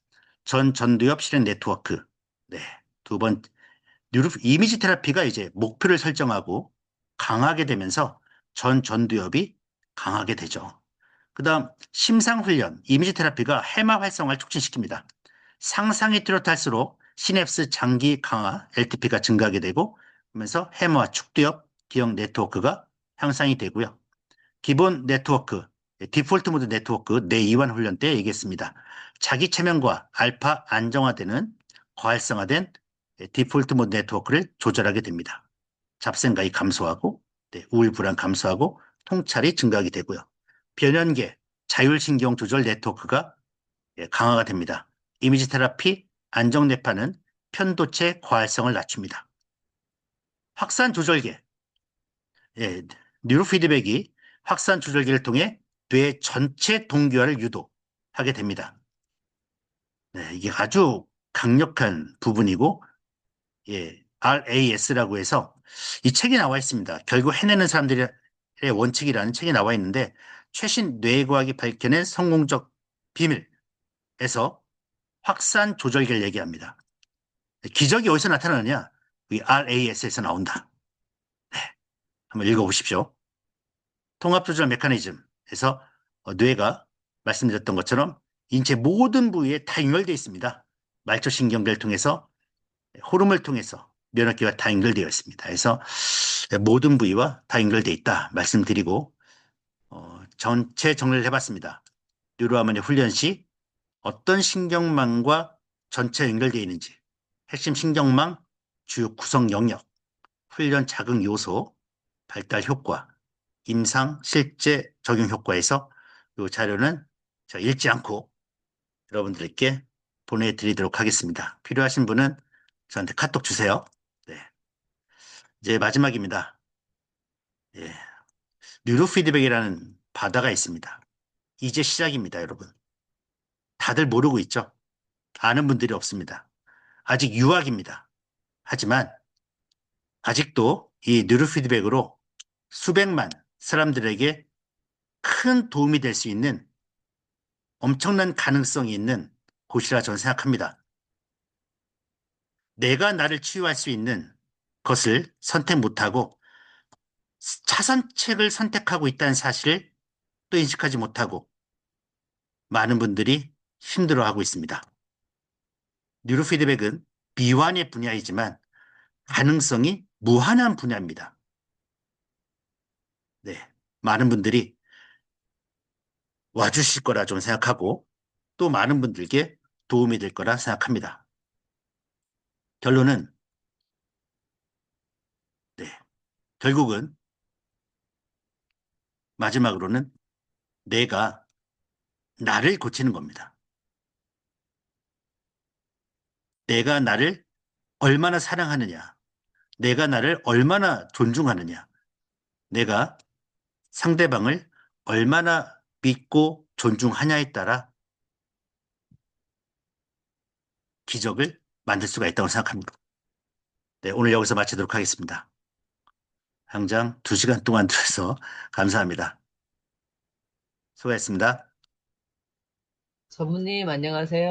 전두엽 실행 네트워크. 네. 두 번, 이미지 테라피가 이제 목표를 설정하고 강하게 되면서 전두엽이 강하게 되죠. 그 다음, 심상훈련, 이미지 테라피가 해마 활성화를 촉진시킵니다. 상상이 뚜렷할수록 시냅스 장기 강화, LTP가 증가하게 되고, 그러면서 해마와 축두엽 기억 네트워크가 향상이 되고요. 기본 네트워크, 디폴트 모드 네트워크 뇌 이완 훈련 때 얘기했습니다. 자기 체면과 알파 안정화되는 과활성화된 디폴트 모드 네트워크를 조절하게 됩니다. 잡생각이 감소하고 우울 불안 감소하고 통찰이 증가하게 되고요. 변연계 자율신경 조절 네트워크가 강화가 됩니다. 이미지 테라피 안정 뇌파는 편도체 과활성을 낮춥니다. 확산 조절계 뉴로 피드백이 확산 조절기를 통해 뇌 전체 동기화를 유도하게 됩니다. 네, 이게 아주 강력한 부분이고 RAS라고 해서 이 책이 나와 있습니다. 결국 해내는 사람들의 원칙이라는 책이 나와 있는데 최신 뇌과학이 밝혀낸 성공적 비밀에서 확산 조절기를 얘기합니다. 기적이 어디서 나타나느냐? 이 RAS에서 나온다. 네, 한번 읽어보십시오. 통합조절 메커니즘에서 뇌가 말씀드렸던 것처럼 인체 모든 부위에 다 연결되어 있습니다. 말초신경계를 통해서 호르몬을 통해서 면역계와 다 연결되어 있습니다. 그래서 모든 부위와 다 연결되어 있다 말씀드리고 전체 정리를 해봤습니다. 뉴로하모니 훈련 시 어떤 신경망과 전체 연결되어 있는지 핵심 신경망 주요 구성 영역 훈련 자극 요소 발달 효과 임상 실제 적용 효과에서 이 자료는 저 읽지 않고 여러분들께 보내드리도록 하겠습니다. 필요하신 분은 저한테 카톡 주세요. 네. 이제 마지막입니다. 예. 뉴로 피드백이라는 바다가 있습니다. 이제 시작입니다, 여러분. 다들 모르고 있죠? 아는 분들이 없습니다. 아직 유학입니다. 하지만 아직도 이 뉴로 피드백으로 수백만 사람들에게 큰 도움이 될 수 있는 엄청난 가능성이 있는 곳이라 저는 생각합니다. 내가 나를 치유할 수 있는 것을 선택 못하고 차선책을 선택하고 있다는 사실을 또 인식하지 못하고 많은 분들이 힘들어하고 있습니다. 뉴로피드백은 비환의 분야이지만 가능성이 무한한 분야입니다. 네, 많은 분들이 와주실 거라 좀 생각하고 또 많은 분들께 도움이 될 거라 생각합니다. 결론은 네, 결국은 마지막으로는 내가 나를 고치는 겁니다. 내가 나를 얼마나 사랑하느냐, 내가 나를 얼마나 존중하느냐, 내가 상대방을 얼마나 믿고 존중하냐에 따라 기적을 만들 수가 있다고 생각합니다. 네, 오늘 여기서 마치도록 하겠습니다. 당장 2시간 동안 들어서 감사합니다. 수고하셨습니다. 전무님, 안녕하세요.